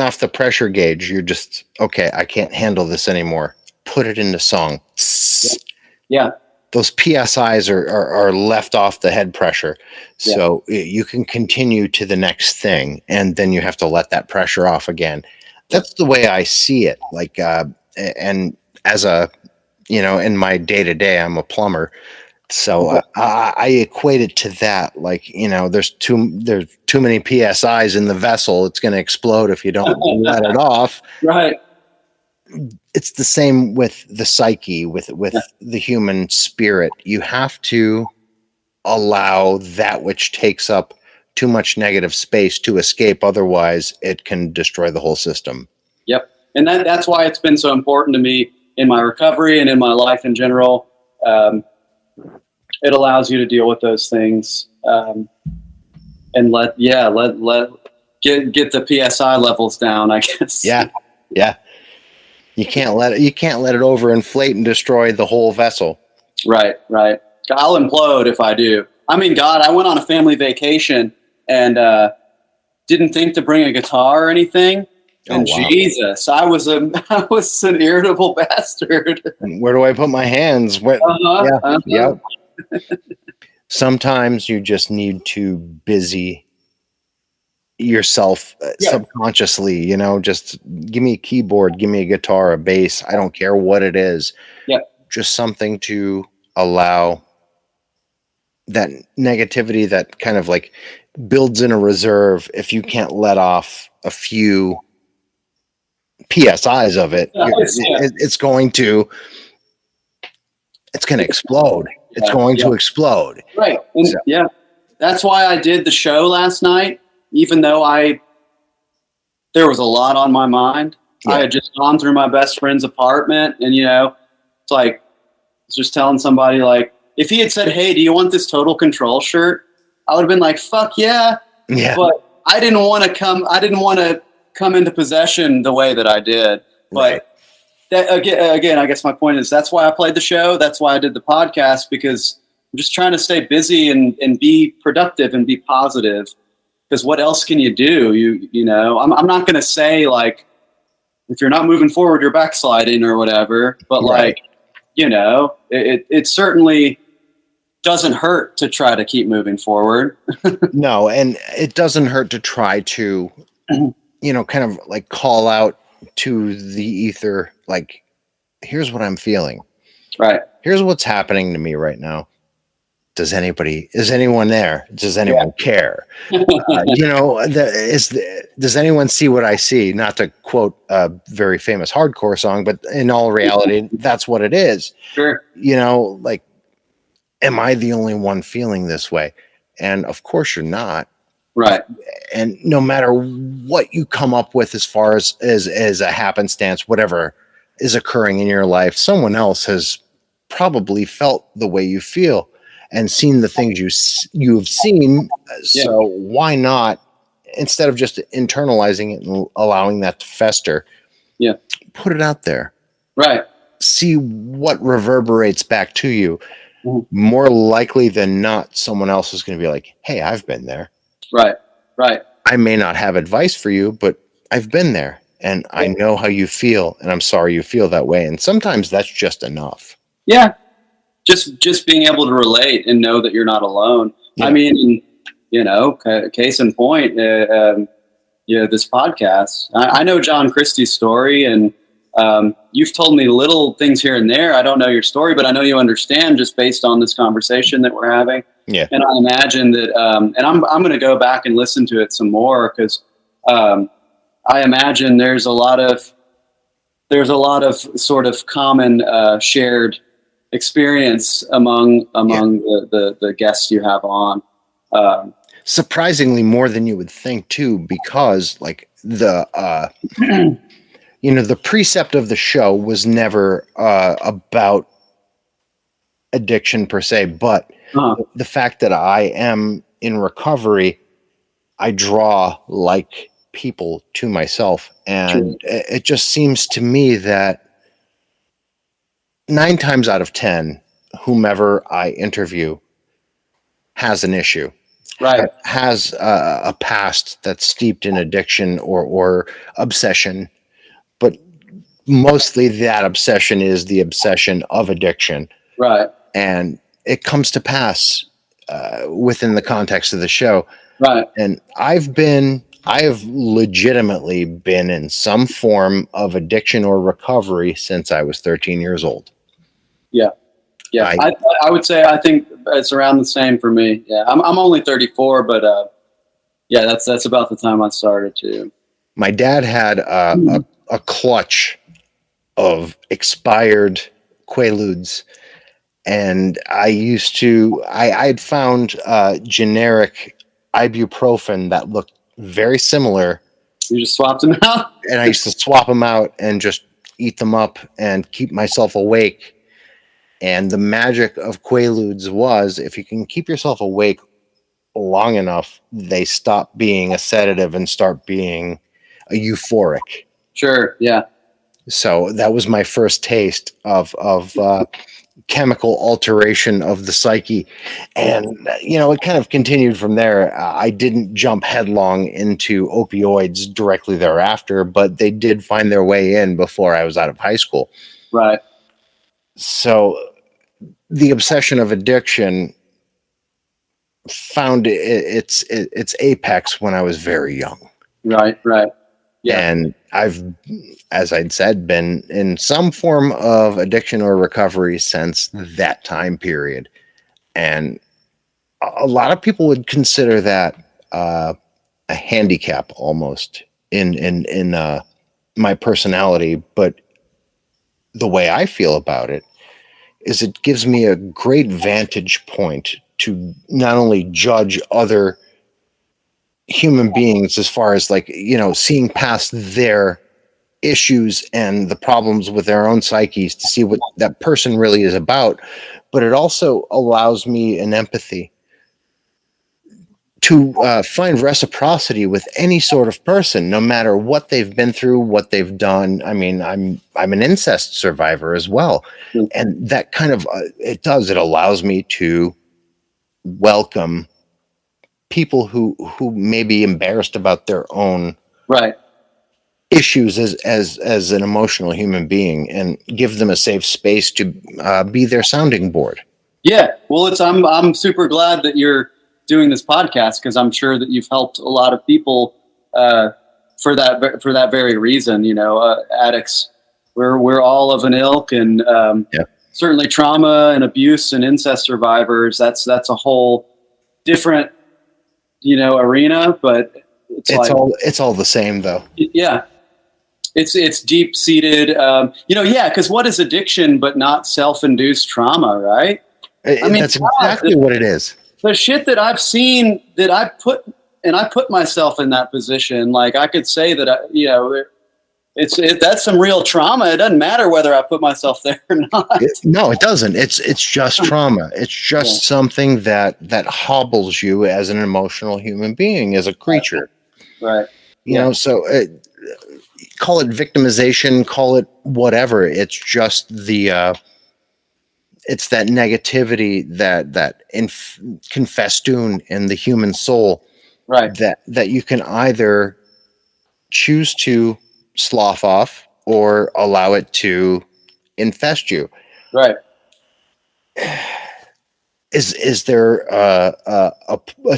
off the pressure gauge, you're just, okay, I can't handle this anymore. Put it into song. Yeah. Those PSIs are left off the head pressure. So you can continue to the next thing, and then you have to let that pressure off again. That's the way I see it. Like, and as in my day to day, I'm a plumber. So I equate it to that. Like, there's too many PSIs in the vessel. It's going to explode if you don't let it off. Right. It's the same with the psyche, with the human spirit. You have to allow that which takes up too much negative space to escape. Otherwise, it can destroy the whole system. Yep. And that's why it's been so important to me in my recovery and in my life in general. It allows you to deal with those things, and get the PSI levels down, I guess. Yeah. You can't let it overinflate and destroy the whole vessel. Right. I'll implode if I do. I mean, God, I went on a family vacation and didn't think to bring a guitar or anything. And wow. Jesus, I was an irritable bastard. Where do I put my hands? Yeah. Sometimes you just need to busy yourself subconsciously, just give me a keyboard, give me a guitar, a bass. I don't care what it is. Yeah. Just something to allow that negativity that kind of like builds in a reserve. If you can't let off a few PSIs of it, it's going to explode. It's going to explode. Right. And that's why I did the show last night, even though there was a lot on my mind. Yeah. I had just gone through my best friend's apartment, and it's like, I was just telling somebody, like, if he had said, "Hey, do you want this Total Control shirt?" I would have been like, "Fuck yeah." Yeah. But I didn't want to come into possession the way that I did. But that, again, I guess my point is that's why I played the show. That's why I did the podcast, because I'm just trying to stay busy and be productive and be positive. Because what else can you do? I'm not going to say, like, if you're not moving forward, you're backsliding or whatever. But it certainly doesn't hurt to try to keep moving forward. No, and it doesn't hurt to try to, kind of like call out to the ether, like, here's what I'm feeling. Right. Here's what's happening to me right now. Is anyone there? Does anyone care? Does anyone see what I see? Not to quote a very famous hardcore song, but in all reality, that's what it is. Sure. Like, am I the only one feeling this way? And of course you're not. Right. And no matter what you come up with as far as a happenstance, whatever is occurring in your life, someone else has probably felt the way you feel and seen the things you have seen. So why not, instead of just internalizing it and allowing that to fester, put it out there. Right. See what reverberates back to you. Mm-hmm. More likely than not, someone else is going to be like, hey, I've been there. Right. I may not have advice for you, but I've been there and I know how you feel, and I'm sorry you feel that way. And sometimes that's just enough. Yeah. Just being able to relate and know that you're not alone. Yeah. I mean, case in point, this podcast, I know John Christie's story, and you've told me little things here and there. I don't know your story, but I know you understand just based on this conversation that we're having. Yeah. And I imagine that, and I'm going to go back and listen to it some more, because I imagine there's a lot of sort of common shared experience among the guests you have on. surprisingly more than you would think too, because like the the precept of the show was never about addiction per se, but the fact that I am in recovery, I draw like people to myself, and it just seems to me that 9 times out of 10, whomever I interview has an issue, right? Has a past that's steeped in addiction or obsession, but mostly that obsession is the obsession of addiction, right? And it comes to pass within the context of the show, right? And I have legitimately been in some form of addiction or recovery since I was 13 years old. Yeah. Yeah. I would say, I think it's around the same for me. Yeah. I'm only 34, but yeah, that's about the time I started too. My dad had a clutch of expired Quaaludes, and I had found generic ibuprofen that looked very similar. You just swapped them out? And I used to swap them out and just eat them up and keep myself awake. And the magic of Quaaludes was, if you can keep yourself awake long enough, they stop being a sedative and start being a euphoric. Sure, yeah. So that was my first taste of chemical alteration of the psyche. And, it kind of continued from there. I didn't jump headlong into opioids directly thereafter, but they did find their way in before I was out of high school. Right. So the obsession of addiction found its apex when I was very young. Right. Yeah. And I've, as I'd said, been in some form of addiction or recovery since that time period. And a lot of people would consider that a handicap almost in my personality. But the way I feel about it is it gives me a great vantage point to not only judge other human beings as far as seeing past their issues and the problems with their own psyches to see what that person really is about, but it also allows me an empathy to find reciprocity with any sort of person, no matter what they've been through, what they've done. I mean, I'm an incest survivor as well. And that kind of, it allows me to welcome people who may be embarrassed about their own issues as an emotional human being, and give them a safe space to be their sounding board. Yeah. Well, I'm super glad that you're doing this podcast, because I'm sure that you've helped a lot of people for that very reason. Addicts, we're all of an ilk, and certainly trauma and abuse and incest survivors. That's a whole different arena, but it's all the same though. Yeah. It's deep seated, because what is addiction but not self-induced trauma, right? That's exactly what it is. The shit that I've seen, that I put myself in that position. Like, I could say that, that's some real trauma. It doesn't matter whether I put myself there or not. No, it doesn't. It's just trauma. It's just something that hobbles you as an emotional human being, as a creature. Right. So call it victimization, call it whatever. It's just it's that negativity that can festoon in the human soul. Right. That you can either choose to slough off or allow it to infest you. Right. Is there a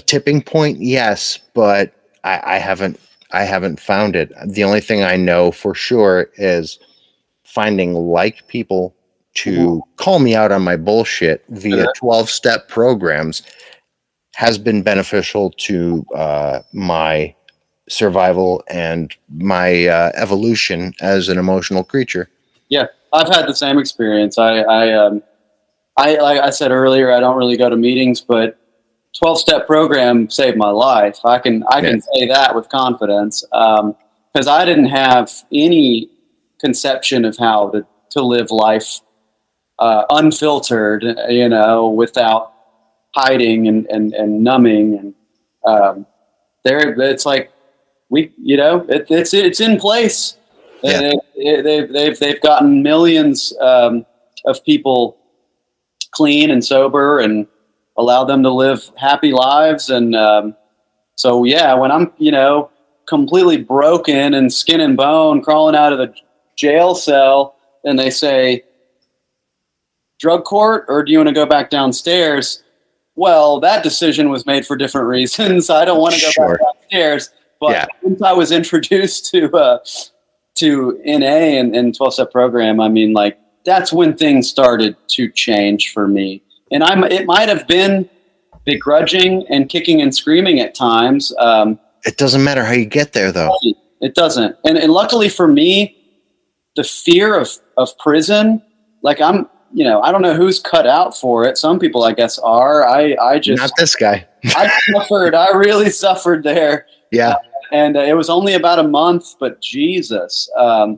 tipping point? Yes, but I haven't found it. The only thing I know for sure is finding like people to call me out on my bullshit via 12-step programs has been beneficial to my survival and my evolution as an emotional creature. Yeah, I've had the same experience. I like I said earlier, I don't really go to meetings, but 12-step program saved my life. I can say that with confidence, because I didn't have any conception of how to live life unfiltered, without hiding and numbing. And it's like it's in place. Yeah. They've gotten millions of people clean and sober and allow them to live happy lives. And so, yeah, when I'm, completely broken and skin and bone crawling out of the jail cell and they say, drug court, or do you want to go back downstairs? Well, that decision was made for different reasons. I don't want to go back downstairs. But once I was introduced to NA and 12-step program, I mean, like, that's when things started to change for me. And it might have been begrudging and kicking and screaming at times. It doesn't matter how you get there, though. It doesn't. And luckily for me, the fear of prison, like I don't know who's cut out for it. Some people, I guess, are. I just not this guy. I really suffered there. Yeah. And it was only about a month, but Jesus, I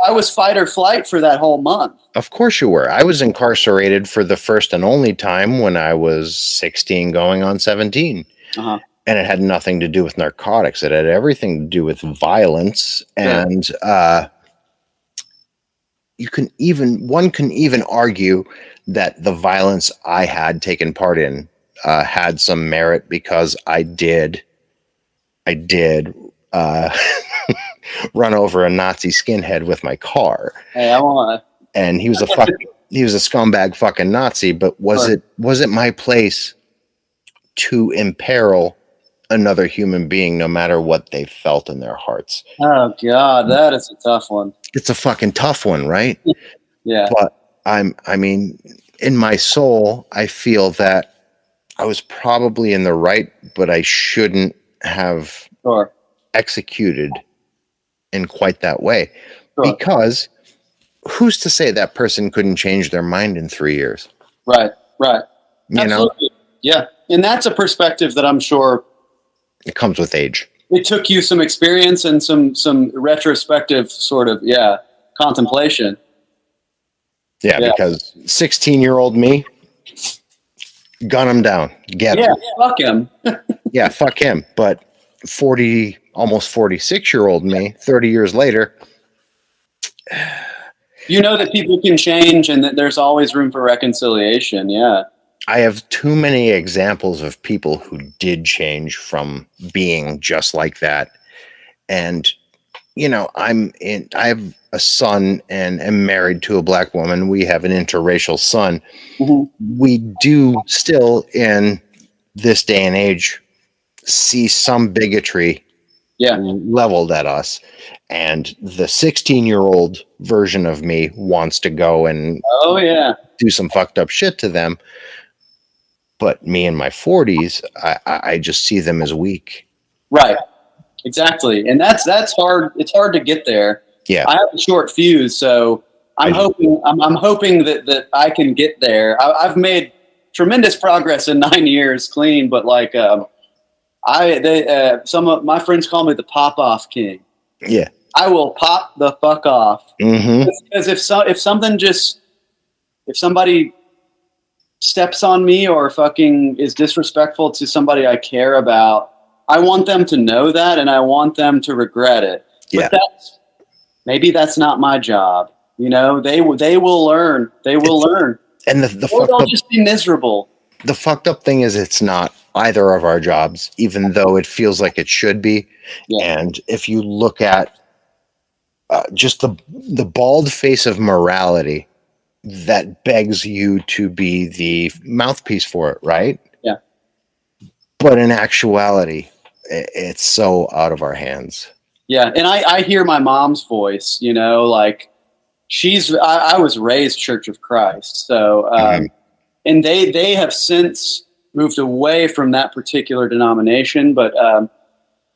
was fight or flight for that whole month. Of course you were. I was incarcerated for the first and only time when I was 16 going on 17. Uh-huh. And it had nothing to do with narcotics. It had everything to do with violence. And one can even argue that the violence I had taken part in had some merit, because I did run over a Nazi skinhead with my car. Hey, I want. And he was a scumbag fucking Nazi. But was it my place to imperil another human being, no matter what they felt in their hearts? Oh God, that is a tough one. It's a fucking tough one, right? Yeah. But I mean, in my soul, I feel that I was probably in the right, but I shouldn't have executed in quite that way. Sure. Because who's to say that person couldn't change their mind in 3 years? Right. You Absolutely. know? Yeah. And that's a perspective that I'm sure it comes with age. It took you some experience and some retrospective sort of, contemplation. Yeah, because 16-year-old me, gun him down. Get him. Fuck him. Yeah, fuck him. But almost 46-year-old me, 30 years later. You know that people can change and that there's always room for reconciliation. Yeah. I have too many examples of people who did change from being just like that. And, I have a son and am married to a black woman. We have an interracial son. Mm-hmm. We do still, in this day and age, see some bigotry leveled at us. And the 16-year-old version of me wants to go and do some fucked up shit to them. But me in my 40s, I just see them as weak. Right. Exactly. And that's hard. It's hard to get there. Yeah. I have a short fuse, so I'm hoping that I can get there. I've made tremendous progress in 9 years clean, but like some of my friends call me the pop off king. Yeah. I will pop the fuck off. Mm-hmm. Because if somebody steps on me or fucking is disrespectful to somebody I care about, I want them to know that, and I want them to regret it. Yeah. But maybe that's not my job. They will learn. They will learn. And or they'll just be miserable. The fucked up thing is it's not either of our jobs, even though it feels like it should be. Yeah. And if you look at just the bald face of morality, that begs you to be the mouthpiece for it, right? Yeah. But in actuality, it's so out of our hands. Yeah, and I hear my mom's voice, like I was raised Church of Christ, so and they have since moved away from that particular denomination, but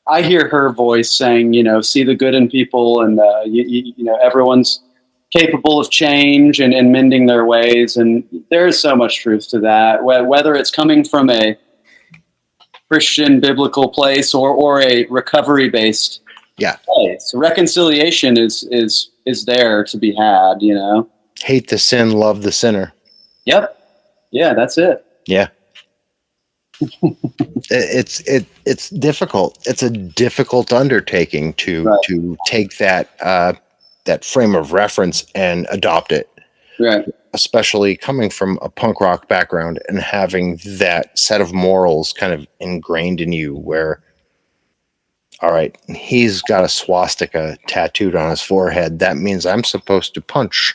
I hear her voice saying, see the good in people, and everyone's capable of change and mending their ways. And there is so much truth to that, whether it's coming from a Christian biblical place or a recovery based place. Reconciliation is there to be had, you know. Hate the sin, love the sinner. Yep. Yeah, that's it. Yeah. It's difficult. It's a difficult undertaking to take that frame of reference and adopt it. Right. Especially coming from a punk rock background and having that set of morals kind of ingrained in you where, all right, he's got a swastika tattooed on his forehead. That means I'm supposed to punch.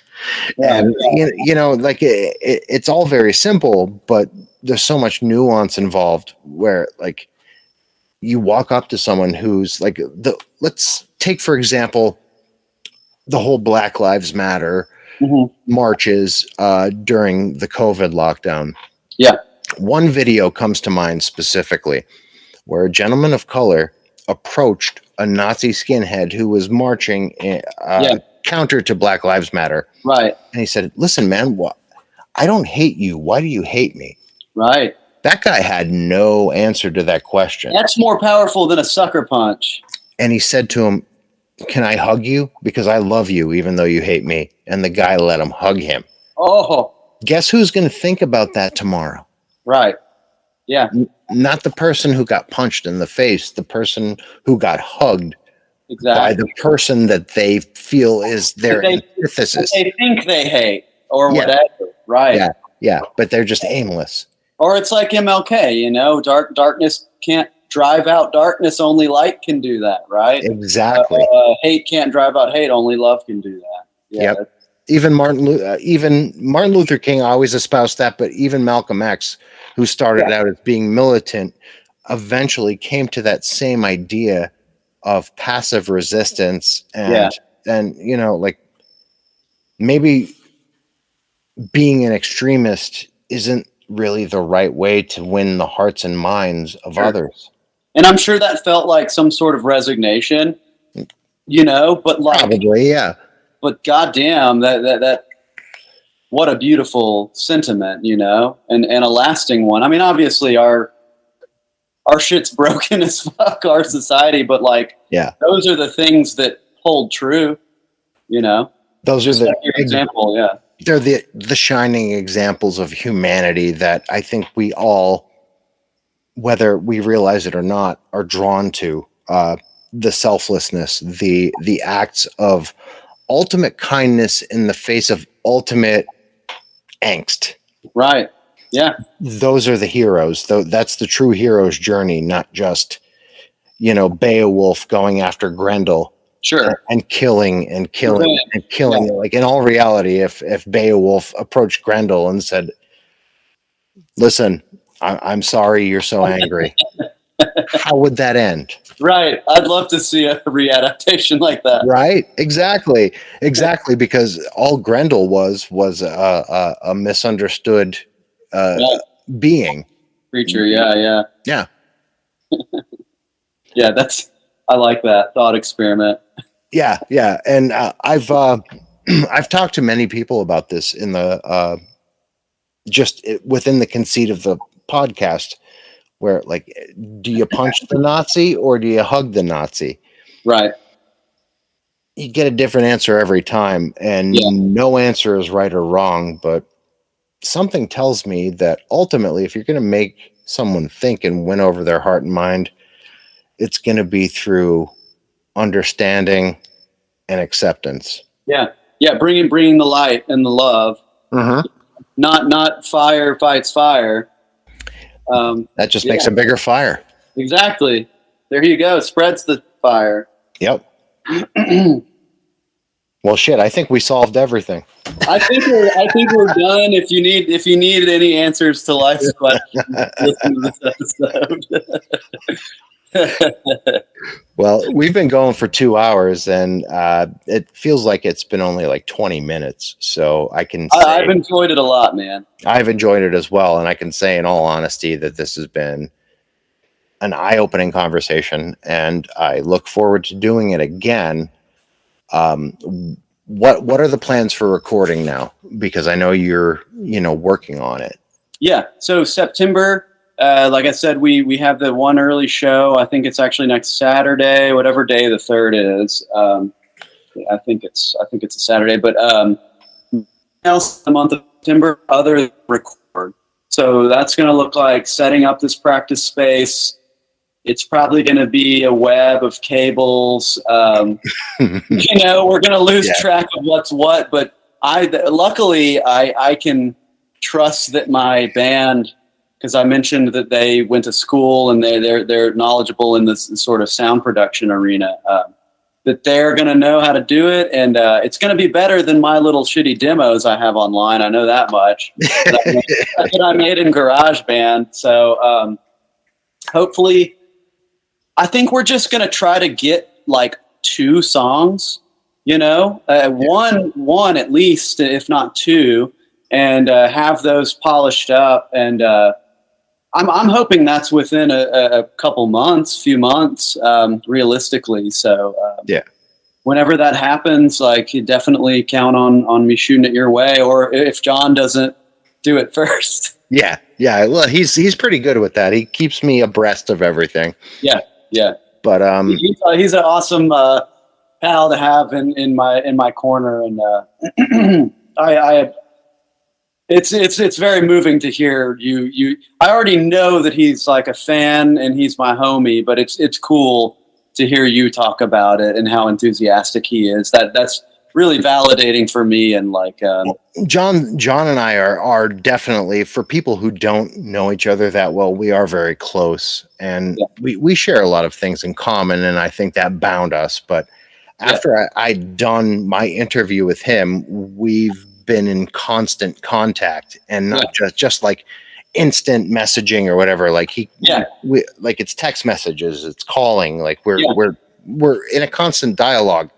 Yeah, and, you know, like it's all very simple, but there's so much nuance involved where, like, you walk up to someone who's like, let's take, for example, the whole Black Lives Matter marches during the COVID lockdown. Yeah. One video comes to mind specifically where a gentleman of color approached a Nazi skinhead who was marching counter to Black Lives Matter. Right. And he said, listen, man, I don't hate you. Why do you hate me? Right. That guy had no answer to that question. That's more powerful than a sucker punch. And he said to him, can I hug you? Because I love you, even though you hate me. And the guy let him hug him. Oh. Guess who's going to think about that tomorrow? Right. Yeah. Not the person who got punched in the face, the person who got hugged by the person that they feel is their antithesis. They think they hate or whatever. Right. Yeah. Yeah. But they're just aimless. Or it's like MLK, you know, darkness can't drive out darkness, only light can do that, right? Exactly. Hate can't drive out hate, only love can do that. Yeah. Yep. Even Martin Luther King always espoused that, but even Malcolm X, who started out as being militant, eventually came to that same idea of passive resistance and you know, like, maybe being an extremist isn't really the right way to win the hearts and minds of others. And I'm sure that felt like some sort of resignation, you know, but like, probably, yeah. But goddamn, that what a beautiful sentiment, you know, and a lasting one. I mean, obviously our shit's broken as fuck, our society, but like, those are the things that hold true, you know. Those are the example, They're the shining examples of humanity that I think we all, whether we realize it or not, are drawn to. The selflessness, the acts of ultimate kindness in the face of ultimate angst. Right. Yeah. Those are the heroes. That's the true hero's journey, not just, you know, Beowulf going after Grendel. Sure. And killing. Like, in all reality, if Beowulf approached Grendel and said, listen, I'm sorry you're so angry, how would that end? Right. I'd love to see a readaptation like that. Right. Exactly. Because all Grendel was a misunderstood being. Creature. Yeah. Yeah. Yeah. I like that thought experiment. Yeah. And I've talked to many people about this in the within the conceit of the podcast, where, like, do you punch the Nazi or do you hug the Nazi? Right. You get a different answer every time, and no answer is right or wrong, but something tells me that ultimately, if you're going to make someone think and win over their heart and mind, it's going to be through understanding and acceptance. Yeah. Bringing the light and the love. Not fire fights fire. That just makes a bigger fire. Exactly. There you go. Spreads the fire. Yep. Well, shit. I think we solved everything. I think we're done. If you need any answers to life's questions, listen to this episode. Well, we've been going for 2 hours, and it feels like it's been only like 20 minutes. So I can say I've enjoyed it a lot, man. I've enjoyed it as well. And I can say in all honesty that this has been an eye-opening conversation, and I look forward to doing it again. what are the plans for recording now? Because I know you're, working on it. Yeah. So September, like I said, we have the one early show. I think it's actually next Saturday, whatever day the 3rd is. I think it's a Saturday, but else the month of September, other than record. So that's going to look like setting up this practice space. It's probably going to be a web of cables. We're going to lose track of what's what, but luckily I can trust that my band, because I mentioned that they went to school and they're knowledgeable in this sort of sound production arena, that they're going to know how to do it. And it's going to be better than my little shitty demos I have online. I know that much. that I made in GarageBand. So hopefully, I think we're just going to try to get like 2 songs, one at least, if not 2, and have those polished up. And I'm hoping that's within a few months, realistically. So whenever that happens, like, you definitely count on me shooting it your way, or if John doesn't do it first. Yeah. Well, he's pretty good with that. He keeps me abreast of everything. Yeah. But he's an awesome pal to have in my corner, and it's very moving to hear you. I already know that he's like a fan and he's my homie, but it's cool to hear you talk about it and how enthusiastic he is. That's really validating for me. And like John and I are definitely, for people who don't know each other that well, we are very close, and we share a lot of things in common, and I think that bound us. But after I'd done my interview with him, we've been in constant contact, and not just like instant messaging or whatever. Like like it's text messages, it's calling, like we're in a constant dialogue,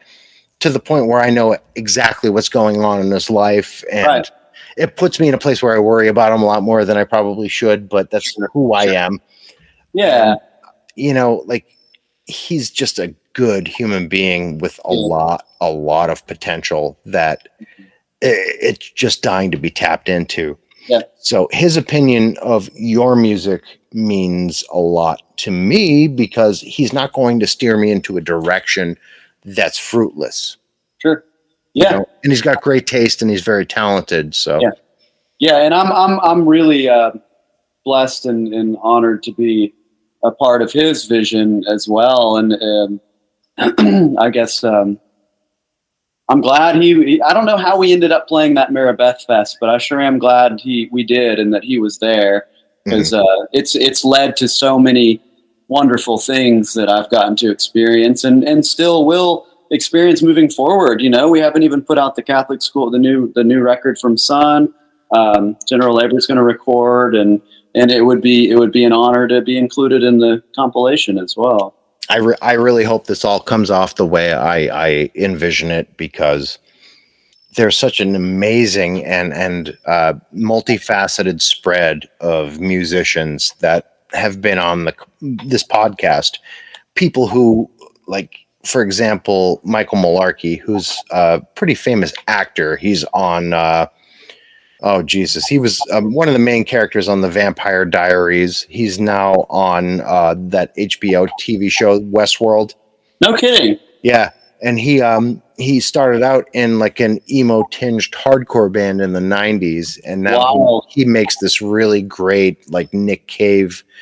to the point where I know exactly what's going on in his life. And it puts me in a place where I worry about him a lot more than I probably should, but that's who I am. Yeah. Like, he's just a good human being with a lot of potential that it's just dying to be tapped into. Yeah. So his opinion of your music means a lot to me, because he's not going to steer me into a direction that's fruitless. Sure. Yeah. And he's got great taste, and he's very talented. So and I'm really blessed and honored to be a part of his vision as well. And I guess I'm glad I don't know how we ended up playing that Maribeth Fest, but I sure am glad we did, and that he was there, because it's led to so many wonderful things that I've gotten to experience and still will experience moving forward. We haven't even put out the Catholic school, the new record from Sun. General Labor's going to record, and it would be an honor to be included in the compilation as well. I really hope this all comes off the way I envision it, because there's such an amazing and multifaceted spread of musicians that have been on this podcast. People who, like, for example, Michael Malarkey, who's a pretty famous actor. He's on he was one of the main characters on the Vampire Diaries. He's now on that HBO TV show Westworld. No kidding. Yeah, and he started out in like an emo tinged hardcore band in the 90s, and now he makes this really great, like, Nick Cave /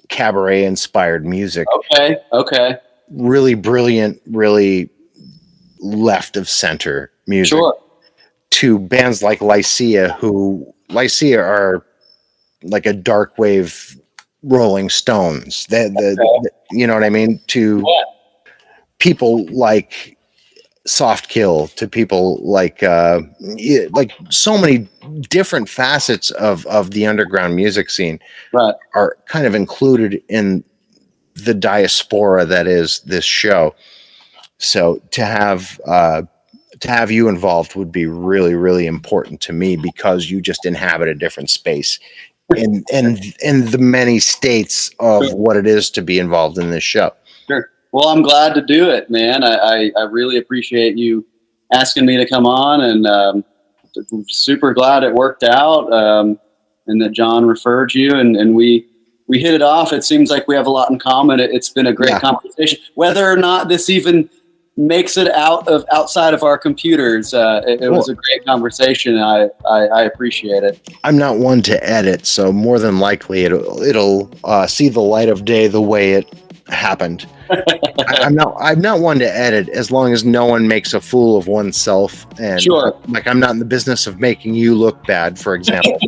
cabaret inspired music. Okay. Really brilliant, really left of center music. Sure. To bands like Lycia are like a dark wave Rolling Stones. You know what I mean? To people like Soft Kill, to people like so many different facets of the underground music scene are kind of included in the diaspora that is this show. So to have you involved would be really, really important to me, because you just inhabit a different space in the many states of what it is to be involved in this show. Sure. Well, I'm glad to do it, man. I really appreciate you asking me to come on, and super glad it worked out, and that John referred you, and we hit it off. It seems like we have a lot in common. It's been a great conversation. Whether or not this even makes it outside of our computers, it was a great conversation. I appreciate it. I'm not one to edit, so more than likely it'll see the light of day the way it happened. I'm not one to edit as long as no one makes a fool of oneself. And sure, like I'm not in the business of making you look bad, for example.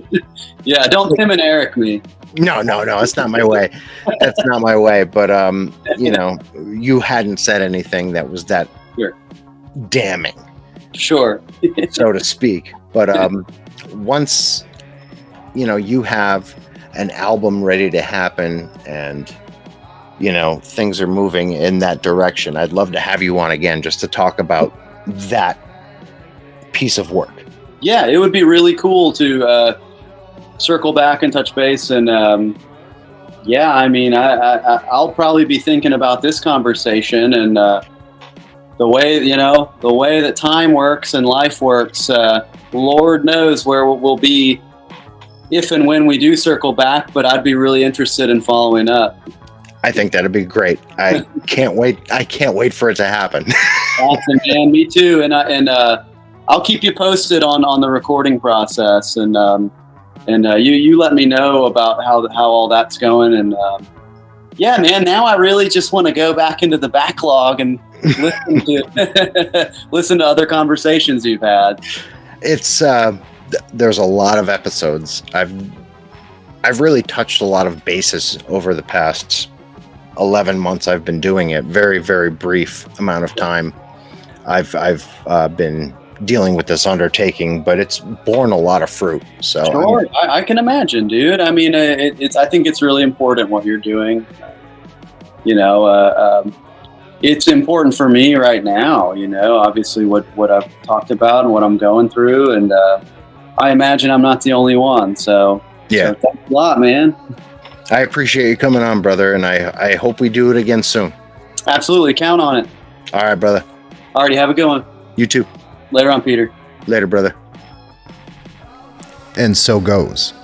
Yeah, don't Tim and Eric me. No, it's not my way. That's not my way. But you hadn't said anything that was that damning, sure, so to speak. But once you have an album ready to happen and things are moving in that direction, I'd love to have you on again just to talk about that piece of work. Yeah, it would be really cool to circle back and touch base. And I'll probably be thinking about this conversation and the way that time works and life works. Lord knows where we'll be if and when we do circle back, but I'd be really interested in following up. I think that'd be great. I can't wait. I can't wait for it to happen. Awesome, man. Me too. And I'll keep you posted on the recording process. And you let me know about how all that's going. And yeah, man. Now I really just want to go back into the backlog and listen to other conversations you've had. It's there's a lot of episodes. I've really touched a lot of bases over the past 11 months I've been doing it. Very, very brief amount of time. I've been dealing with this undertaking, but it's borne a lot of fruit. So sure, I can imagine, dude. I mean, I think it's really important what you're doing. It's important for me right now. Obviously what I've talked about and what I'm going through, and I imagine I'm not the only one. So yeah, so thanks a lot, man. I appreciate you coming on, brother, and I hope we do it again soon. Absolutely, count on it. All right, brother. Alrighty, have a good one. You too. Later on, Peter. Later, brother. And so goes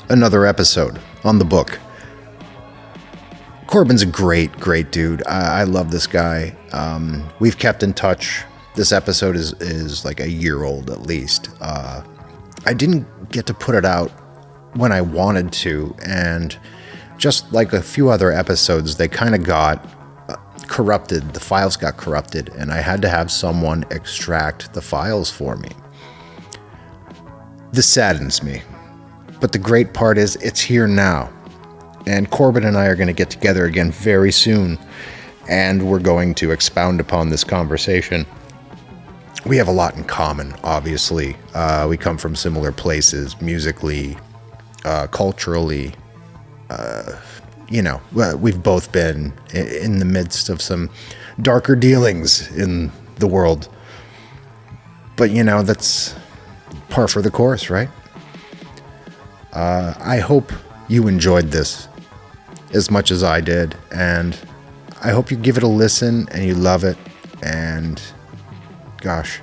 another episode on the book. Corbin's a great, great dude. I love this guy. We've kept in touch. This episode is like a year old at least. I didn't get to put it out when I wanted to, and just like a few other episodes, they kind of got corrupted. The files got corrupted, and I had to have someone extract the files for me. This saddens me, but the great part is it's here now. And Corbin and I are going to get together again very soon, and we're going to expound upon this conversation. We have a lot in common, obviously. We come from similar places, musically, culturally. We've both been in the midst of some darker dealings in the world. But, that's par for the course, right? I hope you enjoyed this as much as I did, and I hope you give it a listen and you love it. And gosh,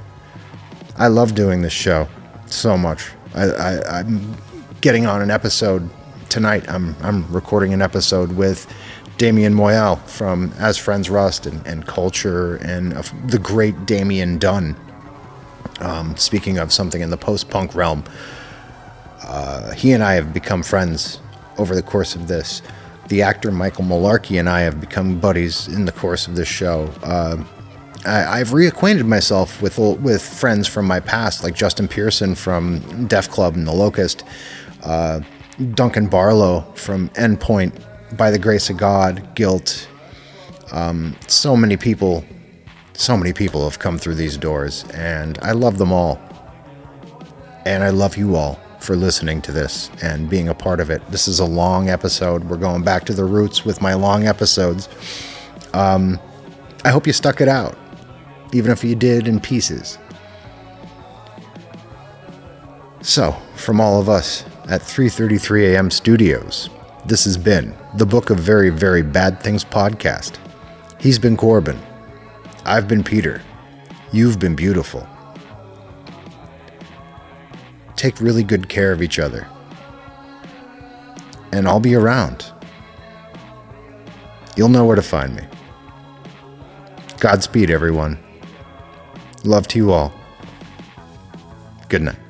I love doing this show so much. I'm getting on an episode tonight. I'm recording an episode with Damien Moyal from As Friends Rust and Culture, and the great Damien Dunn. Speaking of something in the post-punk realm, he and I have become friends over the course of this. The actor Michael Malarkey and I have become buddies in the course of this show. I've reacquainted myself with friends from my past, like Justin Pearson from Def Club and The Locust, Duncan Barlow from Endpoint, By the Grace of God, Guilt. So many people have come through these doors, and I love them all. And I love you all for listening to this and being a part of it. This is a long episode. We're going back to the roots with my long episodes. I hope you stuck it out, even if you did in pieces. So, from all of us at 3:33 a.m. Studios, this has been the Book of Very, Very Bad Things podcast. He's been Corbin. I've been Peter. You've been beautiful. Take really good care of each other. And I'll be around. You'll know where to find me. Godspeed, everyone. Love to you all. Good night.